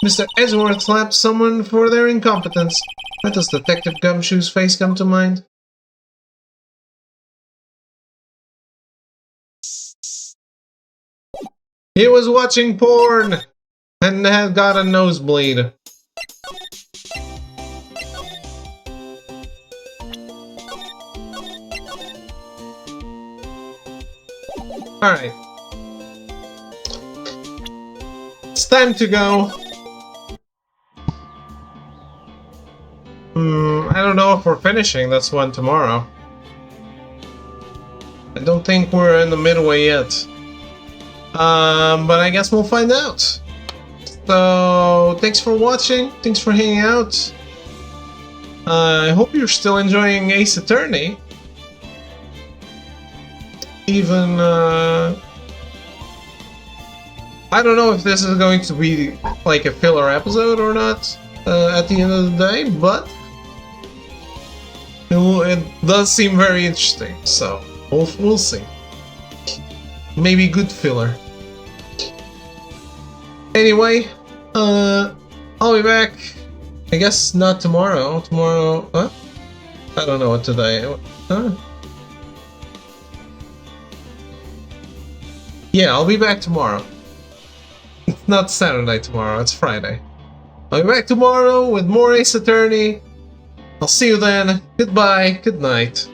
Mr. Edgeworth slapped someone for their incompetence. Why does Detective Gumshoe's face come to mind? He was watching porn! And had got a nosebleed. Alright. It's time to go. I don't know if we're finishing this one tomorrow. I don't think we're in the midway yet. But I guess we'll find out. So, thanks for watching. Thanks for hanging out. I hope you're still enjoying Ace Attorney. Even, I don't know if this is going to be like a filler episode or not at the end of the day, but it does seem very interesting, so we'll see. Maybe good filler. Anyway, I'll be back. I guess not tomorrow. Tomorrow, huh? I don't know what today. Huh? Yeah, I'll be back tomorrow. It's not Saturday tomorrow, it's Friday. I'll be back tomorrow with more Ace Attorney. I'll see you then. Goodbye, good night.